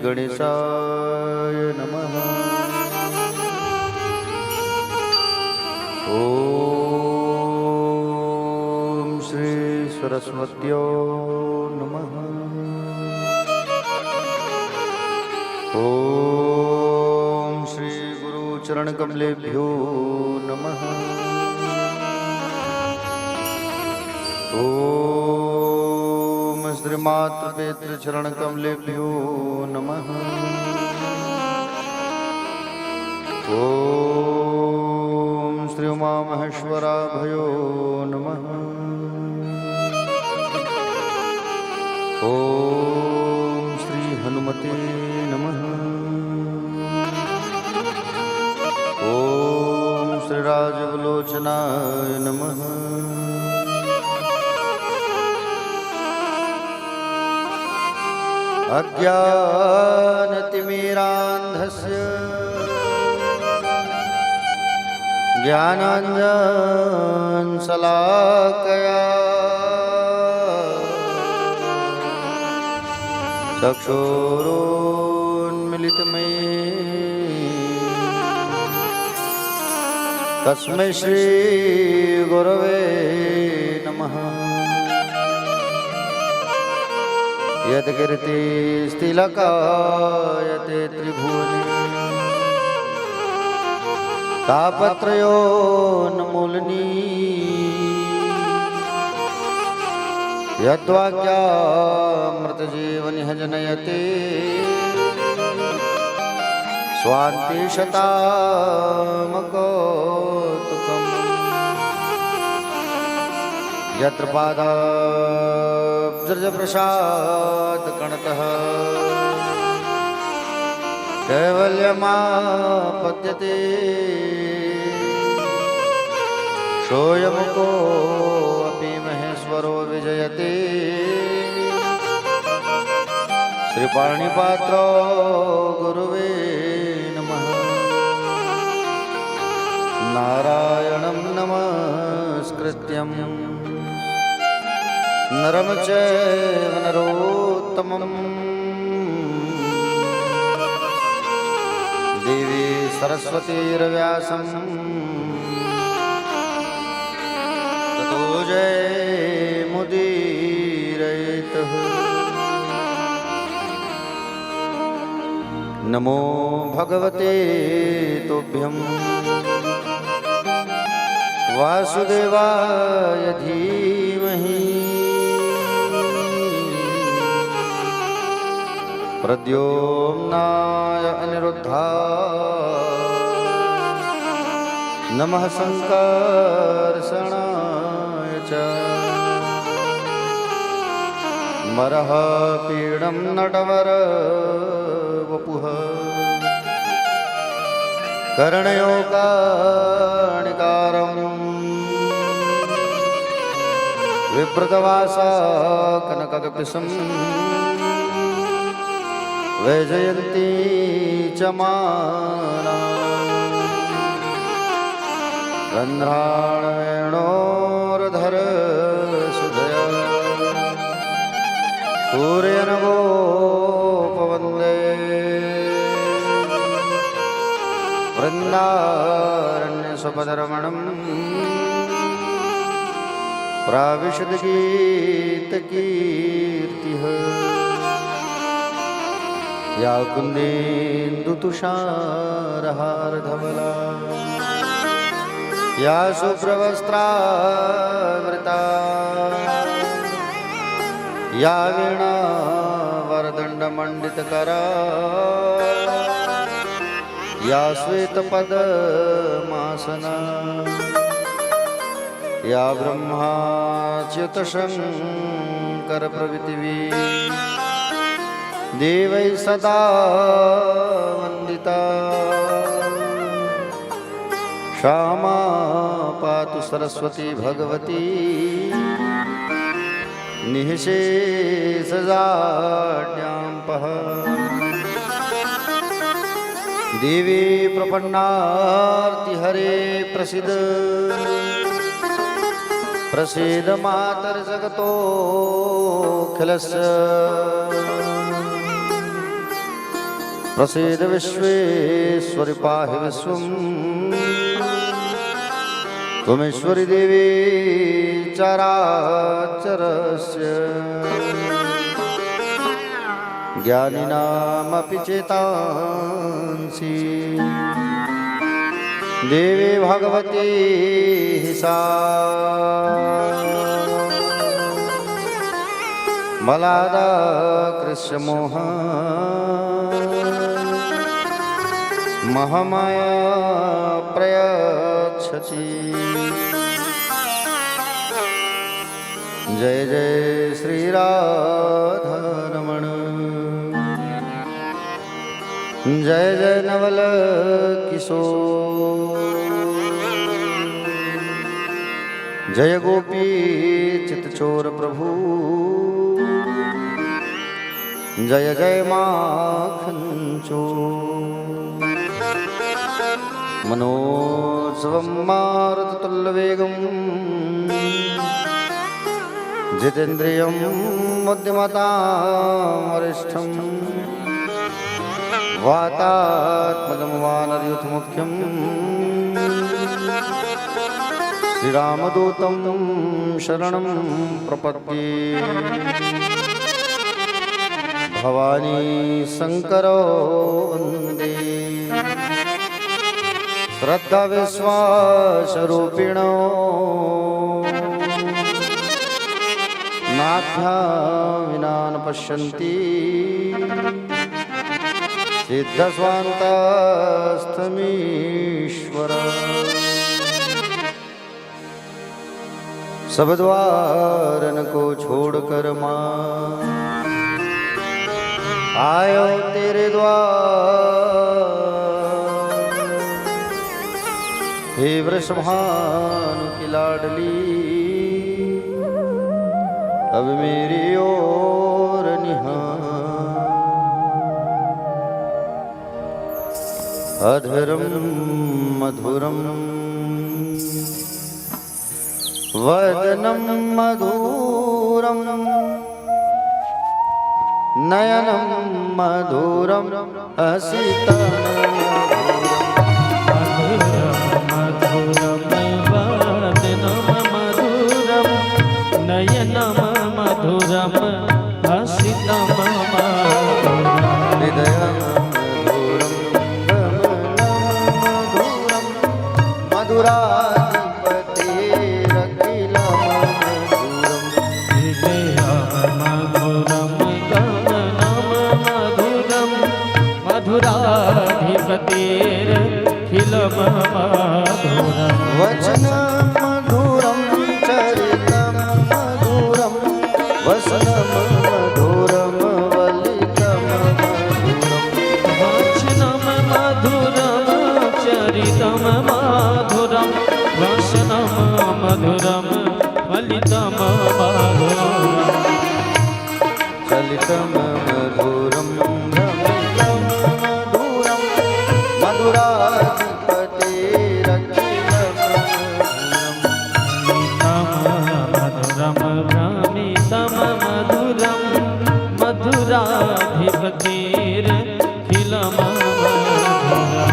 गणेशाय नमः। ओम श्री सरस्वत्यो नमः। ओम श्री गुरु चरण कमलेभ्यो नमः। ओम श्री मातृ पितृ चरण कमलेभ्यो नमः। ओम श्री उमा महेश्वराभयो नमः। ओम श्री हनुमते नमः। ओम श्री राजवलोचनाय नमः। अज्ञानतिमिरान्धस्य ज्ञानाञ्जनशलाकया चक्षुरुन्मिलितमयेन तस्मै श्रीगुरवे नमः। यत्कीर्तिस्तिलकायते त्रिभुवने तापत्रयोन्मूलनी यद्वाक्यामृतजीवनिह जनयते स्वान्तिशतामकौतुकम् यत्र पादाब्जप्रसादकणतः कैवल्यमापद्यते सोऽयमुकोऽपि महेश्वरो विजयते श्रीपाणिपात्रो गुरुवे नमः। नारायणं नमस्कृत्यं नरं चैव नरोत्तमं देवी सरस्वतीर्व्यासं ततो जयमुदीरयेत्। नमो भगवते तुभ्यं वासुदेवाय धीमहि प्रद्योम्नाय अनिरुद्धाय नमः संकर्षणाय च मरः पीडं नटवर वपुः कर्णयोगाणिकारं विप्रतवासा कनकगपिसं वैजयन्ती च माना रन्ध्राणवेणोर्धर सुधया पूर्यनगोपवन्दे वृन्दारण्यसुपदरमणं प्राविशद्गीतकीर्तिः या कुन्देन्दुतुषारहारधवला या शुभ्रवस्त्रावृता या वीणावरदण्डमण्डितकरा या श्वेतपद्मासना या ब्रह्माच्युतशङ्करप्रभृतिवी देवै सदा वन्दिता क्षमा पातु सरस्वती भगवती निःशेषजाड्याम्पः देवी प्रपन्नार्तिहरे प्रसीद मातर्जगतोऽखिलस्य प्रसीद विश्वेश्वरि पाहि विश्वम् त्वमेश्वरी देवी चराचरस्य ज्ञानिनामपि चेतांसि देवी भगवती सा मलादा कृष्णमोह महामाया प्रयच्छति जय जय श्री राधारमण जय जय नवल किशोर जय गोपी चितचोर प्रभु जय जय माखन चोर मनोजवं मारुततुल्यवेगं जितेन्द्रियं बुद्धिमतां वरिष्ठं वातात्मजं वानरयूथमुख्यं श्रीरामदूतं शरणं प्रपद्ये भवानी शंकरो वन्दे श्रद्धा विश्वासरूपिणो नाभ्या विना न पश्यन्ति सिद्धस्वान्तस्थमीश्वर सब द्वारन को छोड़कर माँ आयो तेरे द्वार हे वृषभानु की लाडली अब मेरी ओर निहार अधरम मधुरम वदनम मधुरम नयनम मधुरम हसितम मधुरम वदनम मधुरम नयनम मधुरम हसितम हृदयम मधुरम गमनम मधुरम मधुराधिपतेरखिलम मधुरम हृदयम मधुरम गमनम मधुरम मधुराधिपतेरखिलम मधुरम वचन मधुरम चरितम मधुरम वसनम मधुरम वलितम मधुरम वचनम मधुरम चरितम मधुरम वचनम मधुरम फलितम मधुरम चलितम मधुरम भ्रमितम मधुरम मधुराधिपतेरखिलम मधुरम मधुरम भ्रमितम मधुरम मधुराधिपतेरखिलम मधुरम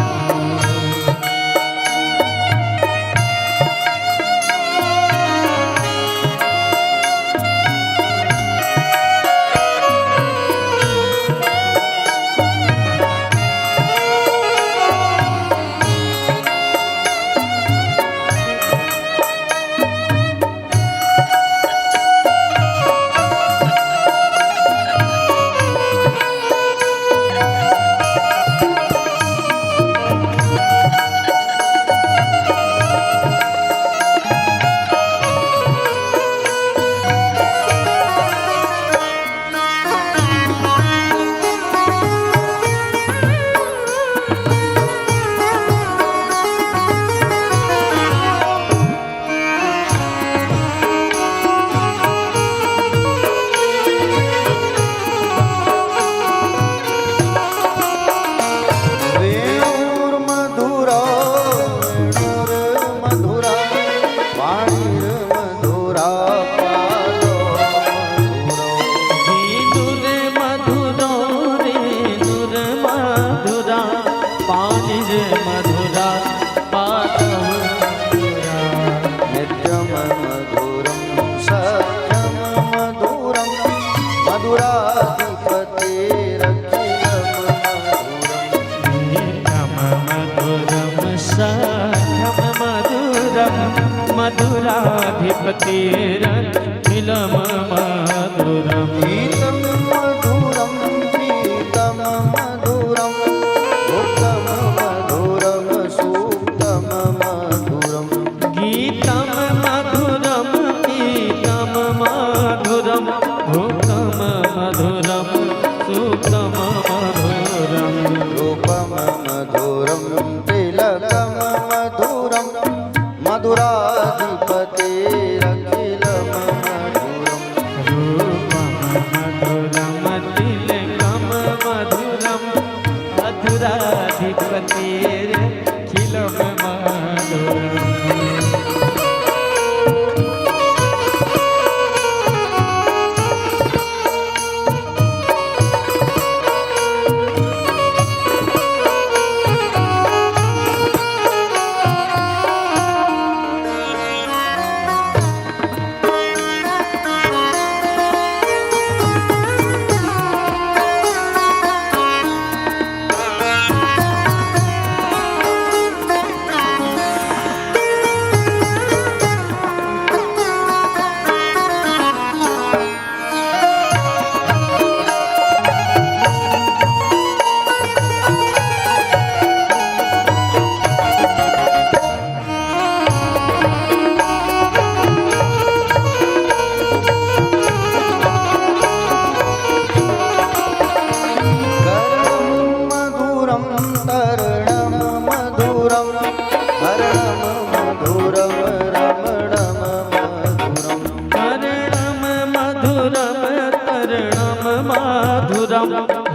गीतं मधुरं उत्तम मधुरम सूक्तम मधुरम गीतं मधुरं गीतं मधुरं भुक्तं मधुरं सुक्तं मधुरं रूपम मधुरम तिलकम मधुरम मधुराधिपतेरखिलम मधुरम रूपं मधुरं तिलकं मधुरं मधुराधिपतेरखिलं मधुरम्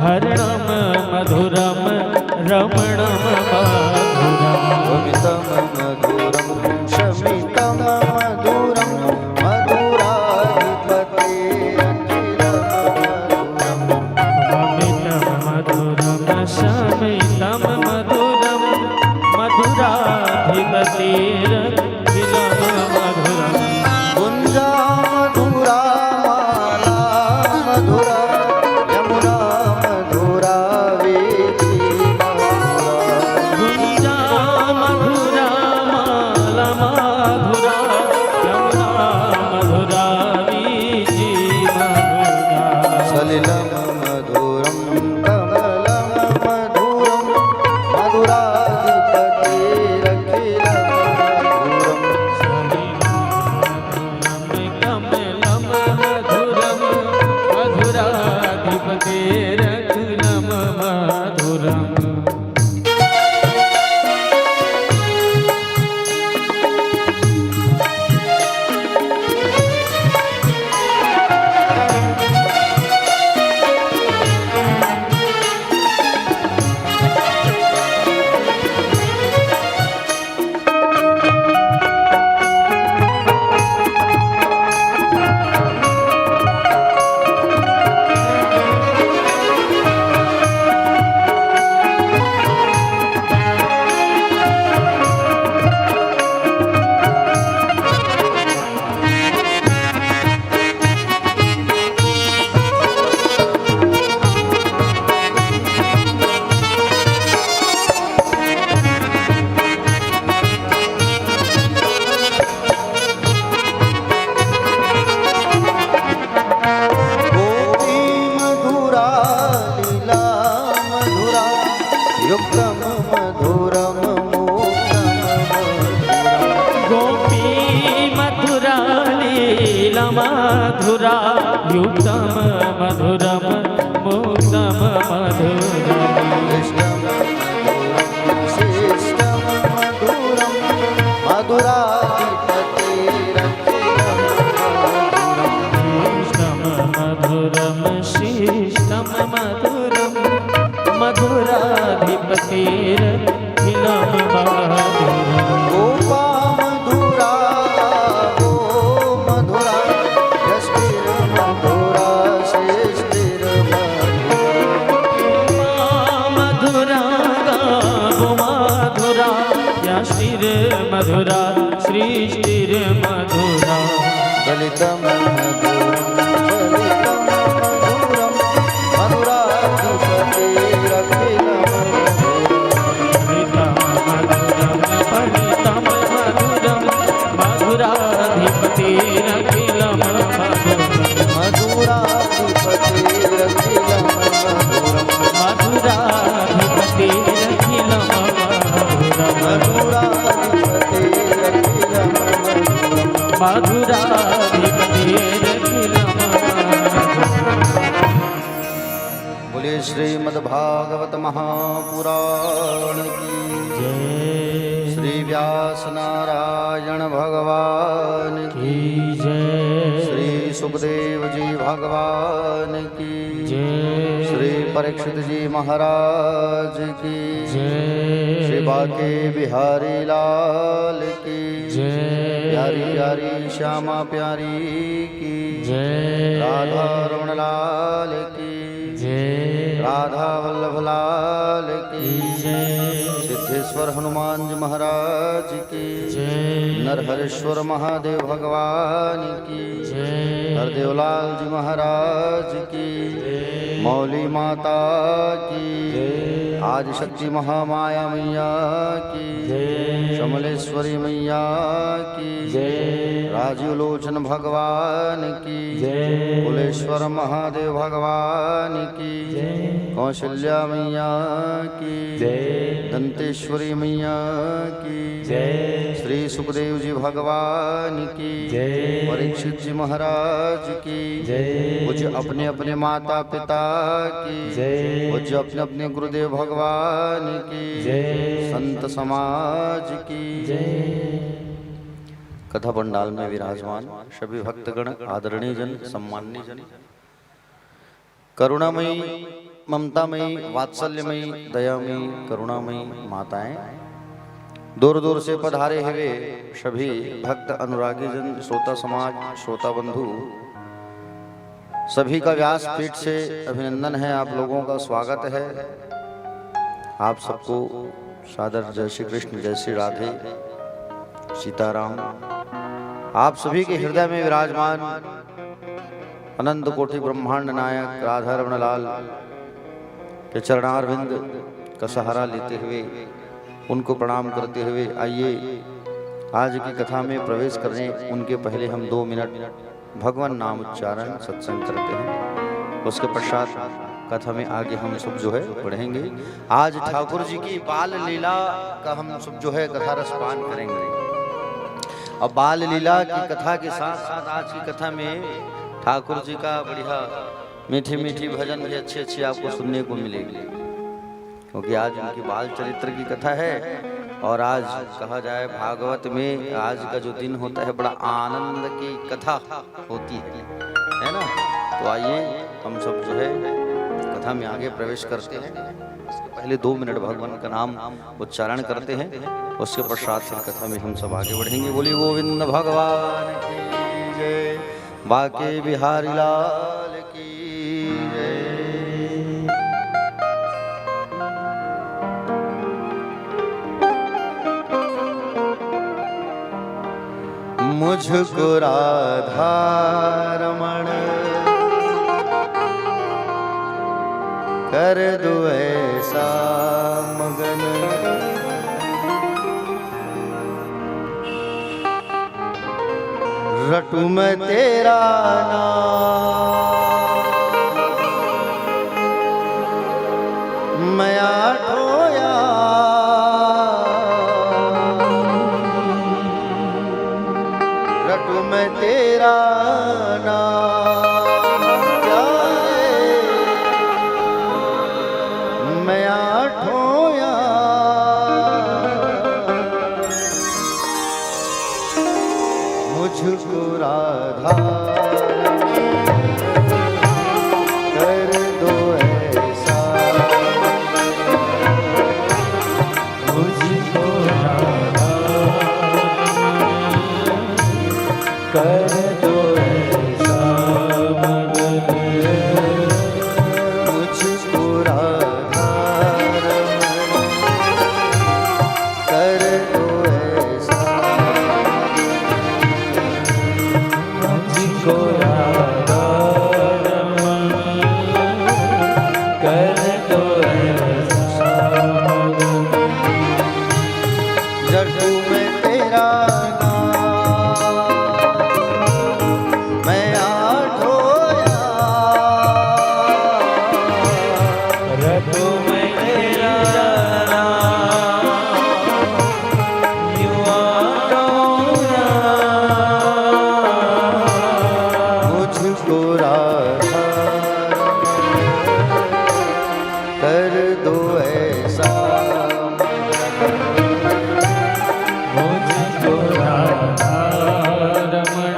हरणम मधुरम रमणम मधुरम भवितम मधुरम शमितम मधुरम मधुराधिपतेरखिलम मधुरम शमितम मधुरम मधुराधिपतेरखिलं मधुरम गुंजा मधुरा माला मधुरा यमुना मधुरा वेदी मधुरा गुंजा मधुरा माला मधुरा यमुना मधुरा वीची मधुरा सलिलम मधुरम कमलम मधुरम मधुराधिपतेरखिलम मधुरम कमलं मधुरं मधुराधिपतेरखिलं मधुरम् गोपी मधुरा लीला मधुरा युक्तम मधुरम मोक्तम मधुरम गोपी मधुरा लीला मधुरा युक्तं मधुरं मुक्तं मधुरम् कृष्णम मधुरम श्रेष्ठम मधुरम मधुराधिपतेरखिलम मधुरम कृष्णं मधुरं शिष्टं मधुरं मधुराधिपतेरखिलं मधुरम् गोपा मधुरा गो मधुरा यष्टिर्मधुरा श्रेष्ठिर्मधुरा मधुराधिपतेरखिलं बोलिए श्रीमद्भागवत महापुराण की जय श्री व्यास नारायण भगवान की जय श्री सुखदेव जी भगवान की जय श्री परीक्षित जी महाराज की जय श्री बाके बिहारी लाल की जय प्यारी प्यारी श्यामा प्यारी की जय राधा रमण लाल की जय राधा वल्लभ लाल की जय सिद्धेश्वर हनुमान जी महाराज की जय नरहरेश्वर महादेव भगवान की जय हरदेवलाल जी महाराज की मौली माता की आदि शक्ति महामाया मैया की कमलेश्वरी मैया की राजीव लोचन भगवान की कुलेश्वर महादेव भगवान की कौशल्या मैया की दंतेश्वरी मैया की श्री सुखदेव जी भगवान की परीक्षित जी महाराज की पूज्य अपने अपने माता पिता की पूज्य अपने अपने गुरुदेव भगवान की संत समाज की कथा पंडाल में विराजमान सभी भक्तगण आदरणीय जन सम्माननीय जन करुणामयी ममतामयी वात्सल्यमयी दयामयी करुणामयी माताएं दूर दूर से पधारे हुए सभी भक्त अनुरागी जन श्रोता समाज श्रोता बंधु सभी का व्यास पीठ से अभिनंदन है। आप लोगों का स्वागत है। आप सबको सादर जय श्री कृष्ण जय श्री राधे सीताराम। आप सभी के हृदय में विराजमान अनंत कोटि ब्रह्मांड नायक राधा रमण लाल के चरणारविंद का सहारा लेते हुए उनको प्रणाम करते हुए आइए आज की कथा में प्रवेश करने उनके पहले हम 2 मिनट भगवान नाम उच्चारण सत्संग करते हैं। उसके पश्चात कथा में आगे हम सब जो है बढ़ेंगे। आज ठाकुर जी की बाल लीला का हम सब जो है कथा रसपान करेंगे। और बाल लीला की कथा के साथ साथ आज की कथा में ठाकुर जी का बढ़िया मीठी मीठी भजन भी अच्छी अच्छी आपको सुनने को मिलेगी, क्योंकि आज उनकी बाल चरित्र की कथा है। और आज कहा जाए भागवत में आज का जो दिन होता है बड़ा आनंद की कथा होती है ना। तो आइए हम सब जो है कथा में आगे प्रवेश करते हैं। इसके पहले 2 मिनट भगवान का नाम उच्चारण करते हैं, उसके पश्चात से कथा में हम सब आगे बढ़ेंगे। बोलिए गोविंद भगवान की जय, बाके बिहारी लाल की जय। मुझको राधा रमण कर दो ऐसा मगन, रटू मैं तेरा नाम, मैं आठोया रटू मैं तेरा नाम, मैं आठोया मुझको राधा कर दो ऐसा मुझको राधा रमण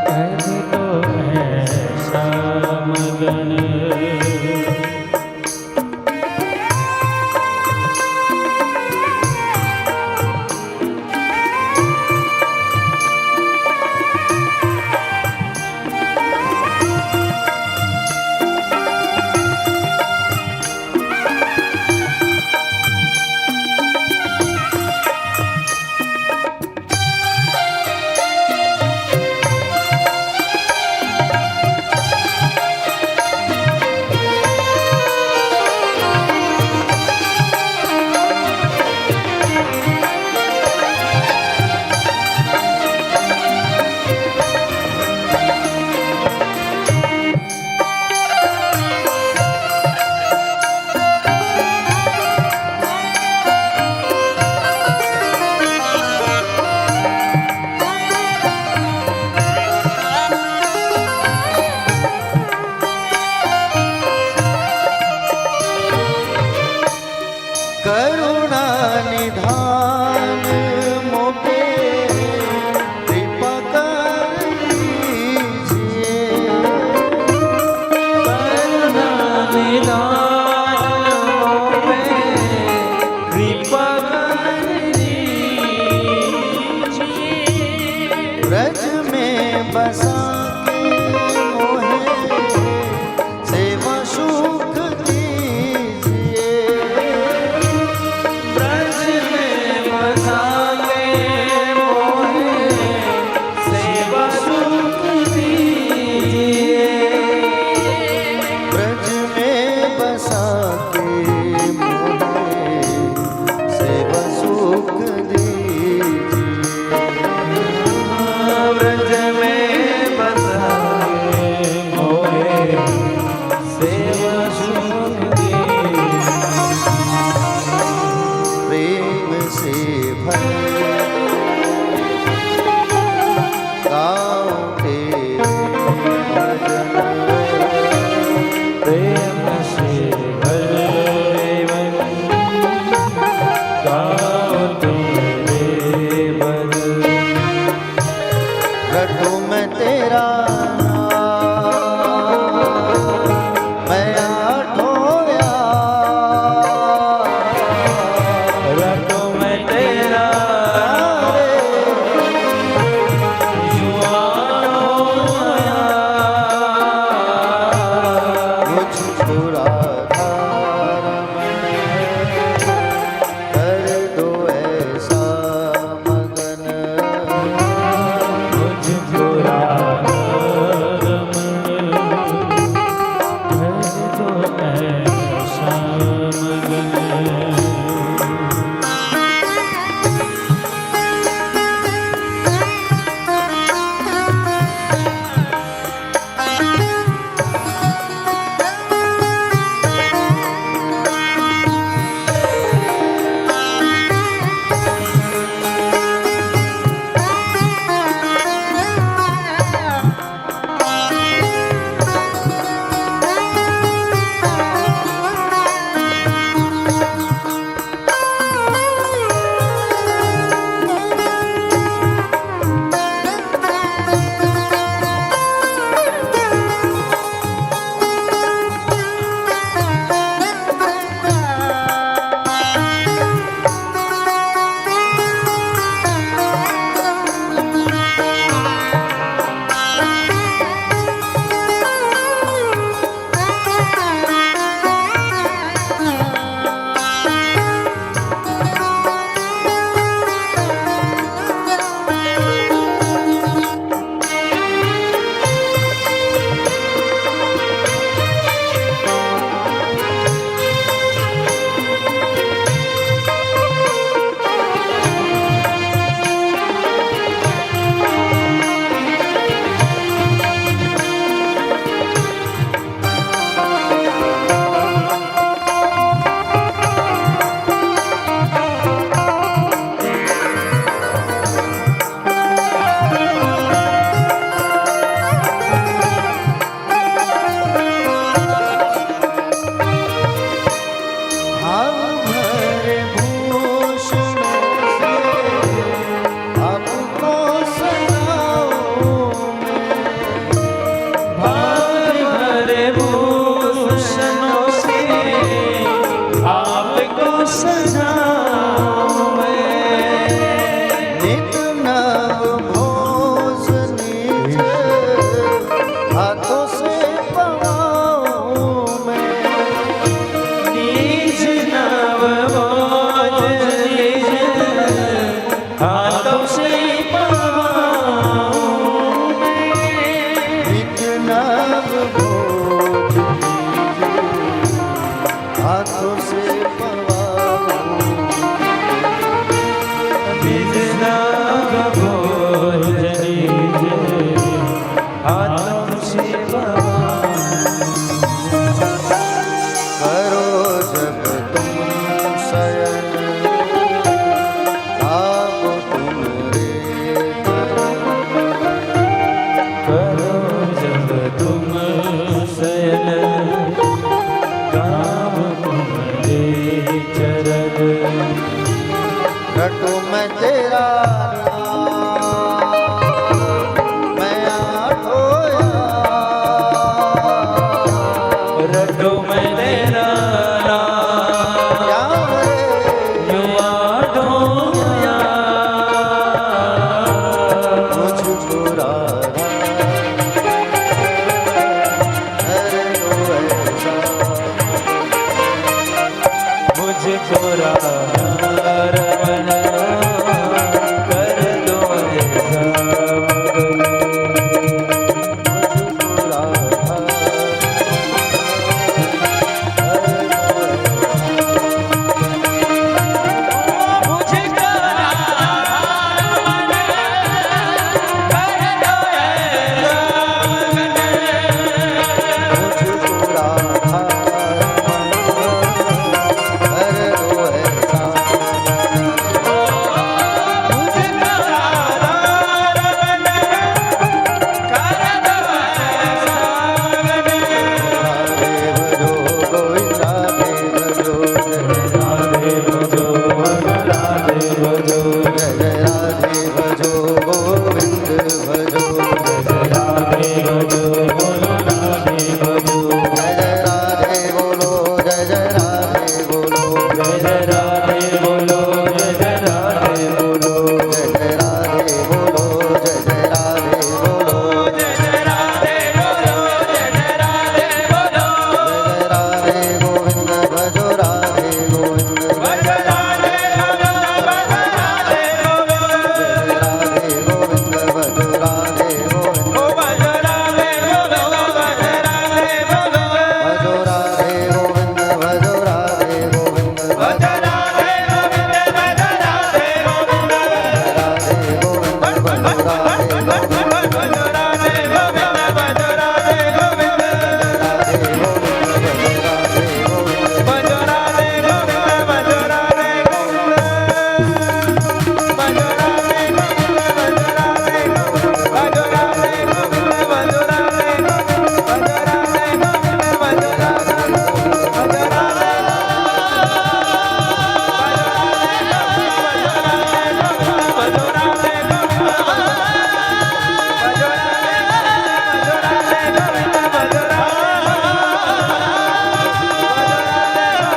कर दो ऐसा मगन। भोज हाथों से निज नाग भोज लीजे हाथों से करो जब तुम शयन आप तुम रे करो जब तुम शयन काम तुम्हारे चरण रटो मैं तेरा मैं आठोया रटो मैं तेरा क्या रे युवा ढोया मुझको राधा अरे ओ ऐसा मुझको रमन कर दो ऐसा मगन मुझको राधा मुझको मुझको राधा कर दो ऐसा राधे भजो गोविंद राधे भजो राधे भजो राधे भजो जय जय राधे भजो गोविंद भजो राधे भजो बोलो राधे भजो जय जय राधे बोलो जय जय राधे बोलो जय जय राधे बोलो जय जय राधे बोलो जय जय राधे बोलो जय जय राधे बोलो जय जय राधे बोलो जय जय राधे बोलो जय जय राधे गोविंद भजो राधे गोविंद भज राधे भजो भज राधे बोलो जय जय राधे गोविंद भजो राधे गोविंद ओ भज राधे बोलो भज राधे बोलो भजो राधे गोविंद भजो राधे गोविंद भज राधे गोविंद भज राधे गोविंद राधे गोविंद भजो राधे गोविंद भज राधे गोविंद भज राधे गोविंद राधे गोविंद भजो राधे गोविंद भज राधे गोविंद भज राधे गोविंद भज राधे गोविंद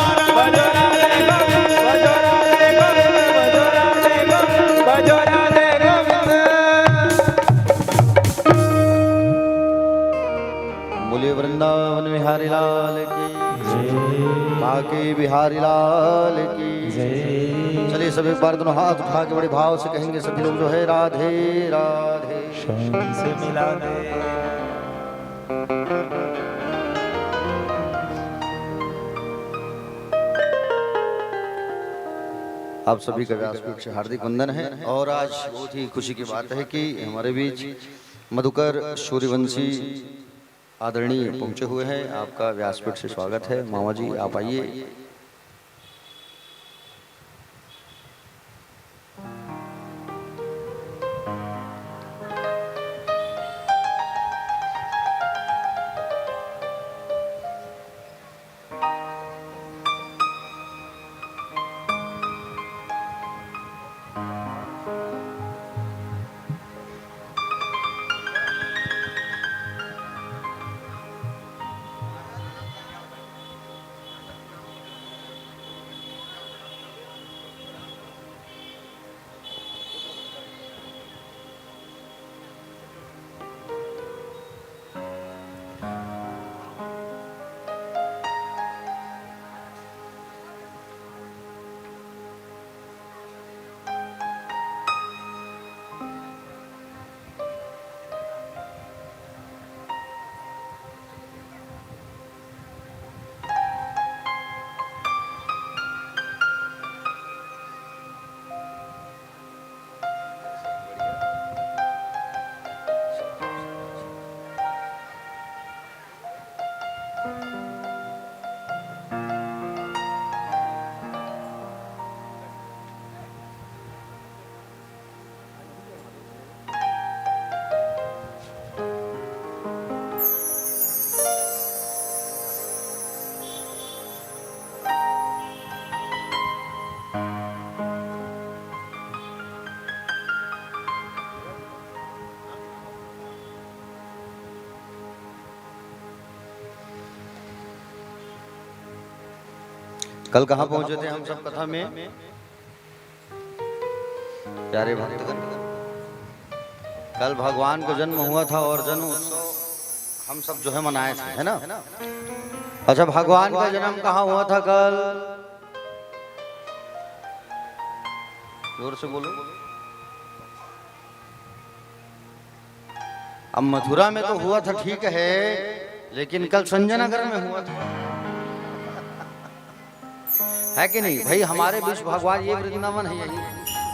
भज राधे गोविंद भज राधे गोविंद भज राधे गोविंद भज राधे गोविंद भज बोलिए वृंदावन बिहारी लाल की बाकी बिहारी लाल की चलिए सभी एक बार दोनों हाथ उठा के बड़े भाव से कहेंगे सभी लोग जो है राधे राधे से मिला दे आप सभी का व्यासपीठ से हार्दिक वंदन है। और आज बहुत ही खुशी की बात है कि हमारे बीच मधुकर सूर्यवंशी आदरणीय पहुंचे हुए हैं। आपका व्यासपीठ से स्वागत है। मामा जी आप आइए। कल कहाँ पहुंचे थे हम सब कथा में? प्यारे भक्तगण, कल भगवान का जन्म हुआ था और जन्म उत्सव हम सब जो है मनाए थे, है ना? अच्छा, भगवान का जन्म कहाँ हुआ था कल? जोर से बोलो। अब मथुरा में तो हुआ था, ठीक है, लेकिन कल संजयनगर में हुआ था, है कि नहीं भाई? हमारे बीच भगवान, ये वृंदावन है यही,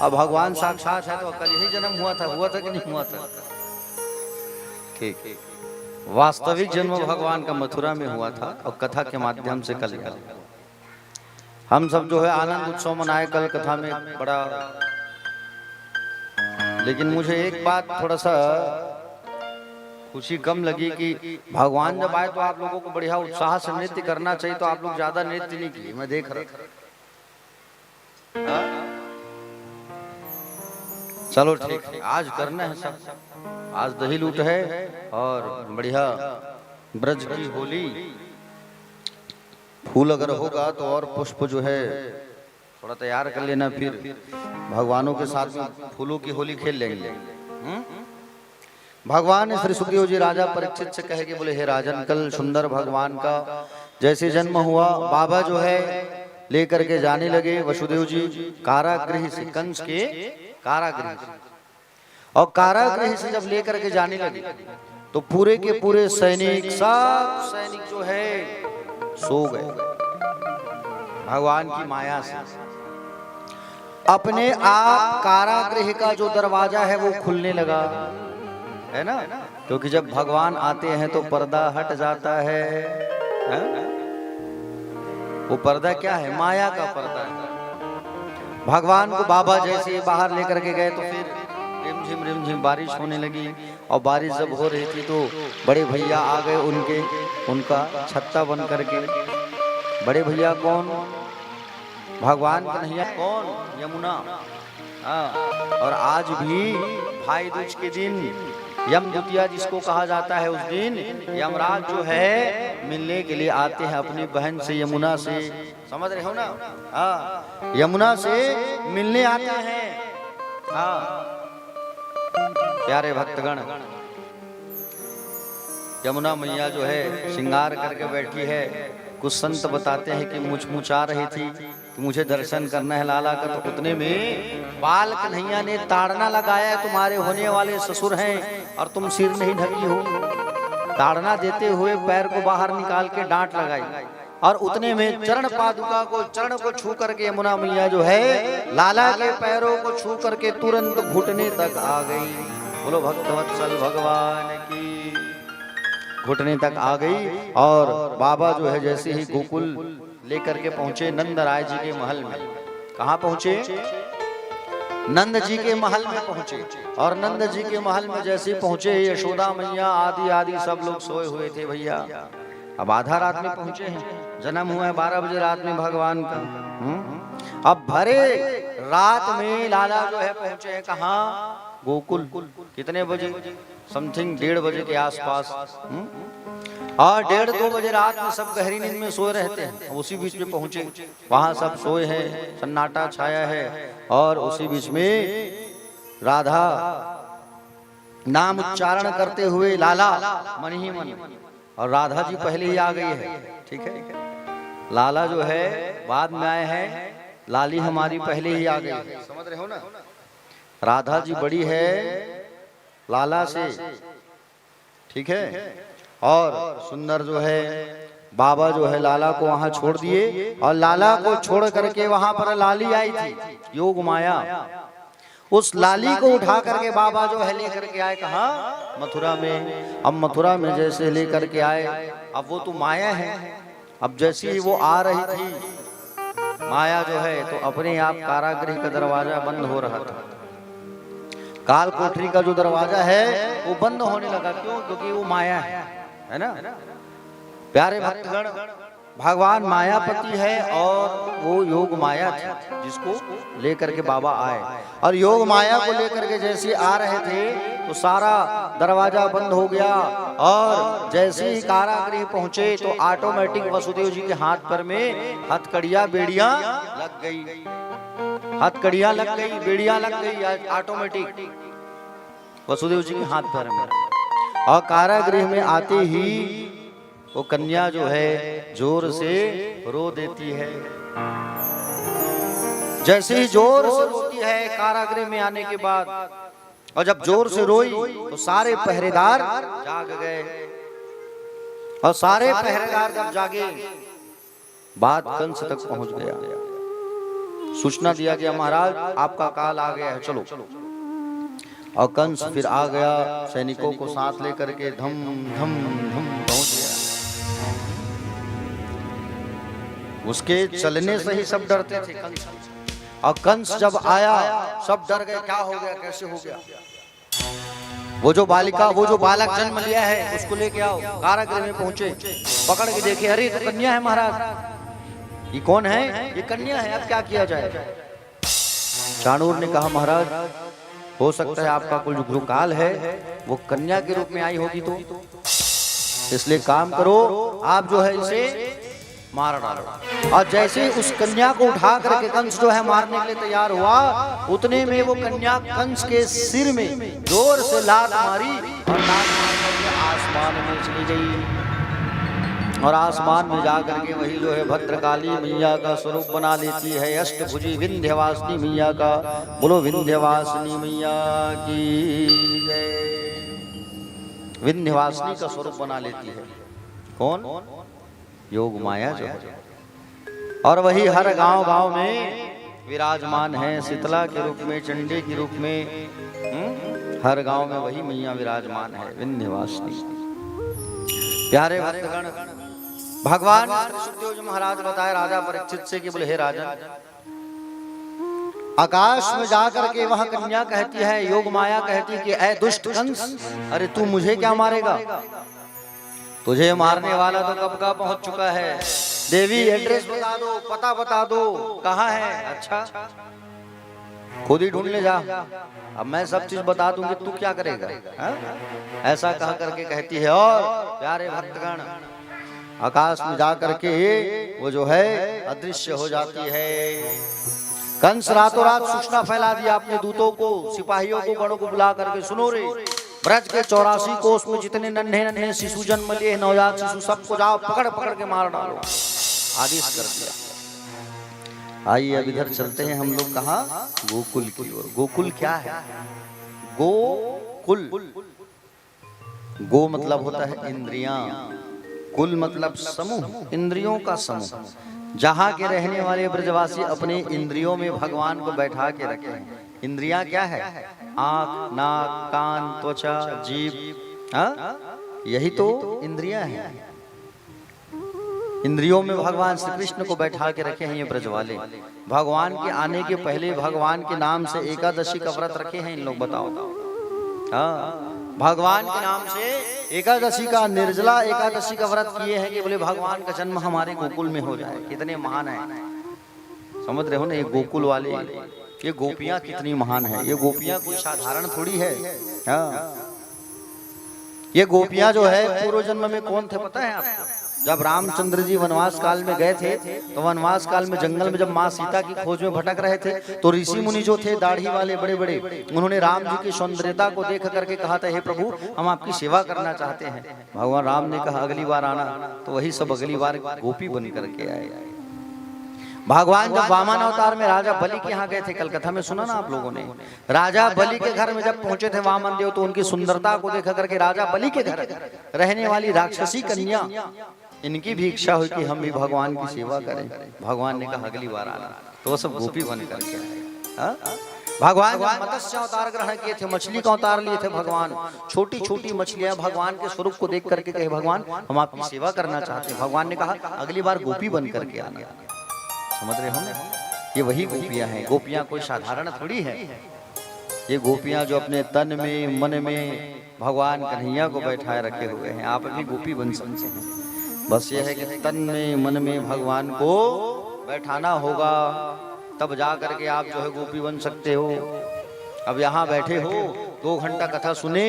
अब भगवान साक्षात है, तो कल यही जन्म हुआ था कि नहीं हुआ था? ठीक, वास्तविक जन्म भगवान का मथुरा में हुआ था और कथा के माध्यम से कल हम सब जो है आनंद उत्सव मनाए कल कथा में बड़ा। लेकिन मुझे एक बात थोड़ा सा खुशी कम लगी कि भगवान जब आए तो आप लोगों को बढ़िया उत्साह से नृत्य करना चाहिए, तो आप लोग ज्यादा नृत्य नहीं किए, मैं देख रहा था। चलो ठीक है, आज करना है सब, आज दही लूट है और बढ़िया ब्रज की होली। फूल अगर होगा तो और पुष्प जो है थोड़ा तैयार कर लेना, फिर भगवानों के साथ में फूलों की होली खेल लेंगे। भगवान ने श्री सुखदेव जी राजा परीक्षित से कहे कि बोले, हे राजन, कल सुंदर भगवान का जैसे जन्म हुआ, बाबा जो है लेकर के जाने लगे वसुदेव जी कारागृह से, कंस के कारागृह से, और कारागृह से जब लेकर के जाने लगे तो पूरे के पूरे सैनिक, सब सैनिक जो है सो गए। भगवान की माया से अपने आप कारागृह का जो दरवाजा है वो खुलने लगा, है ना? क्योंकि जब भगवान आते हैं तो पर्दा हट जाता है, वो पर्दा क्या है? माया का पर्दा है। भगवान को बाबा जैसे बाहर लेकर के गए तो फिर रिमझिम बारिश होने लगी, और बारिश जब हो रही थी तो बड़े भैया आ गए उनका छत्ता बन करके। बड़े भैया कौन? भगवान कन्हैया। कौन? यमुना। और आज भी भाई दूज के दिन यम द्वितीया जिसको कहा जाता है, उस दिन यमराज जो है मिलने के लिए आते हैं अपनी बहन से, यमुना से। समझ रहे हो ना? हाँ, यमुना से मिलने आते हैं। हाँ प्यारे भक्तगण, यमुना मैया जो है श्रृंगार करके बैठी है। कुछ संत बताते हैं कि मुचमुचा रही थी कि मुझे दर्शन करना है लाला का, तो उतने में बाल कन्हैया ने ताड़ना लगाया, तुम्हारे होने वाले ससुर हैं और तुम सिर नहीं ढकी हो। ताड़ना देते हुए पैर को बाहर निकाल के डांट लगाई, और उतने में चरण पादुका को, चरण को छू करके यमुना मैया जो है लाला के पैरों को छू करके तुरंत घुटने तक आ गई। बोलो भक्तवत्सल भगवान की। घुटने तक आ गई, और बाबा जो है जैसे ही गोकुल लेकर के पहुंचे नंद राय जी के महल में। कहाँ पहुंचे? नंद जी के महल में पहुंचे। और नंद जी के महल में जैसे पहुंचे, यशोदा मैया आदि सब लोग सोए हुए थे भैया। अब आधा रात में पहुंचे हैं, जन्म हुआ है 12 बजे रात में भगवान का। अब भरे रात में लाला जो है पहुंचे हैं कहाँ? गोकुल। कितने बजे? समथिंग 1:30 बजे के आसपास। और 1:30-2 बजे रात में सब गहरी नींद में सोए रहते हैं, उसी बीच में पहुंचे। वहां सब सोए हैं, सन्नाटा छाया है, और उसी बीच में राधा नाम उच्चारण करते हुए लाला मन ही मन, और राधा जी पहले ही आ गई है। ठीक है, लाला जो है बाद में आए हैं, लाली हमारी पहले ही आ गई है। समझ रहे हो ना? राधा जी बड़ी है लाला से, ठीक है। और सुंदर जो है बाबा जो है लाला को वहां छोड़ दिए, और लाला को छोड़ करके वहां पर लाली आई थी, योग माया। उस लाली को उठा करके बाबा जो है लेकर के आए कहाँ? मथुरा में। अब मथुरा में जैसे लेकर के आए, अब वो तो माया है। अब जैसे ही वो आ रही थी माया जो है, तो अपने आप कारागृह का दरवाजा बंद हो रहा था। काल कोठरी का जो दरवाजा है वो बंद होने लगा। क्यों? क्योंकि वो माया है ना? प्यारे भक्तगण, भगवान मायापति है, और वो योग माया थी जिसको लेकर के बाबा आए। और योग माया को लेकर के जैसे आ रहे थे तो सारा दरवाजा बंद हो गया और जैसे ही कारागृह पहुंचे तो ऑटोमेटिक वसुदेव जी के हाथ पर में हथकड़ियां बेड़ियां लग गई, हथकड़ियां लग गई, बेड़ियां लग गई ऑटोमेटिक वसुदेव जी के हाथ पर में। और कारागृह में आते ही वो कन्या जो है जोर से रो देती है। जैसे ही जोर से रोती है कारागृह में आने के बाद, और जब जोर से रोई तो सारे पहरेदार जाग गए। और सारे पहरेदार जब जागे बात कंस तक पहुंच गया। सूचना दिया गया महाराज आपका काल आ गया है, चलो। और कंस फिर आ गया, सैनिकों को साथ लेकर के धम धम धम पहुंच गया। उसके चलने से ही सब डरते थे कंस। और कंस जब आया सब डर गए, क्या हो गया, कैसे हो गया। वो जो बालिका, वो जो बालक जन्म लिया है उसको लेके आओ। कारागृह में पहुंचे, पकड़ के देखे, अरे तो कन्या है महाराज, ये कौन है, ये कन्या है, अब क्या किया जाए। चाणूर ने कहा महाराज हो सकता है आपका कोई जो काल है वो कन्या के रूप में आई होगी, तो इसलिए काम करो आप जो है इसे मार डालो। और जैसे उस कन्या को उठा करके कंस जो है मारने के लिए तैयार हुआ, उतने में वो कन्या कंस के सिर में जोर से लात मारी और लात मार करके आसमान में चली गई। और आसमान में जाकर के वही जो है भद्रकाली मैया का स्वरूप बना लेती है, अष्टभुजी विंध्यवासिनी मैया का। बोलो विंध्यवासिनी मैया की जय। विंध्यवासिनी का स्वरूप बना लेती है कौन, योग माया जो है। और वही हर गांव गांव में विराजमान है, शीतला के रूप में, चंडी के रूप में। हर गांव में वही मैया विराजमान है, विंध्यवासिनी। प्यारे भक्तगण, भगवान सुखदेव जी महाराज बताए राजा परीक्षित से कि बोले हे राजन, आकाश में जाकर के वह कन्या कहती है, योग माया कहती है कि ऐ दुष्ट कंस, अरे तू मुझे क्या मारेगा, तुझे मारने वाला तो कब का पहुंच चुका है। देवी एड्रेस बता दो, पता बता दो, कहाँ है। अच्छा खुद ही ढूंढ ले जा, अब मैं सब चीज बता दूंगी, तू क्या करेगा। ऐसा कह करके कहती है। और प्यारे भक्तगण, आकाश में जा करके वो जो है अदृश्य हो जाती है। कंस रातों रात सूचना फैला दिया अपने दूतों को, सिपाहियों को, गणों को बुला करके, सुनो रे, ब्रज के 84 कोस में जितने नन्हे नन्हे शिशु जन्म लिए, नवजात शिशु, सबको जाओ पकड़ पकड़ के मार डालो, आदेश कर दिया। आइए अब इधर चलते हैं हम लोग, कहाँ, गोकुल की ओर। गोकुल क्या है, गोकुल, गो मतलब होता है इंद्रियां, कुल मतलब समूह, इंद्रियों का समूह। जहाँ के रहने वाले ब्रजवासी अपने इंद्रियों में भगवान को बैठा के रखे हैं। इंद्रियां क्या है, आंख, नाक, कान, त्वचा, जीभ, यही तो इंद्रियां हैं। इंद्रियों में भगवान श्री कृष्ण को बैठा के रखे हैं ये ब्रजवाले। भगवान के आने के पहले भगवान के नाम से एकादशी का व्रत रखे हैं इन लोग, बताओ। भगवान के नाम से एकादशी का, निर्जला एकादशी का व्रत किए हैं कि बोले भगवान का जन्म हमारे गोकुल में हो जाए। कितने महान है, समझ रहे हो ना। ये गोकुल वाले, ये गोपियां कितनी महान है। ये गोपियां कोई साधारण थोड़ी है। ये गोपियां जो है पूर्व जन्म में कौन थे पता है आपको। जब रामचंद्र जी वनवास काल में गए थे तो वनवास काल में जंगल में जब माँ सीता की खोज में भटक रहे थे तो ऋषि मुनि जो थे दाढ़ी वाले बड़े बड़े, उन्होंने राम जी की सौंदर्यता को देख करके कहा था, हे प्रभु हम आपकी सेवा करना चाहते हैं। भगवान राम ने कहा अगली बार आना, तो वही सब अगली बार गोपी बन करके आए। भगवान जब वामन अवतार में राजा बलि के यहाँ गए थे, कलकत्ता में सुना ना आप लोगों ने। राजा बलि के घर में जब पहुंचे थे वामन देव तो उनकी सुंदरता को देख करके राजा बलि के घर रहने वाली राक्षसी कन्या, इनकी भी इच्छा हुई कि हम भी भगवान की सेवा करें। भगवान ने कहा अगली बार आना, तो वो सब गोपी बन करके आए। भगवान जब मत्स्य अवतार ग्रहण किए थे, मछली का अवतार लिए थे भगवान, छोटी छोटी मछलियां भगवान के स्वरूप को देख करके कहे भगवान हम आपकी सेवा करना चाहते हैं। भगवान ने कहा अगली बार गोपी बन करके आना। समझ रहे हो, ये वही गोपियां हैं। गोपियां कोई साधारण थोड़ी है। ये गोपियां जो अपने तन में मन में भगवान कन्हैया को बैठाए रखे हुए हैं। आप भी गोपी बन सकते हैं। बस ये है कि तन में मन में भगवान को बैठाना होगा, तब जा करके आप जो है गोपी बन सकते हो। अब यहाँ बैठे हो 2 घंटा कथा सुने,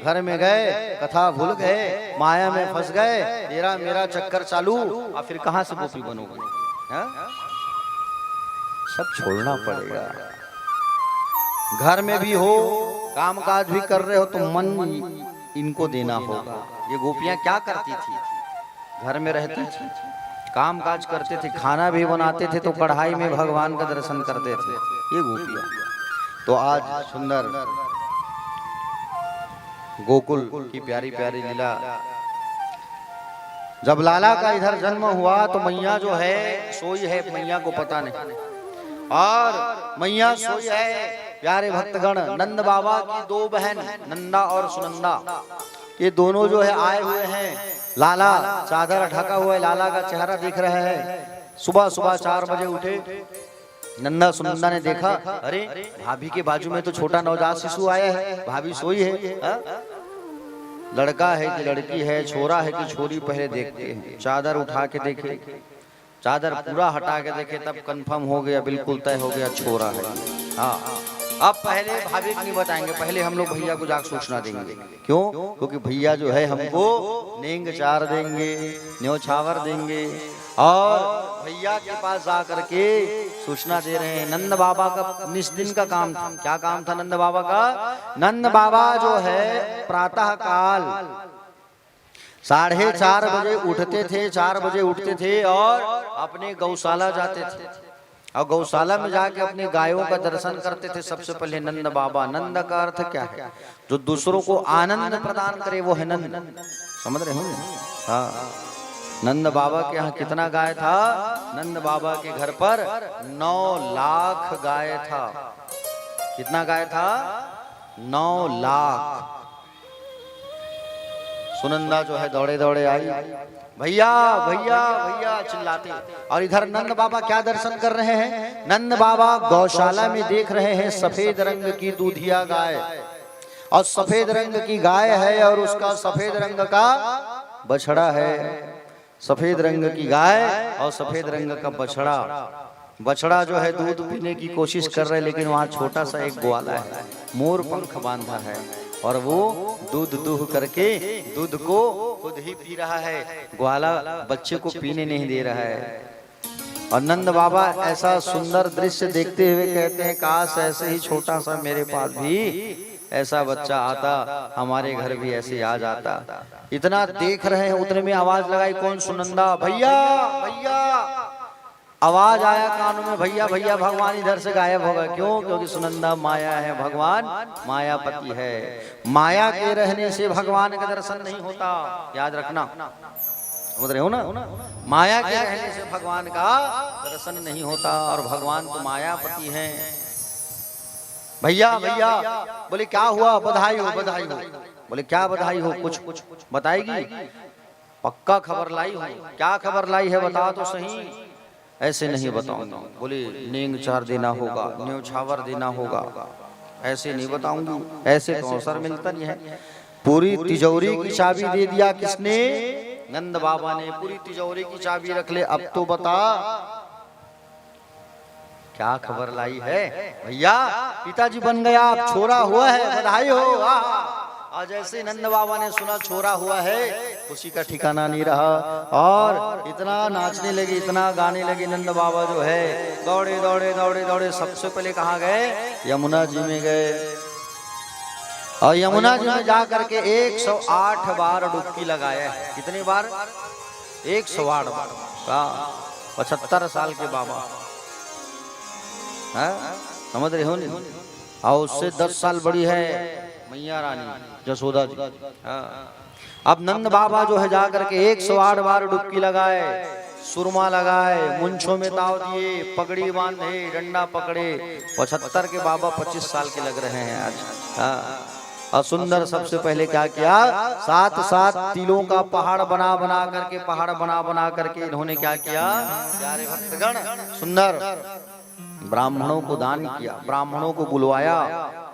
घर में गए, कथा भूल गए, माया में फंस गए, तेरा मेरा चक्कर चालू, और फिर कहां से गोपी बनोगे? हाँ? सब छोड़ना पड़ेगा। घर में भी हो, काम काज भी कर रहे हो तो मन इनको देना होगा। ये गोपियां क्या करती थी? घर में रहती थी, काम काज करते थे, खाना भी बनाते थे तो कढ़ाई में भगवान का दर्शन करते थे। ये गोपियां। तो आज सुंदर गोकुल की प्यारी प्यारी लीला। जब लाला का इधर जन्म हुआ तो मैया जो है सोई है, मैया को पता नहीं, और मैया सोई है। प्यारे भक्तगण, नंद बाबा की 2 बहन नंदा और सुनंदा, ये दोनों जो है आए हुए हैं। लाला चादर ढका हुआ है, लाला का चेहरा दिख रहा है। सुबह सुबह 4 बजे उठे, नंदा सुनंदा ने देखा, अरे भाभी के बाजू में तो छोटा नवजात शिशु आया है, भाभी सोई है। हा? लड़का है कि लड़की है, छोरा है कि छोरी, पहले देखते हैं। चादर उठा के देखे, चादर पूरा हटा के देखे, तब कंफर्म हो गया, बिल्कुल तय हो गया, छोरा है। हाँ, अब पहले भाभी को नहीं बताएंगे, पहले हम लोग भैया को जाकर सूचना देंगे। क्यों? क्योंकि भैया जो है हमको नेंग चार देंगे, न्योछावर देंगे, और भैया के पास जा करके सूचना दे रहे हैं। नंद बाबा का निस्दिन का काम था। क्या काम था नंद बाबा का? नंद बाबा जो है प्रातः काल 4:30 बजे उठते थे, 4 बजे उठते थे और अपने गौशाला जाते थे, और गौशाला में जाके अपनी गायों का दर्शन करते थे। सबसे पहले नंद बाबा। नंद का अर्थ क्या है? जो दूसरों को आनंद प्रदान करे, वो है नंद। समझ रहे होंगे? हाँ, नंद बाबा के यहाँ कितना गाय था? नंद बाबा के घर पर 9 लाख गाय था। कितना गाय था? 9 लाख। सुनंदा जो है दौड़े दौड़े आई, भैया भैया भैया चिल्लाते। और इधर नंद बाबा क्या दर्शन कर रहे हैं? नंद बाबा गौशाला में देख रहे हैं सफेद रंग की दूधिया गाय, और सफेद रंग की गाय है और उसका सफेद रंग का बछड़ा है। सफेद रंग की गाय और सफेद रंग का बछड़ा। बछड़ा जो है दूध पीने की कोशिश कर रहे, लेकिन वहाँ छोटा सा एक ग्वाला है, मोर पंख बांधा है, और वो दूध दूह करके दूध को खुद ही पी रहा है। ग्वाला बच्चे को पीने नहीं दे रहा है। और नंद बाबा ऐसा सुंदर दृश्य देखते हुए कहते हैं, काश ऐसे ही छोटा सा मेरे पास भी ऐसा बच्चा आता, हमारे घर भी ऐसे आ जाता। इतना देख रहे हैं, उतने में आवाज लगाई। कौन? सुनंदा। भैया भैया। आवाज आया कानों में, भैया भैया। भगवान इधर से गायब हो गए। क्यों? क्योंकि सुनंदा माया है, भगवान मायापति है। माया के रहने से भगवान का दर्शन नहीं होता, याद रखना। समझ रहे हो ना? माया के रहने से भगवान का दर्शन नहीं होता, और भगवान तो मायापति हैं। भैया भैया। बोले क्या हुआ? बधाई हो बधाई हो। बोले क्या बधाई हो? कुछ कुछ बताएगी? पक्का खबर लाई हो। क्या खबर लाई है बता तो सही। ऐसे नहीं बताऊंगा। बोले नेंग चार देना होगा, न्योछावर देना होगा, ऐसे नहीं बताऊंगी, ऐसे तो अवसर मिलता नहीं है। पूरी तिजोरी की चाबी दे दिया। किसने? नंद बाबा ने। पूरी तिजोरी की चाबी रख ले, अब तो बता क्या खबर लाई है? भैया पिताजी बन गया, आप छोरा हुआ है, बधाई हो। और जैसे नंद बाबा ने सुना छोरा हुआ है, खुशी का ठिकाना नहीं रहा, और इतना नाचने लगे, इतना गाने लगे। नंद बाबा जो है दौड़े दौड़े दौड़े दौड़े सबसे पहले कहाँ गए? यमुना जी में गए, और यमुना जी में जा करके 108 बार डुबकी लगाया है। कितनी बार? 108 बार। 75 साल के बाबा। समझ रहे हो नहीं? और उससे 10 साल बड़ी है मैया रानी जसोदा जी। अब नंद बाबा जो है जाकर के 108 बार डुबकी लगाए, सुरमा लगाए, मुंछों में ताव दिए, पगड़ी बांधे, डंडा पकड़े। 75 के बाबा 25 साल के लग रहे हैं आज। और सुंदर सबसे पहले क्या किया? 7-7 तिलों का पहाड़ बना बना करके, पहाड़ बना बना करके इन्होंने क्या किया? प्यारे भक्तगण, सुंदर ब्राह्मणों को दान किया, ब्राह्मणों को बुलवाया,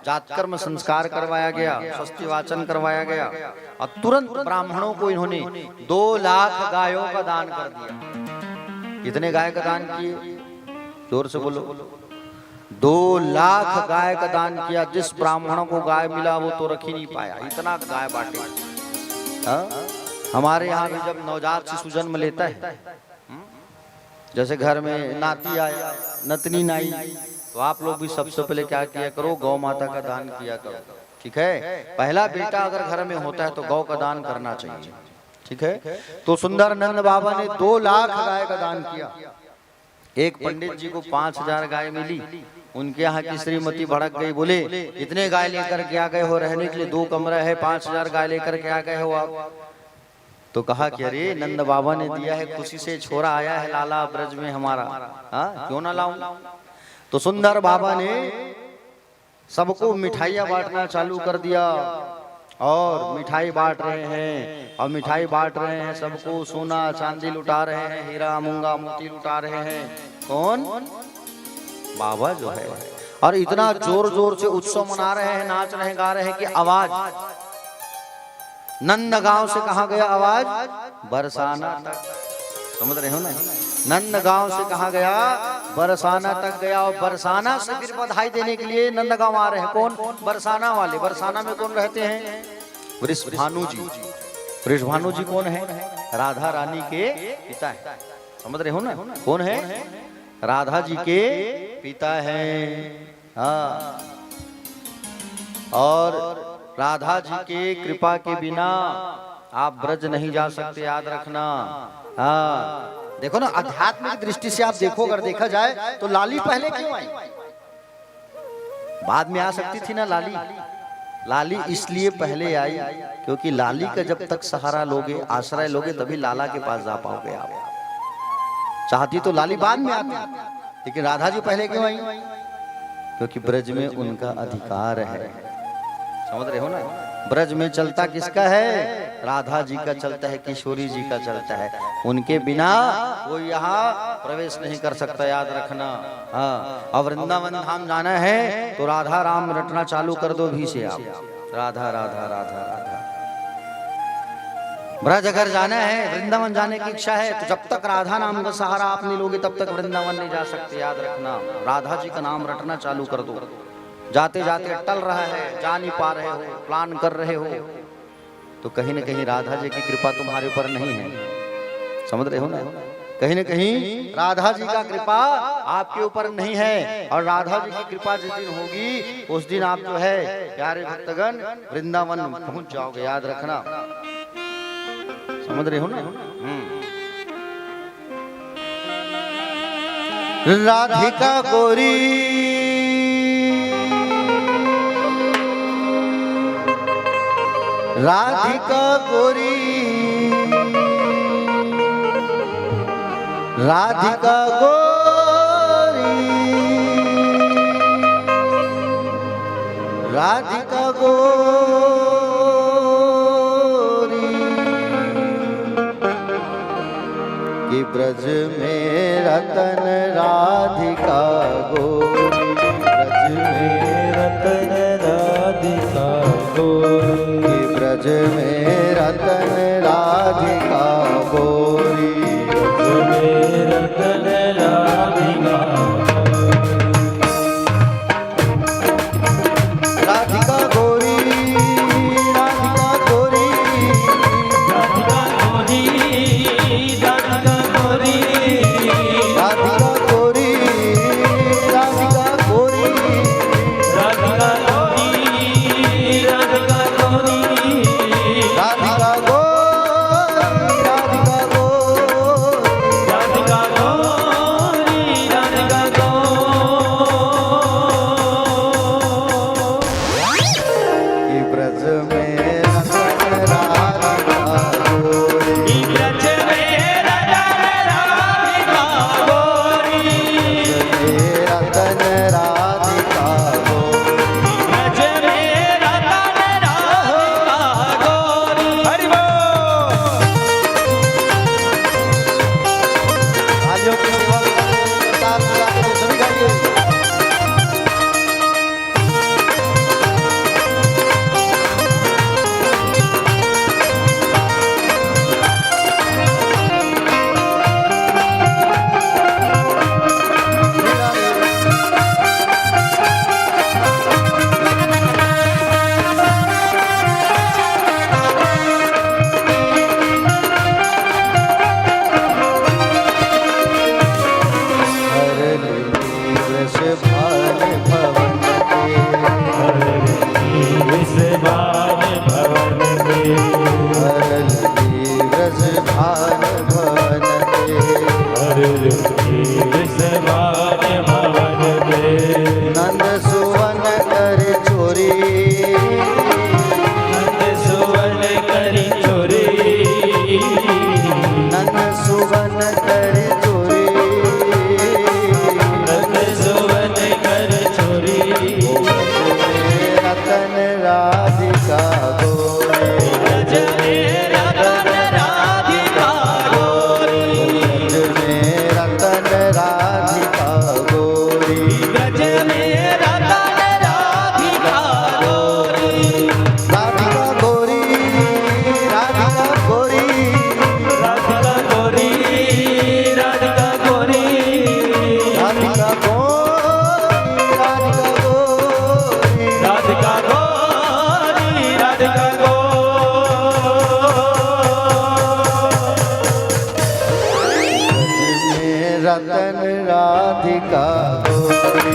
जातकर्म संस्कार करवाया गया, स्वस्ति वाचन करवाया गया, और तुरंत ब्राह्मणों को इन्होंने 2 लाख गायों का दान कर दिया। कितने गाय का दान किए? जोर से बोलो। 2 लाख गाय का दान किया। जिस ब्राह्मण को गाय मिला वो तो रख ही नहीं पाया, इतना गाय बांटे। हाँ? हमारे यहाँ भी जब नवजात शिशु जन्म लेता है, जैसे घर में नाती आया, नतनी नाई, तो आप लोग भी सबसे पहले क्या किया करो, गौ माता का दान किया करो। ठीक है, पहला बेटा अगर घर में होता है तो गौ का दान करना चाहिए। ठीक है, तो सुंदर नंद बाबा ने 2 लाख गाय का दान किया। एक पंडित जी को 5000 गाय मिली। उनके यहाँ की श्रीमती भड़क गई, बोले इतने गाय लेकर के आ गए हो, रहने के लिए 2 कमरा है, 5000 गाय लेकर के आ गए हो आप। तो कहा कि अरे नंद बाबा ने दिया है, खुशी से छोरा आया है लाला ब्रज में हमारा, हाँ क्यों ना लाऊं। तो सुंदर बाबा ने सबको मिठाइयाँ बांटना चालू कर दिया, और मिठाई बांट रहे हैं, और मिठाई बांट रहे हैं सबको, सोना चांदी लुटा रहे हैं, हीरा मूंगा मोती लुटा रहे हैं। कौन? बाबा जो है। और इतना जोर जोर से उत्सव मना रहे हैं, नाच रहे हैं, गा रहे हैं कि आवाज नंद गांव से कहा गया, आवाज बरसाना तक। समझ रहे हो ना, नंद गांव से कहा गया बरसाना तक गया। और बरसाना से फिर बधाई देने के लिए नंद गांव आ रहे हैं। कौन? बरसाना वाले। बरसाना में कौन रहते हैं? वृषभानु जी। वृषभानु जी कौन है? राधा रानी के पिता है। समझ रहे हो ना, कौन है? राधा जी के पिता हैं। हाँ, और राधा जी के कृपा के बिना आप ब्रज नहीं जा सकते, याद रखना। हाँ, देखो ना, आध्यात्मिक दृष्टि से आप देखो, अगर देखा जाए तो लाली पहले क्यों आई? बाद में आ सकती थी ना लाली। लाली इसलिए पहले आई क्योंकि लाली का जब तक सहारा लोगे, आश्रय लोगे, तभी लाला के पास जा पाओगे आप। चाहती तो लाली बाद में आती, लेकिन राधा जी पहले क्यों आई? क्योंकि ब्रज में उनका अधिकार है। समझ रहे हो ना, ब्रज में चलता किसका है? राधा जी का चलता है, किशोरी जी का चलता है। उनके बिना वो यहाँ प्रवेश नहीं कर सकता, याद रखना। हाँ, और वृंदावन धाम जाना है तो राधा राम रटना चालू कर दो भी से आप, राधा राधा राधा राधा। ब्रज अगर जाना है, वृंदावन जाने की इच्छा है, तो जब तक राधा नाम का सहारा आप नहीं लोगे तब तक वृंदावन नहीं जा सकते, याद रखना। राधा जी का नाम रटना चालू कर दो। जाते जाते टल रहा है, जा नहीं पा रहे हो, प्लान कर रहे हो, तो कहीं न कहीं राधा जी की कृपा तुम्हारे ऊपर नहीं है। समझ रहे हो ना, कहीं न कहीं राधा जी का कृपा आपके ऊपर नहीं है। और राधा जी की कृपा जिस दिन होगी, उस दिन आप जो है प्यारे भक्तगण वृंदावन पहुंच जाओगे, याद रखना। समझ रहे हो ना। राधिका गोरी राधिका गोरी राधिका गोरी राधिका गोरी कि ब्रज में रतन राधिका गोरी, ब्रज में रतन राधिका गोरी, ब्रज में रतन राधिका गोरी, ब्रज में रतन राधिका राधिका गोरी, राधिका गोरी, राधिका गोरी, राधिका गोरी, राधिका गोरी, राधिका गोरी, राधिका गोरी, राधिका गोरी, राधिका गोरी। आन भवन दे। नंद सुवन कर चोरी, नंद सुवन कर चोरी। रतन राधिका गोरी, रतन राधिका गोरी। राधिका गोरी, राधिका गोरी, राधिका गोरी, राधिका गोरी, राधिका गोरी, राधिका गोरी, राधिका गोरी। रतन राधिका गोरी,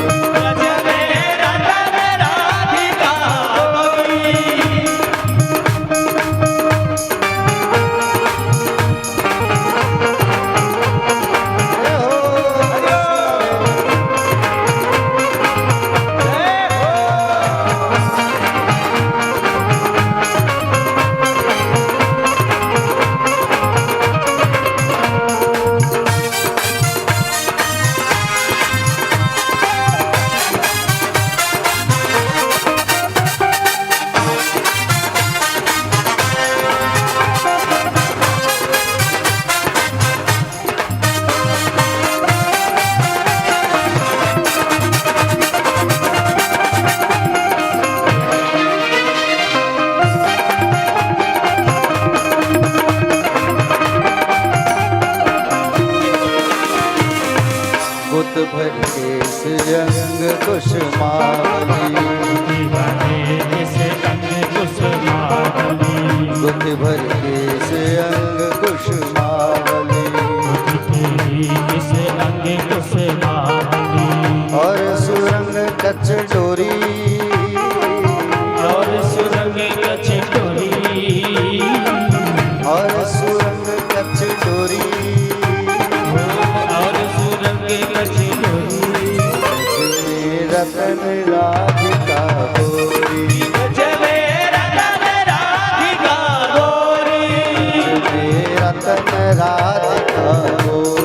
गुत भर केस अंग कुसुमावली, गुत भर केस अंग कुसुमावली। और सुरंग कच्छ डोरी, और सुरंग कच्छ डोरी, और सुरंग कच्छ डोरी। रतन राधिका गोरी, रतन राधिका गोरी, रतन राधिका गोरी।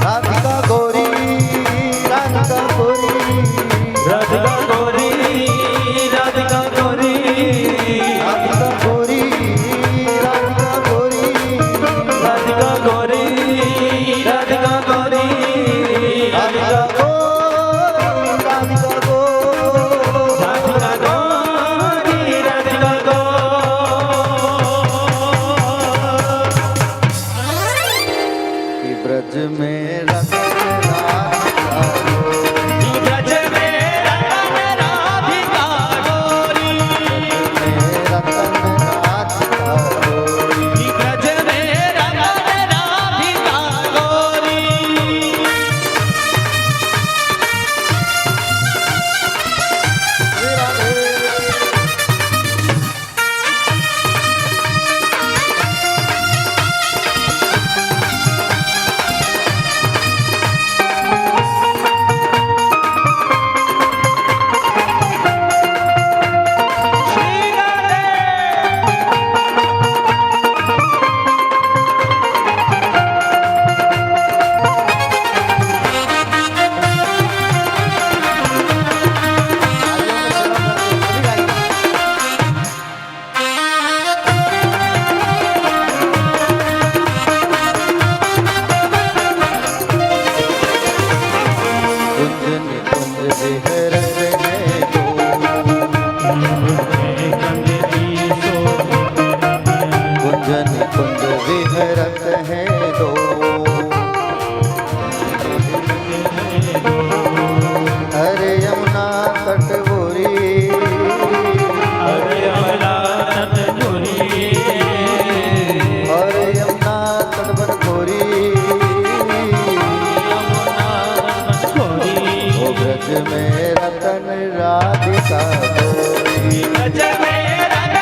राधिका गोरी, राधिका गोरी, राधिका गोरी, राधिका गोरी, राधिका गोरी, राधिका गोरी, राधिका गोरी, राधिका गोरी, राधिका गोरी, राधिका गोरी। ब्रज में रतन राधिका गोरी, ब्रज में रतन राधिका गोरी, रतन राधिका गोरी, ब्रज में रतन राधिका गोरी। में रतन राधिका गोरी, ब्रज में रतन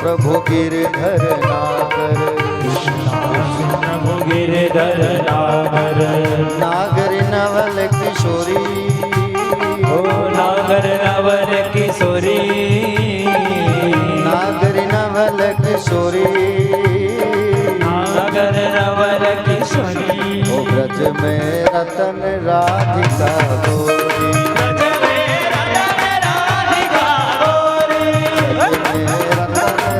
प्रभु गिरधर नागर, प्रभु गिरधर नागर, नागर नवल किशोरी, ओ नागर नवल किशोरी, नागर नवल किशोरी, नागर नवल किशोरी। ओ ब्रज में रतन राधिका गोरी, ब्रज में रतन राधिका गोरी, रतन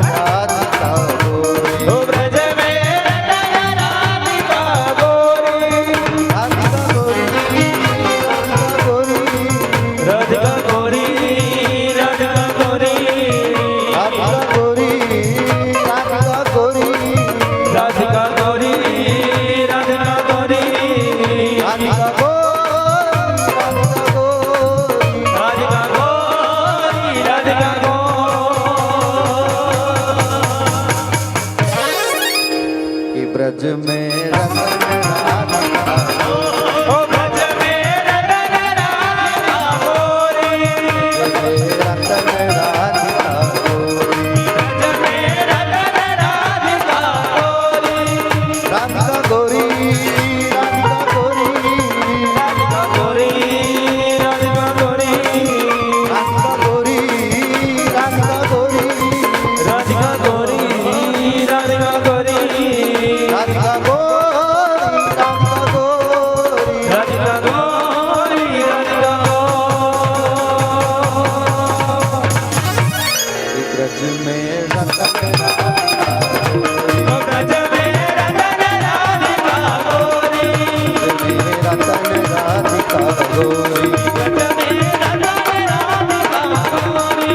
राधिका गोरी, ओ ब्रज में रतन राधिका गोरी, राधिका गोरी, राधिका गोरी, राधिका गोरी, राधिका गोरी, राधिका गोरी, राधिका गोरी, राधिका गोरी, राधिका गोरी, राधिका गोरी, राधिका गोरी, राधिका गोरी। कि ब्रज में रतन राधिका, ओ ब्रज में रतन राधिका गोरी, रतन राधिका गोरी, ब्रज में रतन राधिका गोरी, राधिका गोरी, राधिका गोरी, राधिका गोरी, राधिका गोरी, राधिका गोरी, राधिका गोरी, राधिका गोरी, राधिका गोरी, राधिका गोरी, राधिका गोरी, राधिका गोरी, राधिका कि ब्रज में रतन राधिका गोरी, ओ ब्रज में रतन राधिका गोरी, रतन राधिका गोरी, ब्रज में रतन राधिका गोरी,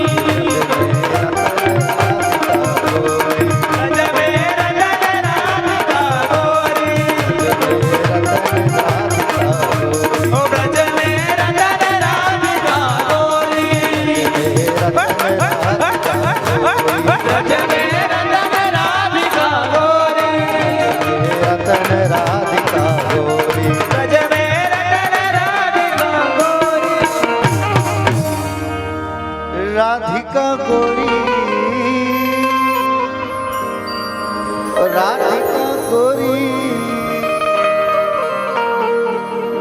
ब्रज में रतन राधिका गोरी, ओ ब्रज में रतन राधिका गोरी, ब्रज में रतन राधिका गोरी, रतन राधिका गोरी, ब्रज में रतन राधिका गोरी, राधिका गोरी, राधिका गोरी,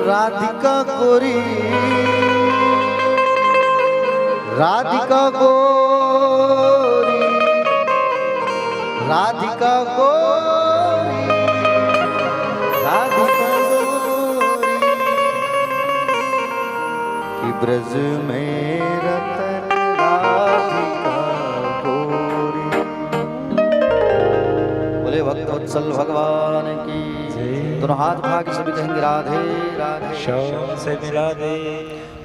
राधिका गोरी, राधिका गोरी, राधिका गोरी, राधिका गोरी, कि ब्रज में रतन राधिका गोरी। बोले भक्त वत्सल भगवान की दोनों हाथ उठा के सभी कहेंगे राधे राधे। शौक से मिला दे,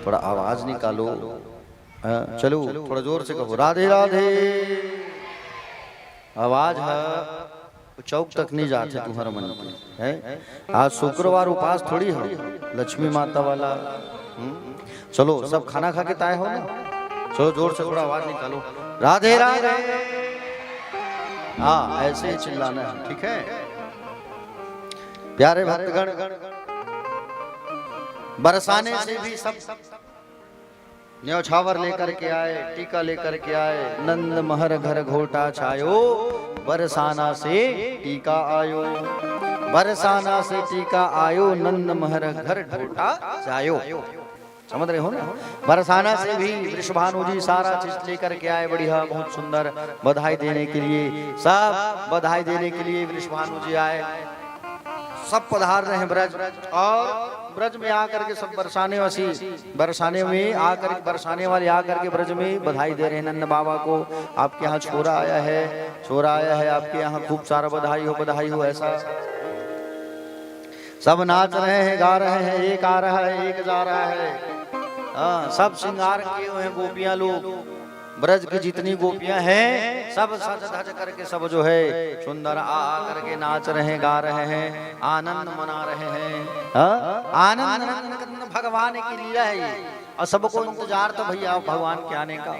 थोड़ा आवाज निकालो, चलो थोड़ा जोर से कहो राधे राधे। आवाज है चौक तक नहीं जाते तुम्हारा मन की है। आज शुक्रवार उपास थोड़ी हो, लक्ष्मी माता वाला। चलो सब खाना खा के ताए हो ना, चलो जोर से थोड़ा आवाज निकालो राधे राधे। हाँ ऐसे ही चिल्लाना है, ठीक है प्यारे भक्तगण। बरसाने से भी सब न्यौछावर लेकर के आए, टीका लेकर के आए। नंद महर घर घोटा छायो, बरसाना से टीका आयो। बरसाना से टीका आयो, नंद महर घर घोटा छायो। समझ रहे हो ना। बरसाना से भी वृषभानु जी सारा चीज लेकर के आए, बढ़िया बहुत सुंदर बधाई देने के लिए। सब बधाई देने के लिए वृषभानु जी आए, सब पधार रहे हैं ब्रज। और ब्रज में आकर के सब बरसाने वाले आकर के ब्रज में बधाई दे रहे हैं। नंद बाबा को आपके यहाँ छोरा आया है, आपके यहाँ खूब सारा बधाई हो ऐसा। सब नाच रहे हैं, गा रहे हैं, एक आ रहा है एक जा रहा है। सब श्रृंगार किए हुए हैं गोपियां लोग। ब्रज की जितनी गोपियां हैं सब सज धज करके सब जो है सुंदर आ करके नाच रहे हैं, गा रहे हैं, आनंद मना रहे हैं। आनंद भगवान की लीला है ये, और सबको इंतजार तो भैया भगवान के आने का।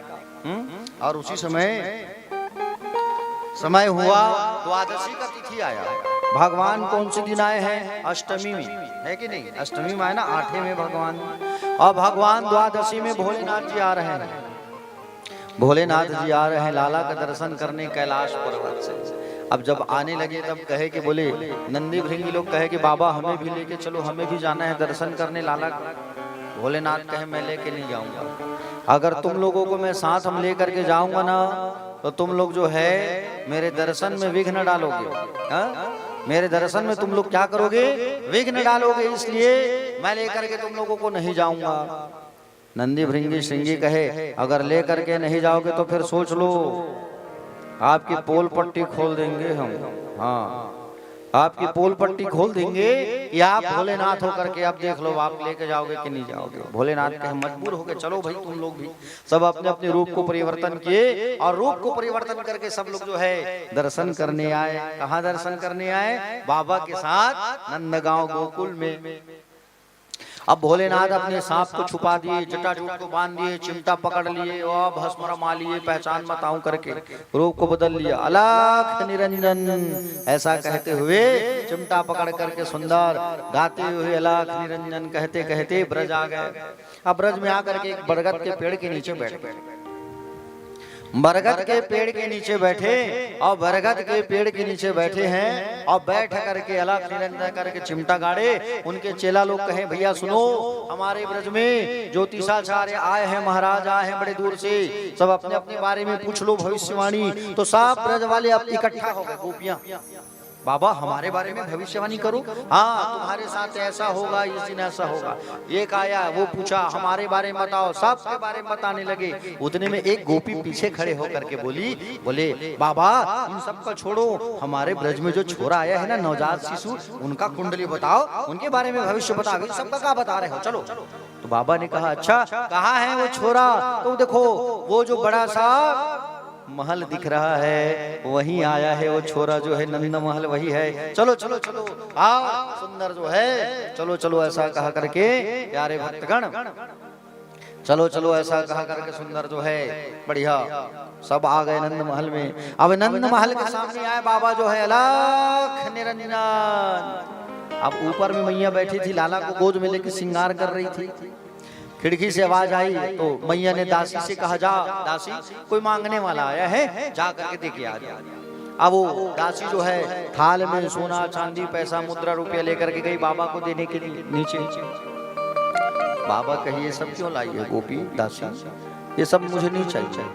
और उसी समय हुआ द्वादशी का तिथि आया। भगवान कौन से दिन आए हैं? अष्टमी में, है कि नहीं? अष्टमी में है ना, 8वें में भगवान। और भगवान द्वादशी में भोलेनाथ जी आ रहे हैं। भोलेनाथ जी आ रहे हैं लाला का दर्शन करने कैलाश पर्वत से। अब जब आने लगे तब कहे कि बोले नंदी भृंगी लोग कहे कि बाबा हमें भी लेके चलो, हमें भी जाना है दर्शन करने लाला का। भोलेनाथ कहे मैं लेके नहीं जाऊंगा, अगर तुम लोगों को मैं साथ हम लेकर के जाऊंगा ना तो तुम लोग जो है मेरे दर्शन में विघ्न डालोगे। हाँ? मेरे दर्शन में तुम लोग क्या करोगे, विघ्न डालोगे, इसलिए मैं लेकर के तुम लोगों को नहीं जाऊंगा। नंदी भृंगी श्रृंगी कहे अगर लेकर के नहीं जाओगे तो फिर सोच लो आपकी पोल पट्टी खोल देंगे हम। हाँ, आपकी पोल पट्टी खोल देंगे या आप भोलेनाथ होकर के आप देख लो आप लेके जाओगे कि नहीं जाओगे। भोलेनाथ कहे मजबूर हो गए, चलो भाई तुम लोग भी। सब अपने अपने रूप को परिवर्तन किए और रूप को परिवर्तन करके सब लोग जो है दर्शन करने आए। कहाँ दर्शन करने आए, बाबा के साथ नंदगांव गोकुल में। अब भोलेनाथ अपने सांप को छुपा दिए, जटाजूट को बांध दिए, चिमटा पकड़ लिए और भस्म रमा लिए, पहचान बताऊं करके रूप को बदल लिया। अलख निरंजन ऐसा कहते हुए चिमटा पकड़ करके सुंदर गाते हुए अलख निरंजन कहते कहते ब्रज आ गए। अब ब्रज में आकर के एक बरगद के पेड़ के नीचे बैठ गए। बरगद के पेड़ के नीचे बैठे और बरगद के पेड़ के नीचे बैठे हैं और बैठ करके अलख निरंजन करके चिमटा गाड़े। उनके चेला लोग कहें भैया सुनो, हमारे ब्रज में ज्योतिषाचार्य आए हैं, महाराज आए हैं बड़े दूर से, सब अपने अपने बारे में पूछ लो भविष्यवाणी। तो सब ब्रज वाले अब इकट्ठा हो गए, गोपियां बाबा हमारे बारे में भविष्यवाणी करो। हाँ तुम्हारे साथ ऐसा होगा, इस दिन ऐसा होगा। एक आया वो पूछा हमारे बारे में बताओ, सबके बारे में बताने लगे। उतने में एक गोपी पीछे खड़े होकर के बोले बाबा इन सब का छोड़ो, हमारे ब्रज में जो छोरा आया है ना नवजात शिशु, उनका कुंडली बताओ, उनके बारे में भविष्य बताओ। सबका क्या बता रहे हो, चलो। तो बाबा ने कहा अच्छा कहाँ है वो छोरा? तो देखो वो जो बड़ा सा महल दिख रहा है वहीं आया है वो छोरा, जो है नंद महल वही है। चलो चलो चलो हाँ सुंदर जो है, चलो चलो ऐसा कहा करके प्यारे भक्तगण, चलो चलो ऐसा कहा करके सुंदर जो है बढ़िया सब आ गए नंद महल में। अब नंद महल के सामने आए बाबा जो है अलख निरंजन। अब ऊपर में मैया बैठी थी, लाला को गोद में लेकर श्रृंगार कर रही थी। खिड़की से आवाज आई तो मैया ने दासी से कहा जा दासी कोई मांगने वाला आया है, जा करके देके आ जा। अब वो दासी जो है थाल में सोना चांदी पैसा मुद्रा रुपया लेकर के गई बाबा को देने के लिए नीचे। बाबा कहिए सब क्यों लाई है गोपी दासी, ये सब मुझे नहीं चाहिए,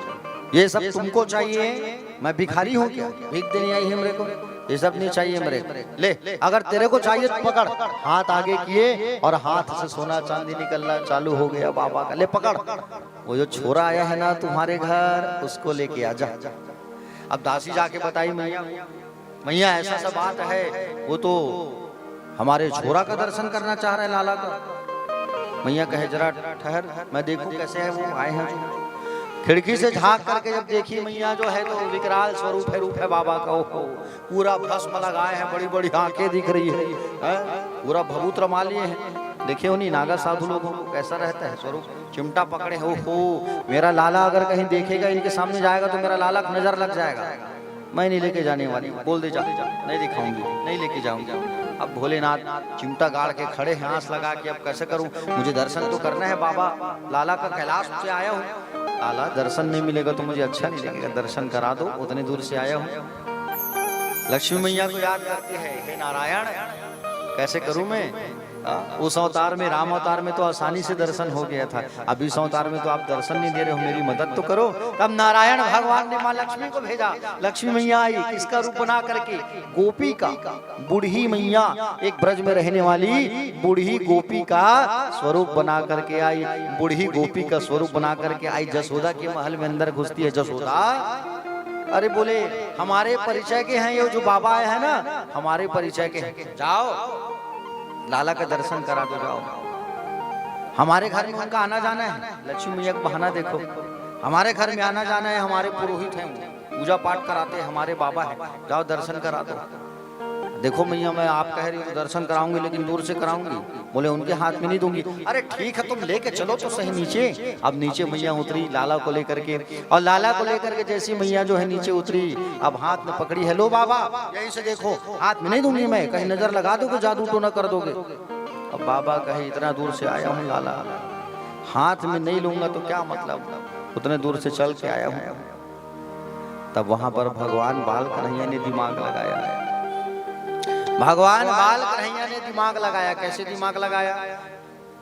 ये सब तुमको चाहिए। मैं भिखारी हूँ क्या, भीख देने आई है मेरे को, ये सब नहीं चाहिए मेरे को। ले अगर तेरे को चाहिए तो पकड़। हाथ आगे किए और हाथ से सोना चांदी निकलना चालू हो गया बाबा का। ले पकड़, वो जो छोरा आया है ना तुम्हारे घर उसको लेके आ जा। अब दासी जाके बताई मैया ऐसा सब बात है, वो तो हमारे छोरा का दर्शन करना चाह रहे हैं लाला का। मैया कहे जरा ठहर मैं देखूं कैसे है वो आए हैं। खिड़की से झांक करके जब देखी मैया जो है तो विकराल स्वरूप है, रूप है बाबा का। ओहो पूरा भस्म लगाए हैं, बड़ी बड़ी आंखें दिख रही है, पूरा भभूत रमा लिए हैं। देखिए उन्हीं नागा साधु लोगों को कैसा रहता है स्वरूप, चिमटा पकड़े हो मेरा लाला अगर कहीं देखेगा इनके सामने जाएगा तो मेरा लाला नजर लग जाएगा। मैं नहीं लेके जाने वाली, बोल दे जा नहीं दिखाऊंगी, नहीं लेके जाऊंगी। अब भोलेनाथ चिमटा गाड़ के खड़े हैं आंस लगा के, अब कैसे करूं, मुझे दर्शन तो करना है बाबा, लाला का कैलाश से आया हूँ। लाला दर्शन नहीं मिलेगा तो मुझे अच्छा नहीं लगेगा, दर्शन करा दो, उतने दूर से आया हूँ। लक्ष्मी मैया को याद करते हैं, हे नारायण कैसे करूं मैं। उस अवतार में राम अवतार में तो आसानी से दर्शन हो गया था, अब इस अवतार में तो आप दर्शन नहीं दे रहे हो, मेरी मदद तो करो। तब नारायण भगवान ने माँ लक्ष्मी को भेजा। लक्ष्मी मैया आई, किसका रूप बना करके, गोपी का, बूढ़ी मैया, एक ब्रज में रहने वाली बूढ़ी गोपी का स्वरूप बना करके आई। बूढ़ी गोपी का स्वरूप बना करके आई, जसोदा के महल में अंदर घुसती है। जसोदा अरे बोले हमारे परिचय के हैं, ये जो बाबा आए हैं ना हमारे परिचय के हैं, जाओ लाला का दर्शन करा दो, जाओ। हमारे घर में उनका आना जाना है, लक्ष्मी मैया का बहाना देखो, हमारे घर में आना जाना है, हमारे पुरोहित हैं, पूजा पाठ कराते हैं, हमारे बाबा हैं, जाओ दर्शन करा दो। देखो मैया मैं आप कह रही हूँ दर्शन कराऊंगी लेकिन दूर से कराऊंगी। बोले उनके हाथ में नहीं दूंगी। अरे ठीक है तुम लेके चलो तो सही नीचे। अब नीचे मैया उतरी लाला को लेकर के, और लाला को लेकर के जैसी मैया जो है नीचे उतरी, अब हाथ में पकड़ी है, लो बाबा यहीं से देखो, हाथ में नहीं दूंगी मैं, कहीं नजर लगा दोगे, जादू तो न कर दोगे। अब बाबा कहे इतना दूर से आया हूँ लाला, हाथ में नहीं लूंगा तो क्या मतलब, उतने दूर से चल के आया हूं। तब वहां पर भगवान बाल कन्हैया ने दिमाग लगाया। भगवान बाल कन्हैया ने दिमाग लगाया। कैसे दिमाग लगाया?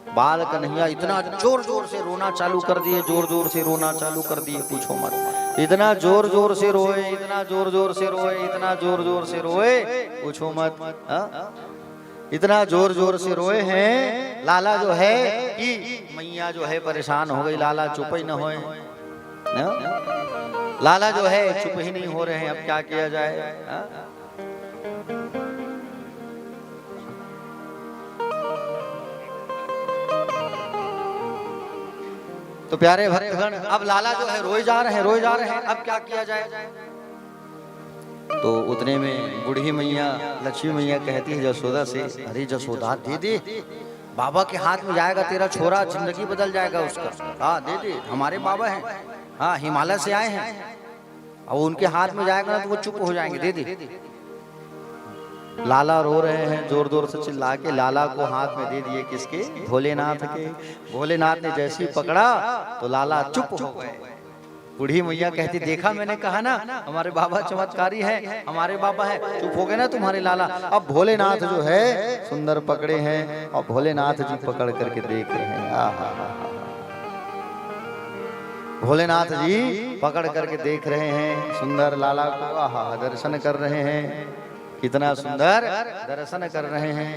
बाल कन्हैया इतना जोर जोर से रोना चालू कर दिए, जोर जोर से रोना चालू कर दिए, पूछो मत। इतना जोर जोर से रोए, इतना जोर जोर से रोए, इतना जोर जोर से रोए, पूछो मत। इतना जोर जोर से रोए हैं, लाला जो है कि मैया जो है परेशान हो गई। लाला चुप ही न होए, लाला जो है चुप ही नहीं हो रहे हैं। अब क्या किया जाए? तो प्यारे भक्तगण, अब लाला जो है रोए जा रहे हैं, रोए जा रहे हैं। अब क्या किया जाए? तो उतने में बूढ़ी मैया लक्ष्मी मैया कहती है जसोदा से, अरे जसोदा दे दे, बाबा के हाथ में जाएगा तेरा छोरा, जिंदगी बदल जाएगा उसका। हाँ दे दे, हमारे बाबा हैं, हाँ हिमालय से आए हैं, अब उनके हाथ में जाएगा ना तो वो चुप हो जाएंगे, दे दे। लाला रो रहे हैं, जोर जोर से चिल्ला के लाला को हाथ में दे दिए। किसके? भोलेनाथ के। भोलेनाथ ने जैसे ही पकड़ा तो लाला चुप हो गए। बूढ़ी मैया कहती, देखा मैंने कहा ना हमारे बाबा चमत्कारी है, हमारे बाबा है, चुप हो गए ना तुम्हारे लाला। अब भोलेनाथ जो है सुंदर पकड़े हैं और भोलेनाथ जी पकड़ करके देख रहे हैं। भोलेनाथ जी पकड़ करके देख रहे हैं सुंदर लाला को, आहा दर्शन कर रहे हैं, कितना सुंदर दर्शन कर रहे हैं।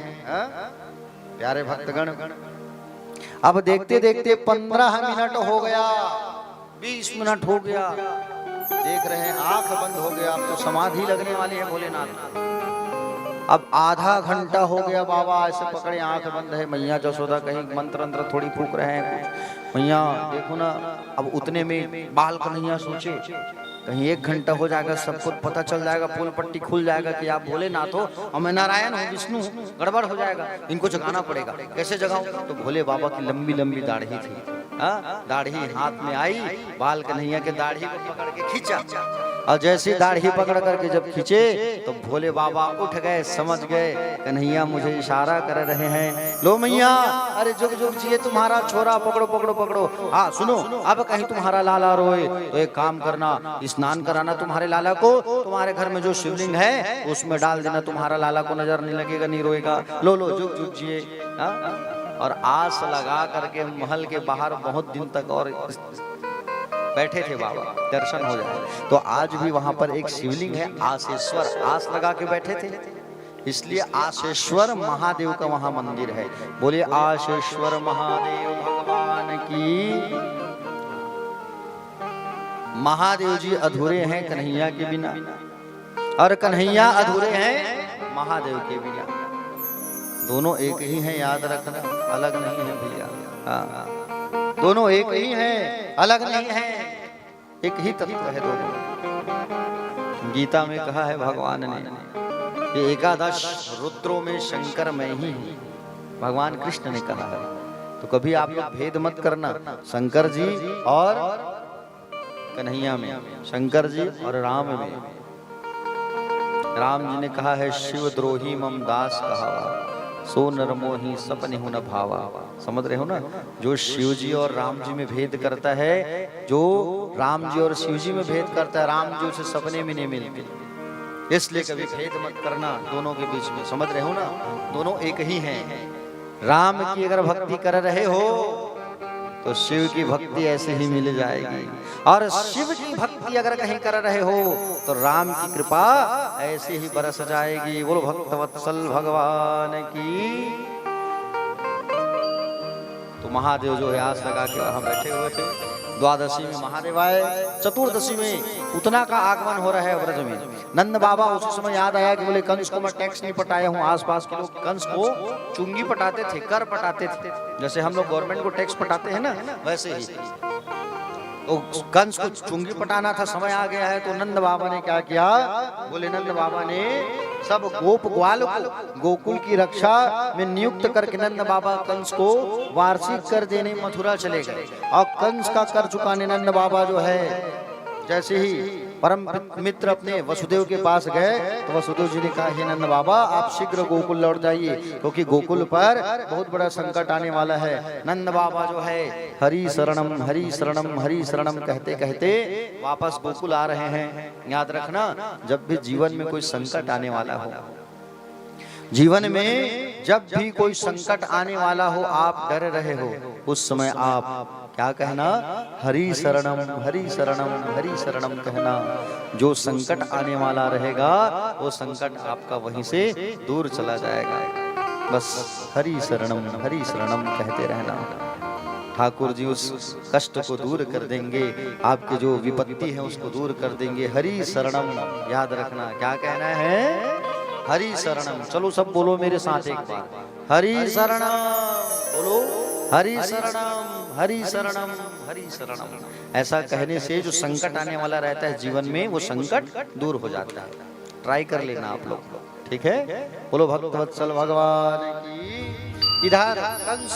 प्यारे भक्तगण, अब देखते देखते 15 मिनट हो गया, 20 मिनट हो गया, देख रहे हैं आंख बंद हो गया। अब तो समाधि लगने वाली है भोलेनाथ। अब आधा घंटा हो गया, बाबा ऐसे पकड़े आंख बंद है। मैया जसोदा कहीं मंत्र अंत्र थोड़ी फूक रहे हैं, मैया देखो ना। अब उतने में बाल कन्हैया सोचे कहीं 1 घंटा हो जाएगा, सबको पता चल जाएगा, फूल पट्टी खुल जाएगा कि आप भोलेनाथ हो और मैं नारायण हूँ, विष्णु, गड़बड़ हो जाएगा, इनको जगाना पड़ेगा। कैसे जगाऊं? तो भोले बाबा की लंबी लंबी दाढ़ी थी, दाढ़ी हाथ में आई, बाल कन्हैया के दाढ़ी को पकड़ के खींचा, और जैसी दाढ़ी पकड़ करके जब खींचे तो भोले बाबा उठ गए, समझ गए कन्हैया मुझे इशारा कर रहे हैं, लो मैया, अरे जुग जुग जिए तुम्हारा छोरा, पकड़ो पकड़ो पकड़ो। हाँ सुनो, अब कहीं तुम्हारा लाला रोए तो एक काम करना, स्नान कराना तुम्हारे लाला को, तुम्हारे घर में जो शिवलिंग है उसमें डाल देना, तुम्हारा लाला को नजर नहीं लगेगा, नहीं रोएगा। लो लो जुग जुग जिए। और आस लगा करके महल के बाहर बहुत दिन तक और बैठे थे बाबा, दर्शन हो जाए। तो आज भी वहां पर एक शिवलिंग है आसेश्वर, आस लगा के बैठे थे, इसलिए आसेश्वर महादेव का वहां मंदिर है। बोलिए आसेश्वर महादेव भगवान की। महादेव जी अधूरे हैं कन्हैया के बिना, और कन्हैया अधूरे हैं महादेव के बिना। दोनों एक ही हैं, याद रखना, अलग नहीं है भैया। हाँ, दोनों एक ही हैं, अलग नहीं है, एक ही तत्व है दोनों। गीता में कहा है भगवान ने कि एकादश रुद्रों में शंकर मैं ही हूँ, भगवान कृष्ण ने कहा है। तो कभी आप लोग भेद मत करना, शंकर जी और कन्हैया में, शंकर जी और राम में। राम जी ने कहा है शिव द्रोही मम दास कहावा, सो नर मोही सपने हो न भावा। समझ रहे हो ना? जो शिव जी और राम जी में भेद करता है, जो राम जी और शिव जी में भेद करता है, राम जी उसे सपने में नहीं मिलते। इसलिए कभी भेद मत करना दोनों के बीच में, समझ रहे हो ना? दोनों एक ही हैं। राम की अगर भक्ति कर रहे हो तो शिव की भक्ति ऐसे ही मिल जाएगी, और शिव की भक्ति अगर कहीं कर रहे हो तो राम की कृपा ऐसे ही बरस जाएगी। बोलो भक्तवत्सल भगवान की। तो महादेव जो है आस लगा के वहां बैठे हुए थे। द्वादशी में महादेव आए, चतुर्दशी में पूतना का आगमन हो रहा है व्रज में। नंद बाबा उसी समय याद आया कि बोले कंस को मैं टैक्स नहीं पटाया हूँ। आसपास के लोग कंस को चुंगी पटाते थे, कर पटाते थे, जैसे हम लोग गवर्नमेंट को टैक्स पटाते हैं ना, वैसे ही तो कंस को चुंगी पटाना था, समय आ गया है। तो नंद बाबा ने क्या किया? बोले नंद बाबा ने सब गोप ग्वाल को गोकुल की रक्षा में नियुक्त करके नंद बाबा कंस को वार्षिक कर देने मथुरा चले गए, और कंस का कर चुकाने नंद बाबा जो है जैसे ही परम मित्र अपने वसुदेव के पास गए तो वसुदेव जी ने कहा, हे नंद बाबा आप शीघ्र गोकुल लौट जाइए, क्योंकि गोकुल पर बहुत बड़ा संकट आने वाला है। नंद बाबा जो है हरि शरणम हरि शरणम हरि शरणम कहते कहते वापस गोकुल आ रहे हैं। याद रखना, जब भी जीवन में कोई संकट आने वाला हो, जीवन में जब भी कोई संकट आने वाला हो, आप डर रहे हो, उस समय आप क्या कहना, हरि शरणम हरि शरणम हरि शरणम कहना। जो संकट आने वाला रहेगा वो संकट आपका वहीं से दूर चला जाएगा। बस हरि शरणम कहते रहना। ठाकुर जी उस कष्ट को दूर कर देंगे, आपके जो विपत्ति है उसको दूर कर देंगे। हरि शरणम याद रखना, क्या कहना है, हरि शरणम। चलो सब बोलो मेरे साथ एक बार, हरि शरणम बोलो, हरि शरणम हरि शरणम हरि शरणम। ऐसा कहने से जो संकट आने वाला रहता है जीवन में, वो संकट दूर हो जाता है। ट्राई कर लेना आप लोग, ठीक है। बोलो भक्तवत्सल भगवान की। इधर कंस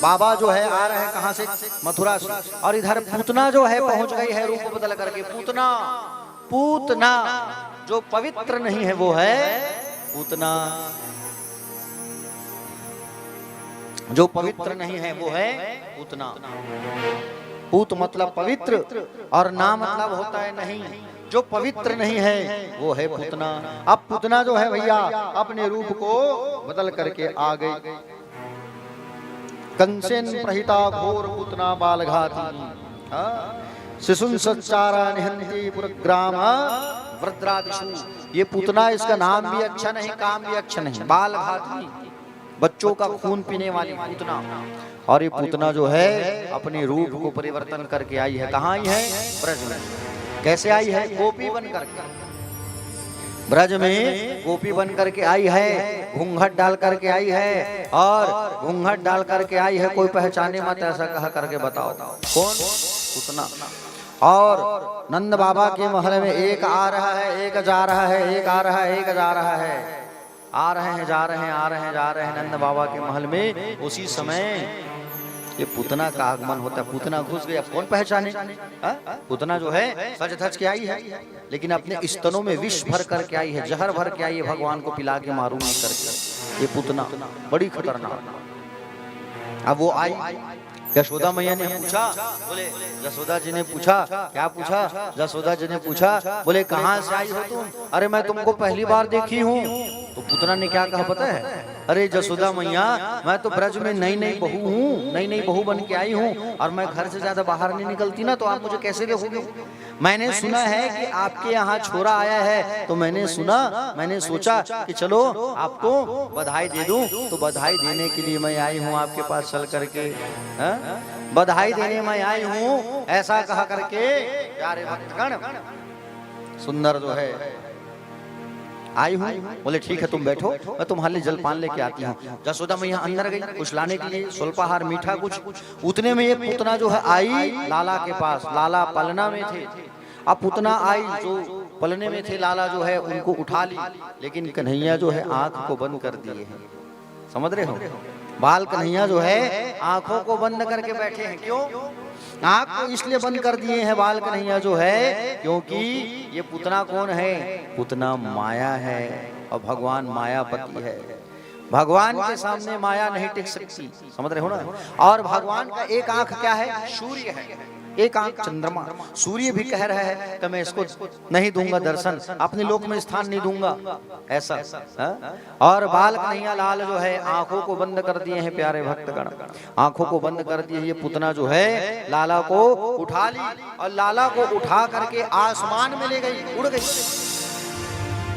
बाबा जो है आ रहे हैं कहां से, मथुरा से, और इधर पूतना जो है पहुंच गई है रूप बदल करके। पूतना पूतना जो पवित्र नहीं है वो है पूतना, जो पवित्र नहीं है वो है पूतना। पूत मतलब पवित्र और ना मतलब होता है नहीं। जो पवित्र नहीं है वो है पूतना। अब पूतना जो है भैया अपने रूप को बदल करके आ गई। कंसेन प्रहिता घोर पूतना बालघाती शिशुन सच्चारा निहंती पुरग्राम वृद्रादिशु। ये पूतना, इसका नाम भी अच्छा नहीं, काम भी अच्छा नहीं। बालघाती, बच्चों का खून पीने वाली पूतना। और ये पूतना जो है अपने रूप को परिवर्तन करके आई है। कहाँ आई है, ब्रज में। कैसे आई है, गोपी बन करके। ब्रज में गोपी बन करके आई है, घूंघट डाल करके आई है, और घूंघट डाल करके आई है कोई पहचाने मत ऐसा कहा करके बताओ कौन, पूतना। और नंद बाबा के महल में एक आ रहा है, एक जा रहा है, एक आ रहा है, एक जा रहा है, आ रहे हैं जा रहे हैं, आ रहे हैं जा रहे हैं नंद बाबा के महल में। उसी समय ये पूतना का आगमन होता है। पूतना घुस गया, कौन पहचाने। पूतना जो है सज धज के आई है, लेकिन अपने स्तनों में विष भर करके आई है, जहर भर के आई है, भगवान को पिला के मारूंगी करके। ये पूतना बड़ी खतरनाक। अब वो आई, यशोदा मैया ने पूछा, बोले यशोदा जी ने पूछा, क्या पूछा, यशोदा जी ने पूछा, बोले कहाँ से आई हो तुम। अरे मैं तुमको पहली बार देखी हूँ। तो पूतना ने क्या कहा पता है, अरे यशोदा मैया मैं तो ब्रज में नई नई बहू हूँ, नई नई बहू बन के आई हूँ, और मैं घर से ज्यादा बाहर नहीं निकलती ना, तो आप मुझे कैसे देखोगे। मैंने सुना है कि आपके यहाँ छोरा आया है, तो मैंने सुना, मैंने सोचा कि चलो आपको बधाई दे दूं, तो बधाई देने के लिए मैं आई हूँ आपके पास चल करके। बधाई देने मैं आई हूँ ऐसा कहा करके प्यारे भक्तगण सुंदर जो है आई हूँ। बोले ठीक है तुम बैठो, मैं तुम्हारे लिए जलपान लेके आती हूँ। यशोदा मैया अंदर गई कुछ लाने के लिए, स्वल्पाहार मीठा कुछ। उतने में ये पूतना जो है आई लाला के पास। लाला पलना में थे। अब पूतना आई जो पलने में थे, लाला जो है उनको उठा ली, लेकिन कन्हैया जो है आंख को बंद कर दिए हैं। समझ रहे हो, बाल कन्हैया जो है आंखों को बंद करके बैठे हैं। क्यों आंख को इसलिए बंद कर दिए हैं बाल कन्हैया जो है, क्योंकि ये पूतना कौन है, पूतना माया है और भगवान मायापति है। भगवान के सामने माया नहीं टिक सकती। समझ रहे हो ना। और भगवान का एक आंख क्या है, सूर्य है, एक आंख चंद्रमा। सूर्य भी कह रहा है कि मैं इसको नहीं दूंगा दर्शन, अपने लोक में स्थान नहीं दूंगा ऐसा। और बाल कन्हैया लाल जो है आंखों को बंद कर दिए हैं प्यारे भक्तगण, आंखों को बंद कर दिए। ये पूतना जो है लाला को उठा ली और लाला को उठा करके आसमान में ले गई, उड़ गई।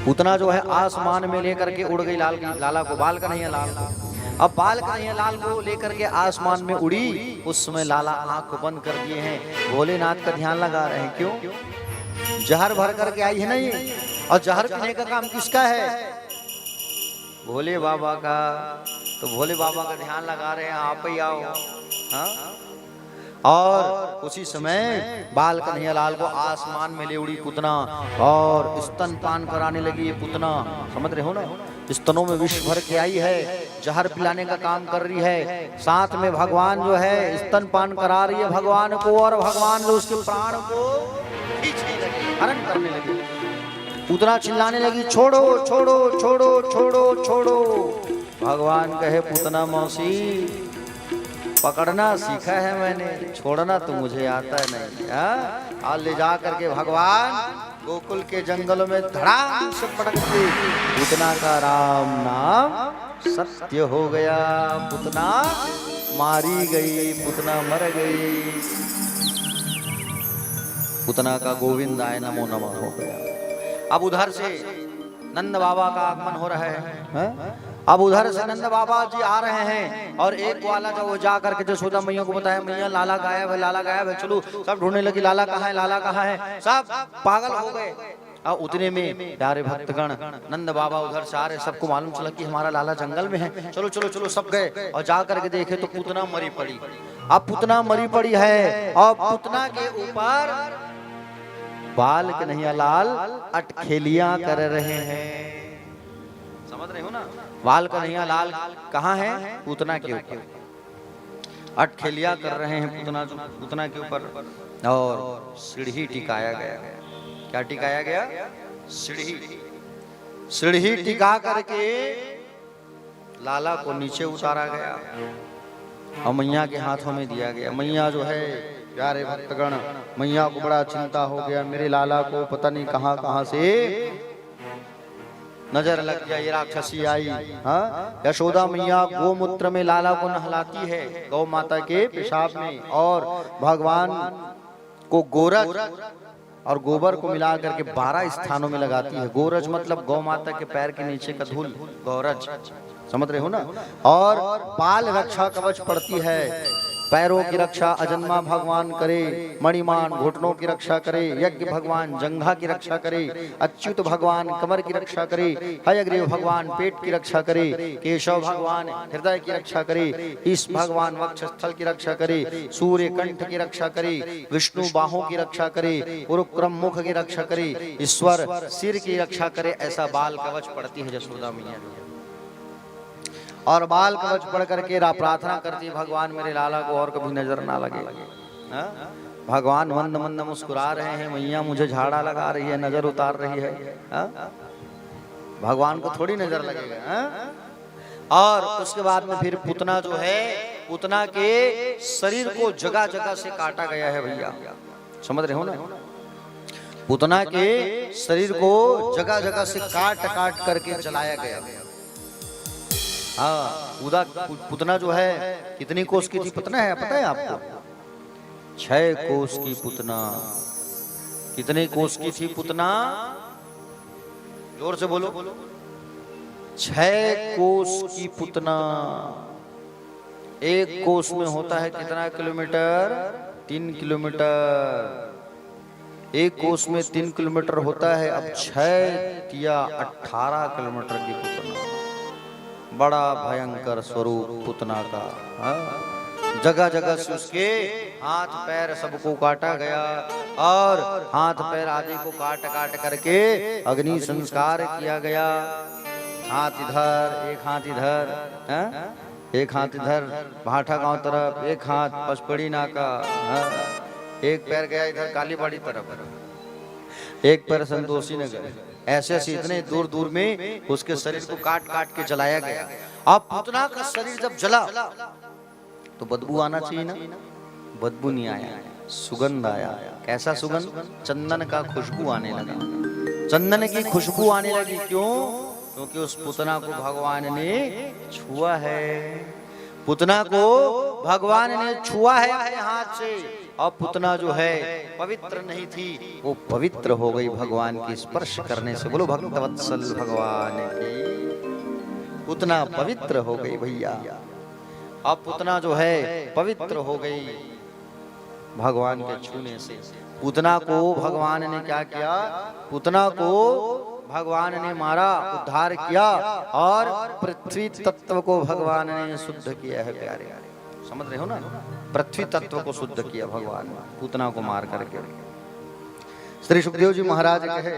पूतना जो है आसमान में लेकर के उड़ गई लाला को, बाल कन्हैया लाल को। अब बाल कन्हैया लाल को लेकर के आसमान में उड़ी। उस समय लाला आंख बंद कर दिए हैं, भोलेनाथ का ध्यान लगा रहे हैं। क्यों, जहर भर करके आई है ना ये, और जहर पीने का काम किसका है, भोले बाबा का। तो भोले बाबा का ध्यान लगा रहे हैं, आप ही आओ। हाँ, और उसी समय बाल कन्हैया लाल को आसमान में ले उड़ी पूतना और स्तनपान कराने लगी ये पूतना। समझ रहे हो ना, स्तनों में विष भर के आई है, जहर पिलाने का काम कर रही है। साथ में भगवान जो है स्तनपान करा रही है भगवान को, और भगवान जो उसके प्राण को खींचने लगी, हरण करने लगी। पूतना चिल्लाने लगी, छोड़ो छोड़ो छोड़ो छोड़ो छोड़ो। भगवान कहे, पूतना मौसी पकड़ना सीखा है मैंने, छोड़ना तो मुझे आता नहीं। और ले जा करके भगवान गोकुल के जंगलों में धड़ाम से पटक दी। पूतना का राम नाम सत्य हो गया, पूतना मारी गई, पूतना मर गई। पूतना का गोविंद आय नमो नमः हो गया। अब उधर से नंद बाबा का आगमन हो रहा है। अब उधर से नंद बाबा जी आ रहे हैं और एक ग्वाला जब वो जा करके जसोदा मैया को बताया, मैया लाला गायब है, लाला गायब है। चलो सब ढूंढने लगी, लाला कहाँ है, लाला कहाँ है, सब पागल हो गए। और उतने में प्यारे भक्तगण नंद बाबा उधर से आ रहे, सबको मालूम चला कि हमारा लाला जंगल में है। चलो चलो चलो, सब गए और जा करके देखे तो पूतना मरी पड़ी। अब पूतना मरी पड़ी है और पूतना के ऊपर बाल कन्हैया लाल अटखेलियां कर रहे हैं। समझ रहे हो ना? बाल कन्हैया लाल कहाँ है? पूतना के ऊपर अटखेलियां कर रहे हैं पूतना के ऊपर। और सीढ़ी टिकाया गया। क्या टिकाया गया? सीढ़ी टिका करके लाला को नीचे उतारा गया और मैया के हाथों में दिया गया। मैया जो है, प्यारे भक्तगण, मैया को बड़ा चिंता हो गया, मेरे लाला को पता नहीं कहां कहां से नजर लग गया, ये राक्षसी आई। हाँ, यशोदा मैया गोमूत्र में लाला को नहलाती है, गौ माता के पेशाब में, और भगवान को गोरज और गोबर को मिला करके 12 स्थानों में लगाती है। गोरज मतलब गौ माता के पैर के नीचे का धूल, गोरज, समझ रहे हो ना? और पाल रक्षा कवच पड़ती है, पैरों की रक्षा अजन्मा भगवान करे, मणिमान घुटनों की रक्षा करे, यज्ञ भगवान जंघा की रक्षा करे, अच्युत भगवान कमर की रक्षा करे, हयग्रीव भगवान पेट की रक्षा करे, केशव भगवान हृदय की रक्षा करे, ईश भगवान वक्षस्थल की रक्षा करे, सूर्य कंठ की रक्षा करे, विष्णु बाहों की रक्षा करे, उरुक्रम मुख की रक्षा करे, ईश्वर सिर की रक्षा करे। ऐसा बाल कवच पड़ती है जसोदा मैया। और बाल कवच पढ़ करके प्रार्थना करती है, भगवान मेरे लाला को और कभी नजर ना लगे। भगवान मंद मंद मुस्कुरा रहे हैं, मैया मुझे झाड़ा लगा रही है, नजर उतार रही है। भगवान को थोड़ी नजर लगेगा। और उसके बाद में फिर पूतना जो है, पूतना के शरीर को जगह जगह से काटा गया है भैया, समझ रहे हो ना? पूतना के शरीर को जगह जगह से काट काट करके जलाया गया। हाँ, पूतना जो है कितनी कोस की थी पूतना है, पता है आपको? 6 कोस की पूतना। कितने कोस की थी पूतना? जोर से बोलो। 6 कोस की पूतना। एक कोस में होता है कितना किलोमीटर? 3 किलोमीटर। एक कोस में 3 किलोमीटर होता है। अब 6 या 18 किलोमीटर की पूतना। बड़ा भयंकर स्वरूप पूतना का। जगह जगह से उसके हाथ पैर सबको काटा गया और हाथ पैर आदि को काट काट करके अग्नि संस्कार किया गया। हाथ इधर, एक हाथ इधर, एक हाथ इधर भाठा गांव तरफ, एक हाथ पचपड़ी नाका, एक पैर गया इधर कालीबाड़ी तरफ, एक पैर संतोषी नगर। ऐसे ऐसे इतने दूर दूर में उसके शरीर को काट काट के जलाया गया। अब पूतना का शरीर जब जला तो बदबू आना चाहिए ना? बदबू नहीं आया, सुगंध आया। कैसा सुगंध? चंदन का खुशबू आने लगा। चंदन की खुशबू आने लगी। क्यों? क्योंकि उस पूतना को भगवान ने छुआ है। पूतना को भगवान ने छुआ है अपने हाथ से। और पूतना जो है पवित्र नहीं थी, वो पवित्र हो गई भगवान की स्पर्श करने से। बोलो भक्तवत्सल भगवान की। पूतना पवित्र हो गई भैया। अब पूतना जो है पवित्र हो गई भगवान के छूने से। पूतना को भगवान ने क्या किया? पूतना को भगवान ने मारा, उद्धार किया और पृथ्वी तत्व को भगवान ने शुद्ध किया है। प्यारे, समझ रहे हो ना? पृथ्वी तत्व को शुद्ध किया भगवान पूतना को मार करके। श्री सुखदेव जी महाराज कहे,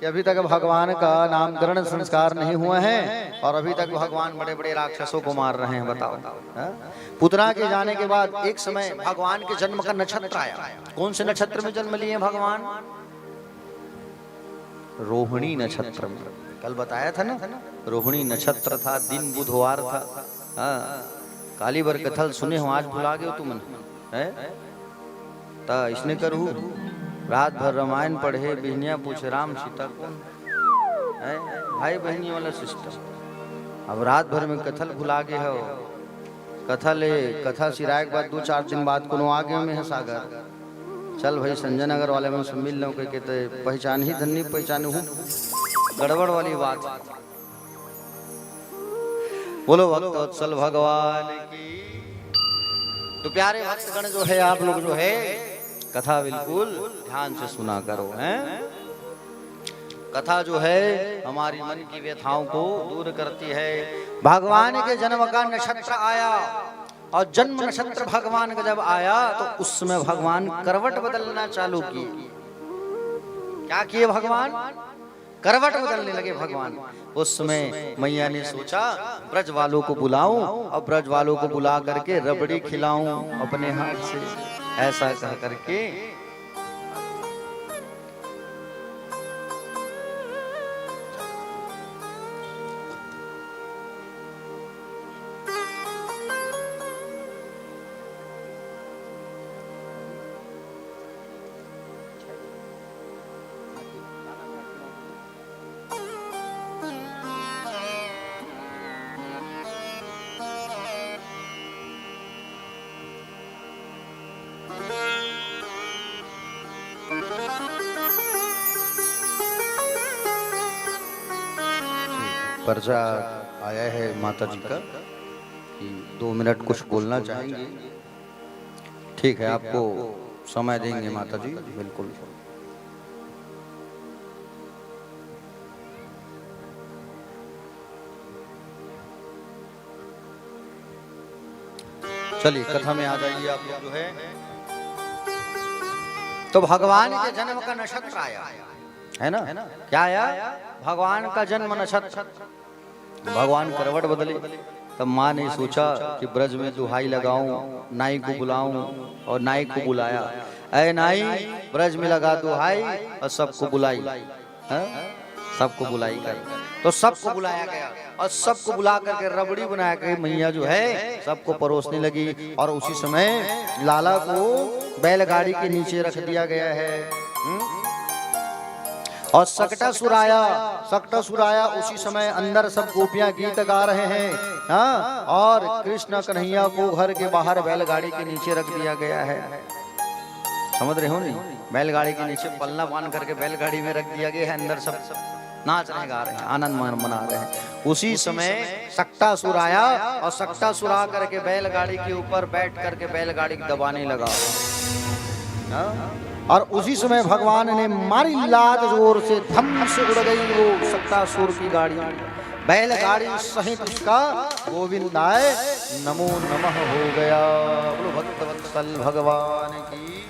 कि अभी तक भगवान का नामकरण संस्कार नहीं हुआ है और अभी तक भगवान बड़े बड़े राक्षसों को मार रहे हैं। बताओ, पुतना के जाने के बाद एक समय भगवान के जन्म का नक्षत्र आया। कौन से नक्षत्र में जन्म लिए भगवान? रोहिणी नक्षत्र में। कल बताया था ना, रोहिणी नक्षत्र था, दिन बुधवार था। कालीबर कथल सुने हो, आज भुला गए तुम है? ता इसने करू रात भर रामायण पढ़े, बिहनिया पूछे राम सीता कौन है, भाई बहनी वाला सिस्टम। अब रात भर में कथल भुला गए हो। कथा सिराए के बाद 2-4 दिन बाद कोनो आगे में है सागर। चल भाई संजय नगर वाले में से मिल लो, कहते पहचान ही धन्नी पहचान हूँ, गड़बड़ वाली बात। बोलो भक्त वत्सल भगवान की। तो प्यारे भक्तगण जो है, आप लोग जो है कथा बिल्कुल ध्यान से सुना करो हैं। कथा जो है हमारी मन की व्यथाओं को दूर करती है। भगवान के जन्म का नक्षत्र आया और जन्म नक्षत्र भगवान का जब आया तो उस समय भगवान करवट बदलना चालू किए। क्या किए भगवान? करवट बदलने लगे भगवान। उस समय मैया ने सोचा ब्रज वालों को बुलाऊं और ब्रज वालों को बुला करके रबड़ी खिलाऊं अपने हाथ से, ऐसा कह करके पर्चा आया है माता जी का कि 2 मिनट कुछ बोलना चाहेंगे। ठीक है, आपको समय देंगे माता जी, बिल्कुल। चलिए कथा में आ जाइए आप लोग जो है। तो भगवान के जन्म का नक्षत्र आया है ना, क्या आया? भगवान का जन्म नक्षत्र। भगवान करवट बदले। तब माँ ने सोचा कि ब्रज में दुहाई लगाऊं, नाई को बुलाऊं, और नाई को बुलाया। ऐ नाई, ब्रज में लगा दुहाई और सबको बुलाई। सबको बुलाई कर, तो सबको बुलाया गया और सबको बुला करके रबड़ी बनाया गई। मैया जो है सबको परोसने लगी और उसी समय लाला को बैलगाड़ी के नीचे रख दिया गया है। और सकटासुर आया। उसी समय अंदर सब गोपियां गीत गा रहे हैं। हाँ, और कृष्ण कन्हैया को घर के बाहर बैलगाड़ी के नीचे रख दिया गया है। समझ रहे हो नहीं? बैलगाड़ी के नीचे पल्ला बांध करके बैलगाड़ी में रख दिया गया है। अंदर सब नाच रहे, गा रहे हैं, आनंद मना रहे हैं। उसी समय सकटासुर आया और सकटासुर आ करके बैलगाड़ी के ऊपर बैठ करके बैलगाड़ी दबाने लगा। और उसी समय भगवान ने मारी लात जोर से, धम से उड़ गई वो सकटासुर की गाड़ी। बैलगाड़ी सहित उसका गोविंदाय नमो नमः हो गया। बोलो भक्तवत्सल भगवान की।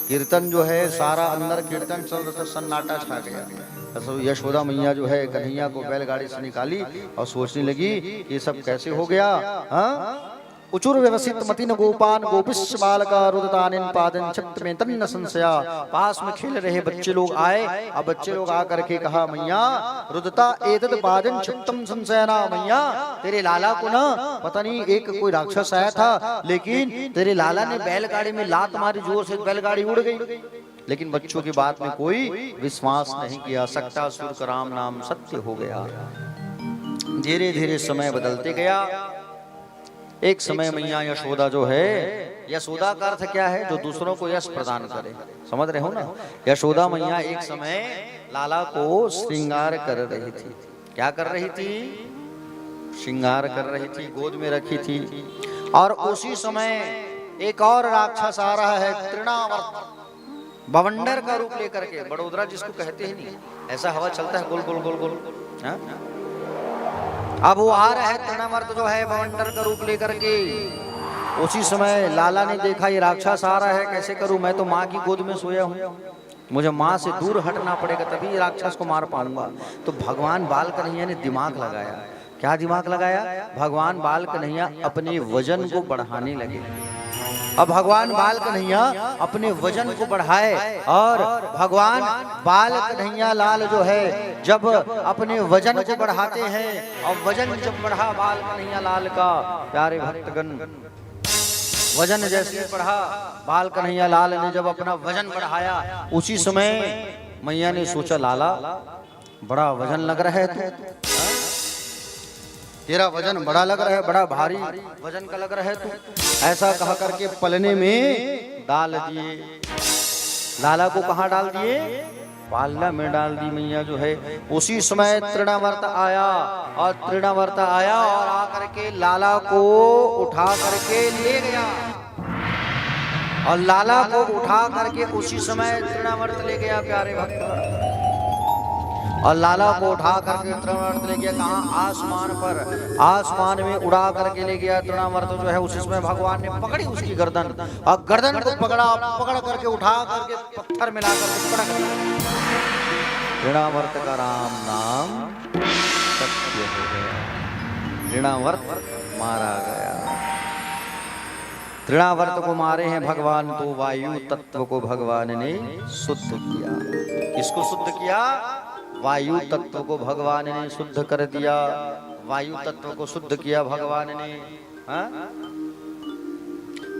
कीर्तन जो है सारा अंदर कीर्तन चल रहा था, सन्नाटा छा गया। यशोदा मैया जो है कन्हैया को बैलगाड़ी से निकाली और सोचने लगी ये सब कैसे हो गया। हाँ, उचुर व्यवसित मतिन गोपान गोपिश बालका रुदतानिन पादन छत्र में तन्न संशया। पास में खेल रहे बच्चे लोग आए। अब बच्चे लोग आकर के कहा मैया रुदता एतद पादन छत्रम संशयना। मैया तेरे लाला को ना पता नहीं एक कोई राक्षस आया था, लेकिन तेरे लाला ने बैलगाड़ी में लात मारी जोर से, बैलगाड़ी उड़ गई। लेकिन बच्चों की बात में कोई विश्वास नहीं किया। सकटासुर का राम नाम सत्य हो गया। धीरे धीरे समय बदलते गया। एक समय मैया यशोदा जो है, यशोदा का अर्थ क्या है? जो दूसरों को यश प्रदान करे। समझ रहे हो ना? यशोदा मैया एक समय लाला को श्रृंगार कर रही थी। क्या कर रही थी? श्रृंगार कर रही थी, गोद में रखी थी। और उसी समय एक और राक्षस आ रहा है, तृणावर्त, बवंडर का रूप लेकर के। बड़ोदरा जिसको कहते ही नहीं, ऐसा हवा चलता है गोल गोल गोल गोल। अब वो आ रहा है तृणावर्त जो है बवंडर का रूप लेकर के। उसी समय लाला ने देखा ये राक्षस आ रहा है, कैसे करूं, मैं तो माँ की गोद में सोया हूँ, मुझे माँ से दूर हटना पड़ेगा तभी राक्षस को मार पाऊंगा। तो भगवान बाल कन्हैया ने दिमाग लगाया। क्या दिमाग लगाया? भगवान बाल कन्हैया अपने वजन को बढ़ाने लगे। अब भगवान बाल कन्हैया अपने वजन को बढ़ाए और भगवान बाल कन्हैया लाल जो है जब अपने वजन को बढ़ाते हैं और वजन जब बढ़ा बाल कन्हैया लाल का, प्यारे भक्तगण, वजन जैसे बढ़ा बाल कन्हैया लाल ने जब अपना वजन बढ़ाया, उसी समय मैया ने सोचा, लाला बड़ा वजन लग रहा है तू, तेरा वजन बड़ा लग रहा है, बड़ा भारी वजन का लग रहा है तू। ऐसा कहा करके पलने में डाल दिए। लाला को कहाँ डाल दिए? पालना में डाल दी मैया जो है। उसी समय तृणावर्त आया और तृणावर्त आया और आकर के लाला को उठा करके ले गया। और लाला को उठा करके उसी समय तृणावर्त ले गया, प्यारे भक्त। और लाला को उठा करके तृणावर्त ले गया कहाँ? आसमान पर। आसमान में उड़ा करके ले गया तृणावर्त जो है। उसी समय भगवान ने पकड़ी उसकी गर्दन और गर्दन को पकड़ करके उठा करके पत्थर मिला करके पटक दिया। तृणावर्त का राम नाम सत्य हो गया। तृणावर्त मारा गया। तृणावर्त को मारे हैं भगवान तो वायु तत्व को भगवान ने शुद्ध किया। किसको शुद्ध किया? वायु तत्व को भगवान ने शुद्ध कर दिया। वायु तत्व को शुद्ध किया भगवान ने।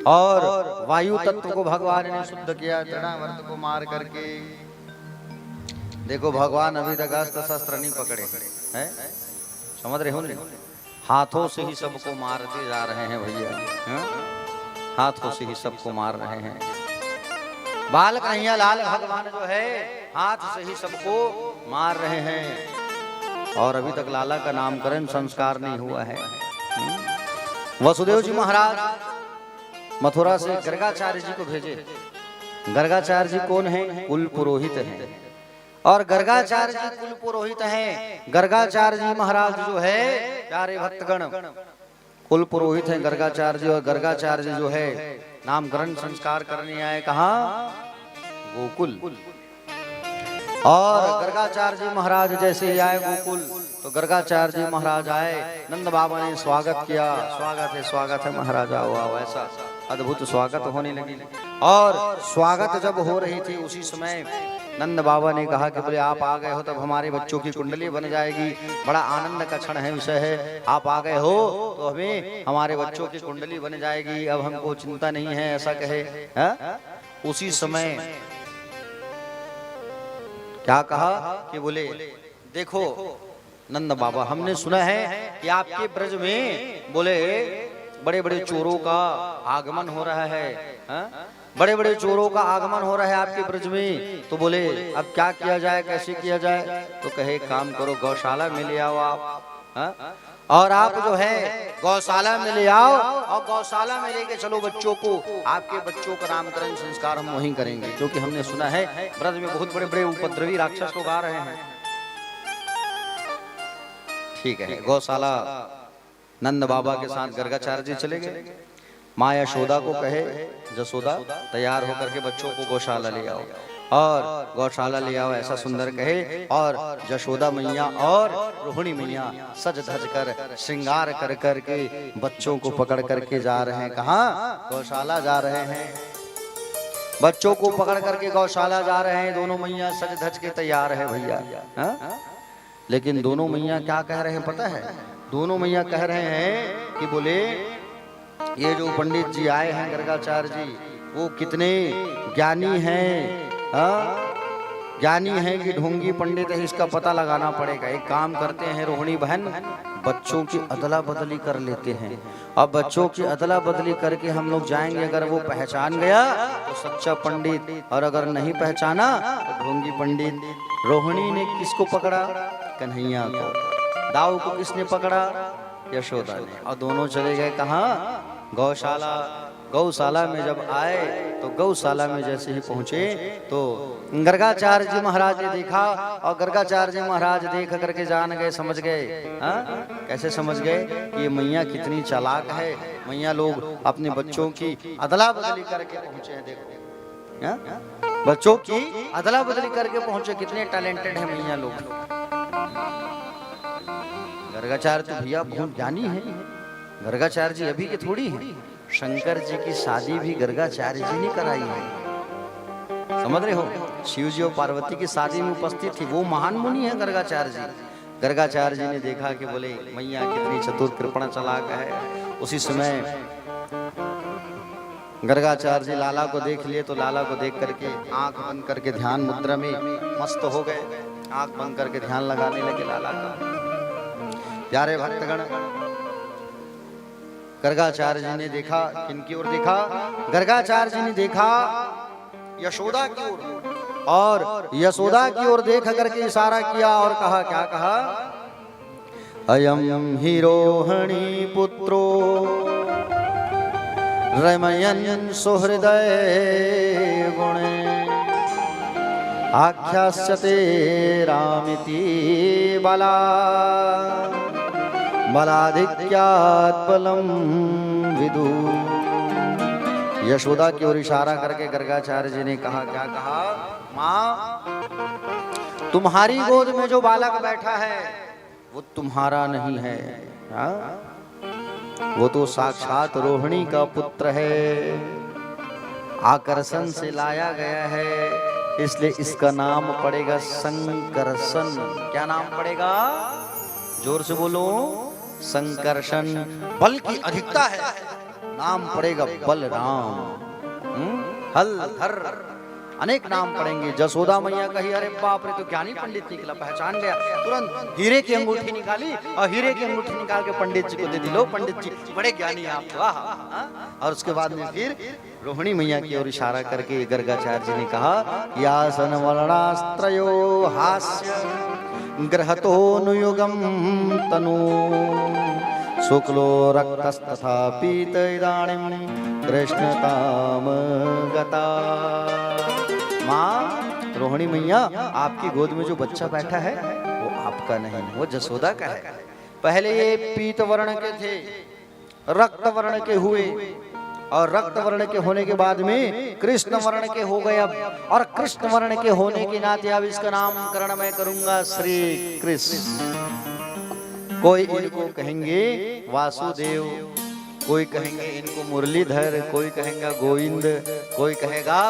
और वायु तत्व को भगवान ने शुद्ध किया तृणावर्त को मार करके। देखो भगवान अभी तक अस्त्र शस्त्र नहीं पकड़े हैं, समझ रहे हो नहीं? हाथों से ही सबको मारते जा रहे हैं भैया, हाथों से ही सबको मार रहे हैं। बाल कन्हैया लाल भगवान जो है हाथ से ही सबको मार रहे हैं। और अभी तक लाला का नामकरण संस्कार नहीं हुआ है। वसुदेव जी महाराज मथुरा से गर्गाचार्य जी को भेजे। गर्गाचार्य जी कौन है? कुल पुरोहित हैं। और गर्गाचार्य जी कुल पुरोहित हैं। गर्गाचार्य जी महाराज जो है प्यारे भक्तगण कुल पुरोहित हैं गर्गाचार्य जी। और गर्गाचार्य जी जो है नामकरण संस्कार करने आए कहाँ? गोकुल। और गर्गाचार्य जी महाराज जैसे ही आए गोकुल तो गर्गाचार्य जी महाराज आए, नंद बाबा ने स्वागत किया। स्वागत है महाराज, आओ आओ। ऐसा अद्भुत स्वागत होने लगी। और स्वागत जब हो रही थी उसी समय नंद बाबा ने कहा कि बोले आप आ गए हो तब हमारे बच्चों की कुंडली बन जाएगी। बड़ा आनंद का क्षण है, विषय है। आप आ गए हो तो हमें हमारे बच्चों की कुंडली बन जाएगी, अब हमको चिंता नहीं है, ऐसा कहे। उसी समय क्या कहा कि बोले देखो नंद बाबा, हमने सुना है कि आपके ब्रज में बोले बड़े बड़े चोरों का आगमन हो रहा है, बड़े बड़े चोरों का आगमन हो रहा है आपके ब्रज में। तो बोले अब क्या किया जाए, कैसे किया जाए? तो कहे काम करो, गौशाला में ले आओ आप, और आप जो है गौशाला में ले आओ और गौशाला में लेके चलो बच्चों को। आपके बच्चों का नामकरण संस्कार हम वहीं करेंगे, क्योंकि हमने सुना है ब्रज में बहुत बड़े बड़े उपद्रवी राक्षस लोग आ रहे हैं। ठीक है, गौशाला नंद बाबा के साथ गर्गाचार्य जी चले गए। माँ यशोदा को कहे जसोदा तैयार होकर के बच्चों को गौशाला ले आओ और गौशाला ले आओ, ऐसा सुंदर कहे। और यशोदा मैया और रोहिणी मैया सज धज कर श्रृंगार कर कर के बच्चों को पकड़ करके जा रहे हैं। कहाँ? गौशाला जा रहे हैं। बच्चों को पकड़ करके गौशाला जा रहे हैं। दोनों मैया सज धज के तैयार है भैया। लेकिन दोनों मैया क्या कह रहे हैं पता है? दोनों मैया कह रहे हैं कि बोले ये जो पंडित जी आए हैं गर्गाचार्य जी, वो कितने ज्ञानी हैं, ज्ञानी हैं कि ढोंगी पंडित है, इसका पता लगाना पड़ेगा। एक काम करते हैं रोहिणी बहन, बच्चों की अदला बदली कर लेते हैं। अब बच्चों की अदला बदली करके हम लोग जाएंगे, अगर वो पहचान गया तो सच्चा पंडित, और अगर नहीं पहचाना तो ढोंगी पंडित। रोहिणी ने किसको पकड़ा? कन्हैया को। दाऊ को किसने पकड़ा? यशोदा ने। और दोनों चले गए कहाँ? गौशाला। गौशाला में जब आए तो गौशाला में जैसे ही पहुंचे तो गर्गाचार्य जी महाराज ने देखा, और गर्गाचार्य जी महाराज देख करके जान गए, समझ गए। कैसे समझ गए कि ये मैया कितनी चालाक है। मैया लोग अपने बच्चों की अदला बदली करके पहुंचे हैं। देखो हाँ? बच्चों की अदला बदली करके पहुंचे। कितने टैलेंटेड है मैया लोग। गर्गाचार्य तो भैया बहुत ज्ञानी है। गर्गाचार्य जी अभी के थोड़ी हैं। शंकर जी की शादी भी गर्गाचार्य जी ने कराई है, समझ रहे हो। शिव जी और पार्वती की शादी में उपस्थित थी, वो महान मुनि है गर्गाचार्य जी। गर्गाचार्य जी ने देखा कि बोले मैया कितनी चतुर कृपण चालाक है। उसी समय गर्गाचार्य जी लाला को देख लिए, तो लाला को देख करके आंख बंद करके ध्यान मुद्रा में मस्त हो गए। आंख बंद करके ध्यान लगाने लगे लाला का। प्यारे भक्तगण, गर्गाचार्य जी ने देखा, किनकी ओर देखा? गर्गाचार्य जी ने देखा यशोदा की ओर, और यशोदा की ओर देख करके इशारा किया और कहा, क्या कहा? अयम ही रोहिणी पुत्रो रमयन् सुहृदय गुणे आख्यास्यते रामिति बला बलाधिक्यात् बलम विदु। यशोदा की ओर इशारा करके गर्गाचार्य जी ने कहा, क्या कहा? माँ, तुम्हारी गोद में जो बालक बैठा है वो तुम्हारा नहीं है, हाँ? वो तो साक्षात रोहिणी का पुत्र है, आकर्षण से लाया गया है, इसलिए इसका नाम पड़ेगा संकर्षण। क्या नाम पड़ेगा? जोर से बोलो। संकर्षण। बल की अधिकता है, नाम पड़ेगा बलराम। हल धर अनेक नाम पड़ेंगे। जसोदा मैया कही, अरे बाप रे, तो ज्ञानी पंडित निकला, पहचान लिया। तुरंत हीरे की अंगूठी निकाली और हीरे की अंगूठी निकाल के पंडित जी को दे दी। लो पंडित जी, बड़े ज्ञानी आप, वाह। और उसके बाद में फिर रोहिणी मैया की ओर इशारा करके गर्गाचार्य जी ने कहा, यासन वर्णास्त्रयो हास्य ग्रहतो नुयुगम तनु शुक्लो रक्तस्तथा पीत इदानीं कृष्णताम गता। माँ, रोहिणी मैया, आपकी गोद में जो बच्चा बैठा है वो आपका नहीं, वो जसोदा का है। पहले ये पीत वर्ण के थे, रक्त वर्ण के हुए, और रक्त वर्ण के होने के बाद में कृष्ण वर्ण के हो गए अब। और कृष्ण वर्ण के होने के नाते अब इसका नामकरण मैं करूंगा श्री कृष्ण। कोई इनको कहेंगे वासुदेव, कोई कहेंगे इनको मुरलीधर, कोई कहेगा गोविंद, कोई कहेगा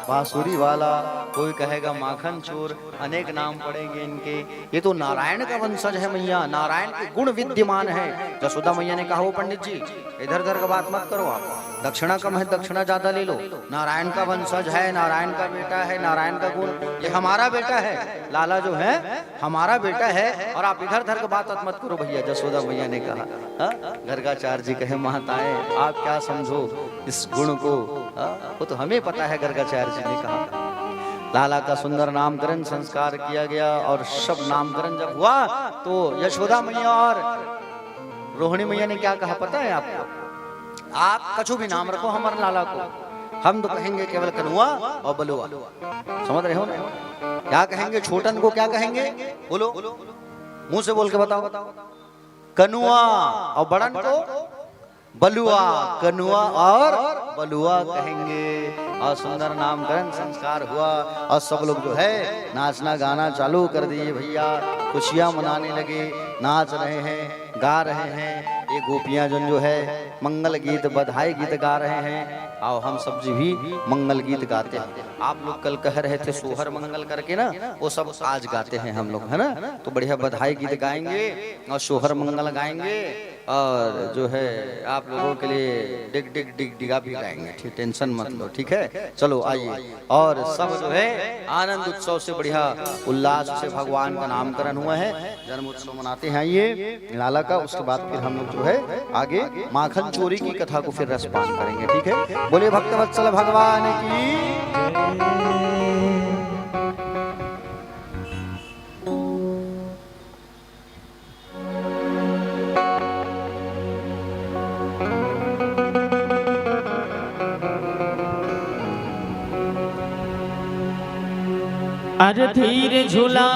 बांसुरी वाला, कोई कहेगा माखन चोर, अनेक नाम पड़ेंगे इनके। ये तो नारायण का वंशज है मैया, नारायण के गुण विद्यमान है। जसोदा मैया ने कहा, वो पंडित जी इधर उधर का बात मत करो, आप दक्षिणा कम है, दक्षिणा ज्यादा ले लो। नारायण का वंशज है, नारायण का बेटा है, नारायण का गुण, ये हमारा बेटा है, लाला जो है हमारा बेटा है, और आप इधर उधर का बात मत करो भैया। जसोदा मैया ने कहा। गर्गाचार्य जी कहे, माताएं आप क्या समझो इस गुण को, वो तो हमें पता है। गर्गाचार्य जी ने कहा, लाला का सुंदर नामकरण संस्कार किया गया, और सब नामकरण जब हुआ तो यशोदा मैया और रोहिणी मैया ने क्या कहा पता है आपको? आप कछु भी नाम रखो हमारे लाला को, हम तो कहेंगे केवल कनुआ और बलुआ। समझ रहे हो ना? क्या कहेंगे? छोटन को क्या कहेंगे? बोलो, मुंह से बोल के बताओ। कनुआ, और बड़न को बलुआ। कनुआ और बलुआ कहेंगे। और सुंदर नामकरण संस्कार हुआ, और सब लोग जो है नाचना गाना चालू कर दिए भैया। खुशियां मनाने लगे, नाच रहे हैं, गा रहे हैं। ये गोपियां जो है मंगल गीत, बधाई गीत गा रहे हैं। आओ हम सब जी भी मंगल गीत गाते हैं। आप लोग कल कह रहे थे सोहर मंगल करके ना, वो सब आज गाते हैं हम लोग, है ना? तो बढ़िया बधाई गीत गाएंगे और सोहर मंगल गाएंगे, और जो है आप लोगों के लिए डिग डिग डिग डिगा भी गाएंगे। ठीक, टेंशन मत लो, ठीक है? चलो आइए, और सब जो है आनंद उत्सव से बढ़िया उल्लास से भगवान का नामकरण हुआ है, जन्म उत्सव मनाते हैं। आइए लाला का, उसके बाद फिर हम लोग जो है आगे माखन चोरी की कथा को फिर रसपान करेंगे, ठीक है? बोलिए भक्तवत्सल भगवान की। अरे धीरे झूला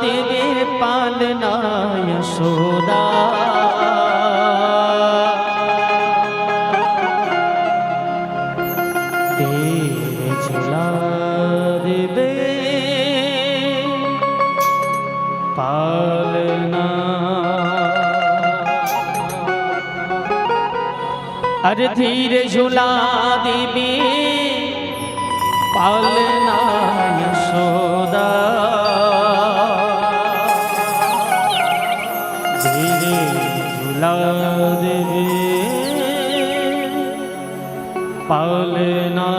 देवे पालना यशोदा, तेरे धीरे झुला देवे पालना। अरे धीरे झुला देवे पालना यशोदा, धीरे झुला देवे पालना।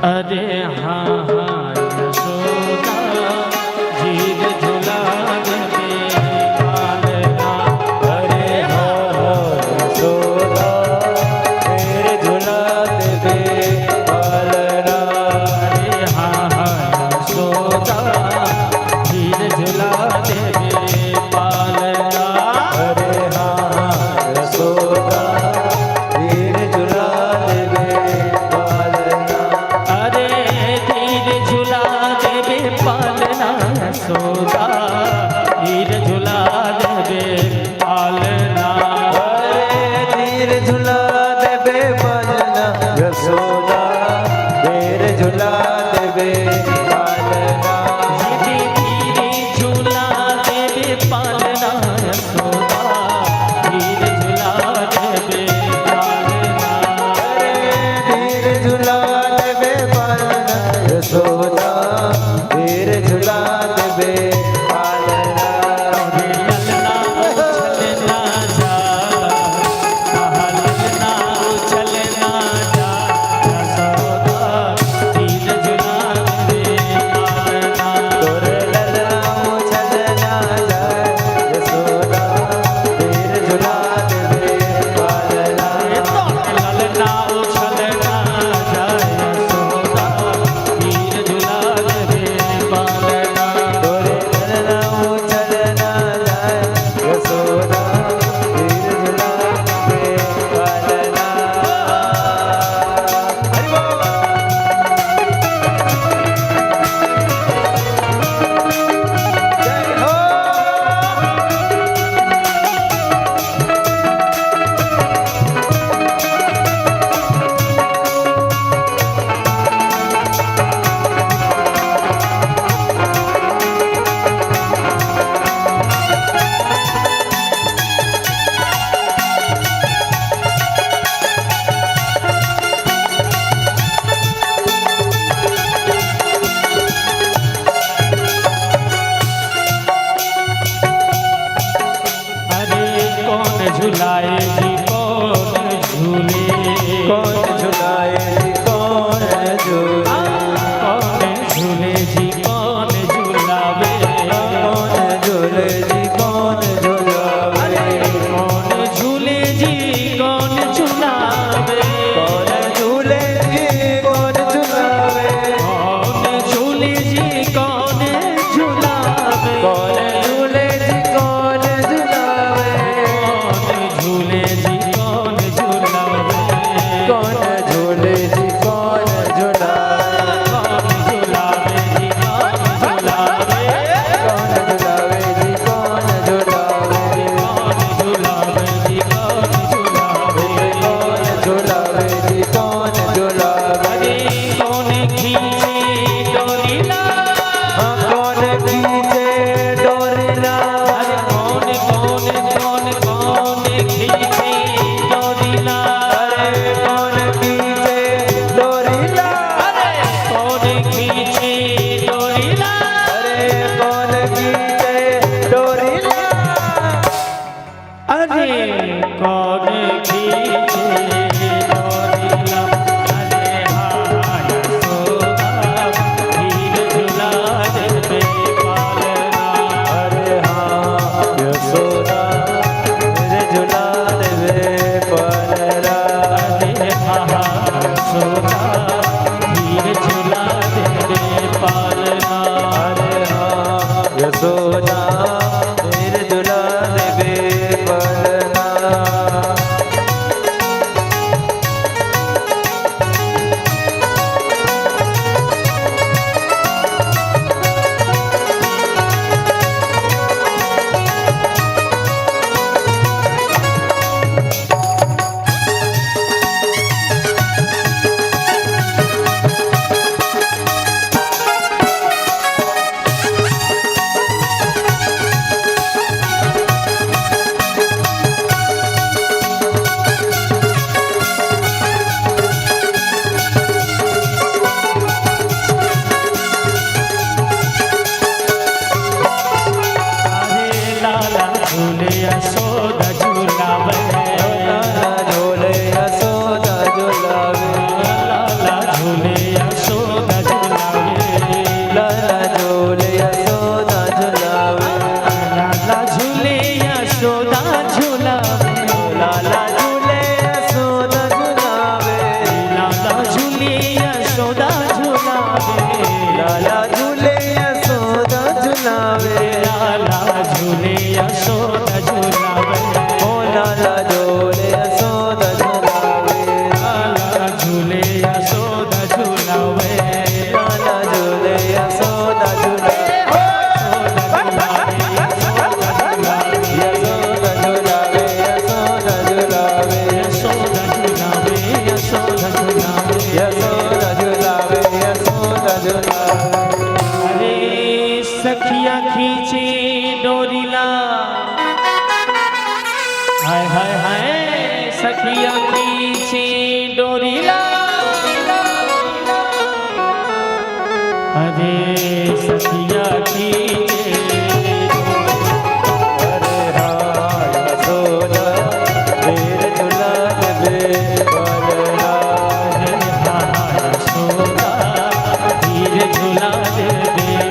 अरे हाँ हाँ यशोदा, धीरे झुला देवे पालना। अरे हाँ हाँ यशोदा, सखिया खींची डोरीला अरे सखिया खींचे अरे हाय यशोदा वीर झुलान दे पालना। अरे हाय यशोदा धीर झूला दे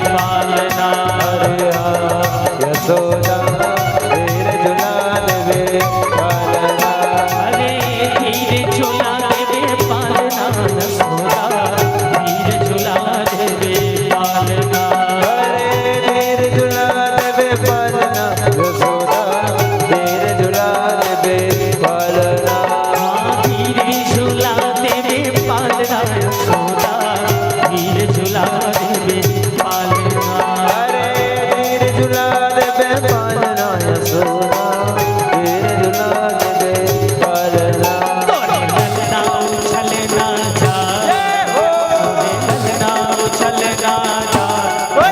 पालना। अरे हाय यशोदा वीर झुलान दे पालना। अरे धीर झूला दे पालना यशोदा धीर झूला दे पालना। अरे वीर झुलान दे पालना यशोदा वीर झुलान दे पालना। धीर झूला दे पालना यशोदा धीर झूला दे पालना। अरे वीर झुलान दे पालना यशोदा वीर झुलान दे पालना। तोरे ललना उछलना जा तोरे ललना उछलना जा धीर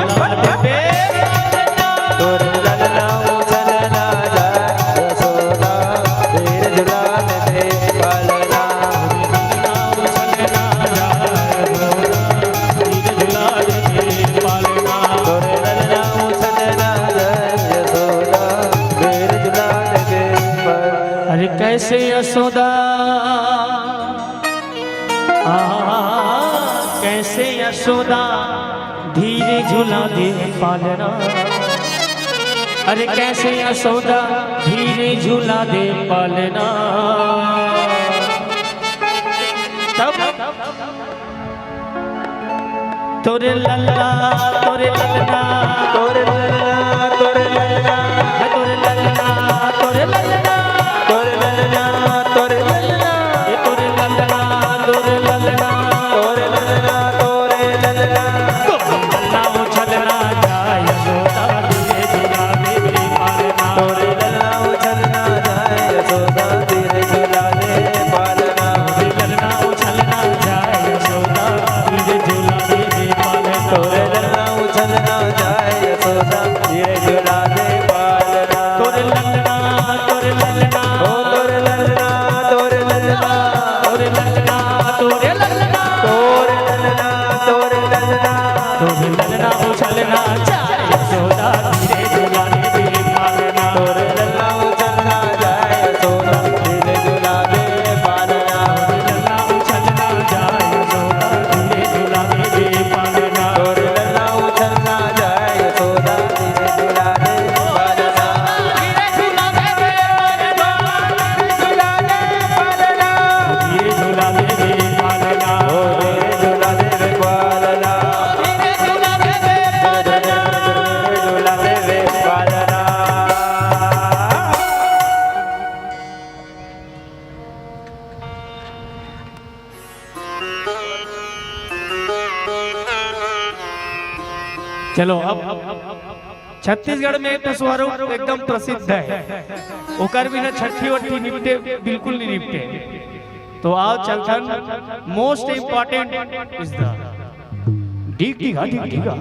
झूला दे तोरे ललना उछलना जा यशोदा वीर झुलान दे पालना। तोरे ललना उछलना जा यशोदा वीर झुलान दे पालना। अरे कैसे यशोदा कैसे यशोदा धीरे झूला दे पालना। अरे कैसे यशोदा धीरे झूला दे पालना। तब तोरे लल्ला तोरे ललना तोरे ललना तोरे ललना तोरे ललना तोरे ललना तोरे ललना तोरे ललना ये तोरे ललना तोरे ललना तोरे ललना तोरे ललना। ललना उछलना जाय यशोदा धीरे झूला दे पालना। तोरे ललना उछलना जाए यशोदा धीरे झुला दे पालना। ललना उछलना जाय यशोदा धीरे झूला दे पालना। तोरे ललना उछलना जाए यशोदा धीरे झुला दे पालना। तोरे ललना तोरे ललना ओ तोरे ललना तोरे ललना तोरे ललना तोरे ललना तोरे ललना तोरे ललना। तोरे ललना उछलना जाय यशोदा धीरे झूला दे पालना। तोरे ललना उछलना जाए यशोदा धीरे झुला दे पालना। ललना उछलना जाय यशोदा धीरे झूला दे पालना। तोरे ललना उछलना जाए यशोदा धीरे झुला दे पालना। धीरे झूला दे पालना। धीरे झुला दे पालना। धीरे झूला दे पालना। ओ धीरे झुला दे पालना। धीरे झूला दे धीरे झुला दे पालना। चलो अब छत्तीसगढ़ में एक स्वरूप एकदम प्रसिद्ध है ओकर बिना छठी वट्ठी निपटे बिल्कुल नहीं निपटे। तो आओ चलथन मोस्ट इम्पोर्टेंट इज द डीग डीगा डीग डीगा।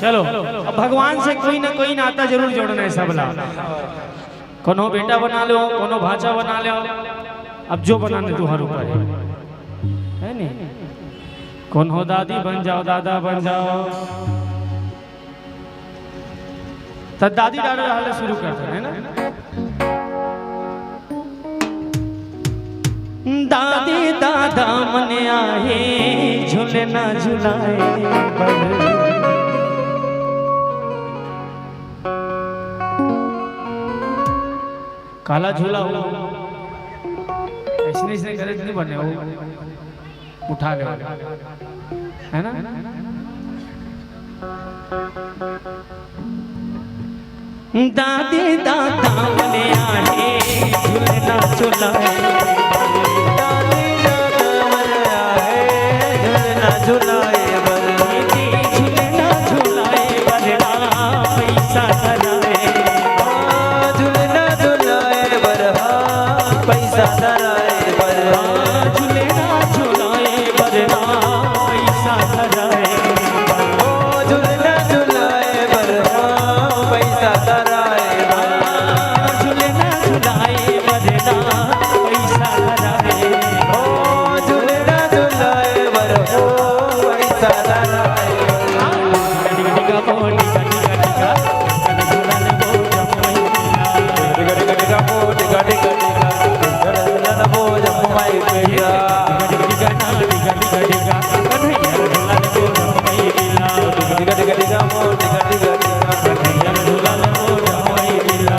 चलो अब भगवान से कोई ना कोई नाता जरूर जोड़ना है सबला। कोनो बेटा बना लो, कोनो भाचा बना लो, अब जो बनाने तुम्हारे ऊपर है नहीं। कौन हो दादी बन जाओ, दादा बन जाओ, तो दादी दादा हाल शुरू करते हैं ना। दादी दादा मन आए झूले ना झुलाए काला झूला हो ऐसे ऐसे गलत नहीं बने हो, उठा ले है ना। दादी दादा मन आए झूले ना झुलाए, दादी दादा मन आए झूले ना झुलाए झूले ना झुलाए बरना पैसा धराए, झूले ना झुलाए बरहा पैसा धराए बरहा, झूले ना झुलाए बरना पैसा धराए, झूले ना झुलाए बरहा पैसा धराए बरहा, झूले ना झुलाए बरना पैसा धराए, झूले ना झुलाए बरहा पैसा धराए। टिका मोटी टिका टिका कन झूलन वो जम्मई टिका टिका टिका मो टिका टिका टिका झूलन वो जम्मई पिला, टिका ना टिका टिका टिका कन्हैया झूलन वो जम्मई पिला, टिका टिका टिका मो टिका टिका टिका कन्हैया झूलन वो जम्मई पिला।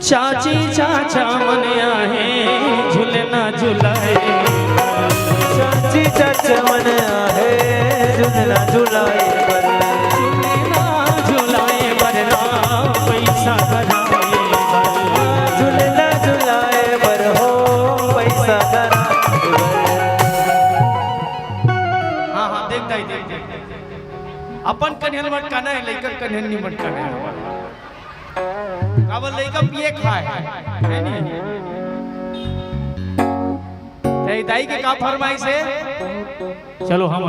चाची चाचा मन आए झूले ना झुलाए, चाची चाचा मन आहे झूलना झुलाए बर, झूले ना झुलाए बरना पैसा धराए, झूलना झुलाए बर हो पैसा धराए हाँ हाँ देखता ही देख अपन कन्हैया मटकाना है, लइका कन्हैया नहीं मटकाना है। कावल लइका पिए खाए है नहीं, तेरी दाई के का फरमाइश है, चलो हम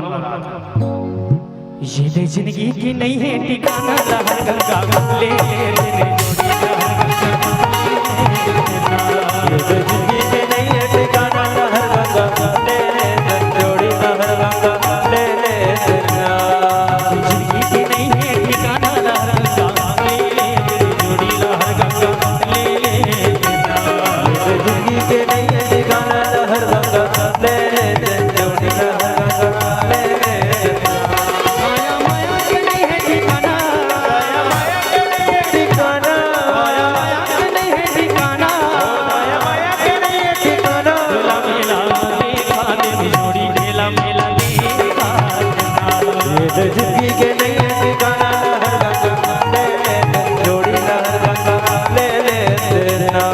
ये दे जिंदगी की नहीं है ठिकाना, लहर गंगा ले जिंदगी के नहीं है ठिकाना, हर गंगा ले ले जोड़ी हर गंगा ले ले जिंदगी की नहीं है ठिकाना, लहर गंगा ले जोड़ी लहर गंगा ले जिंदगी के नहीं है ठिकाना, हर गंगा ले ले जोड़ी हर गंगा ले ले माया माया के नहीं है ठिकाना, माया माया के नहीं है ठिकाना, माया माया के नहीं है ठिकाना, माया माया के नहीं है ठिकाना, ढेला मेला देखा दे जोड़ी ढेला मेला देखा ये जिंदगी के नहीं है ठिकाना, हर गंगा ले ले जोड़ी हर गंगा ले ले तेरा।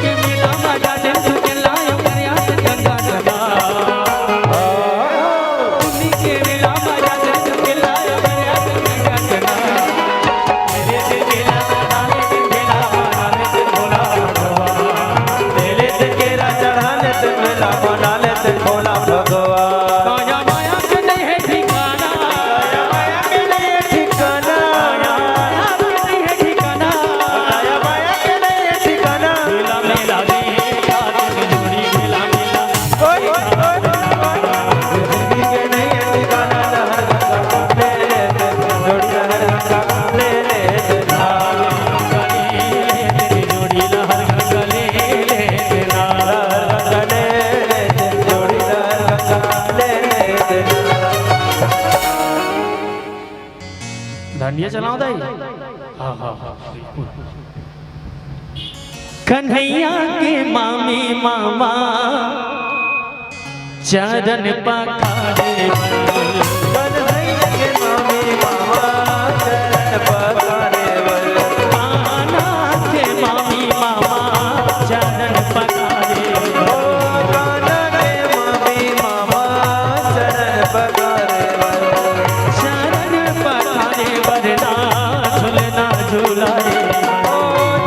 के मेला मजा दे के लायो करिया गंगा सदा, उन्हीं के मेला मजा दे के लायो करिया गंगा सदा, मेरे दिल मेला बनाने के मेला बनाने के भोला भगवान, तेरे से केरा चढ़ाने ते मेला बना ले ते भोला भगवान, माया माया के नहीं है ठिकाना, माया माया के नहीं है ठिकाना, माया के नहीं है ठिकाना, माया माया के नहीं है ठिकाना, मेला मेला देखा डांडिया चलाओ दाई। हाँ हाँ हाँ बिल्कुल। कन्हैया के मामी मामा चरण पखारे कन्हैया के मामी मामा चरण पखारे कान्हा के मामी मामा चरण पखारे कान्हा के मामी मामा चरण पखारे चरण पखारे वरना झूलना झूलाए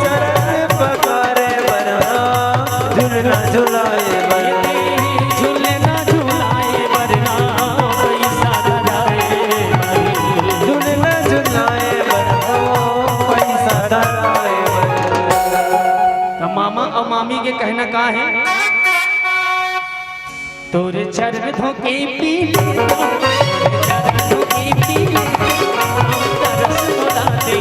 चरण पखारे वरना झूलना झूलाए झूलना झूलाए वरना पैसा धराए झूलना झूलाए वरना पैसा धराए तो मामा और मामी के कहना का है तोरे चरण धोके पी चरण धोके पी तरस मोला दे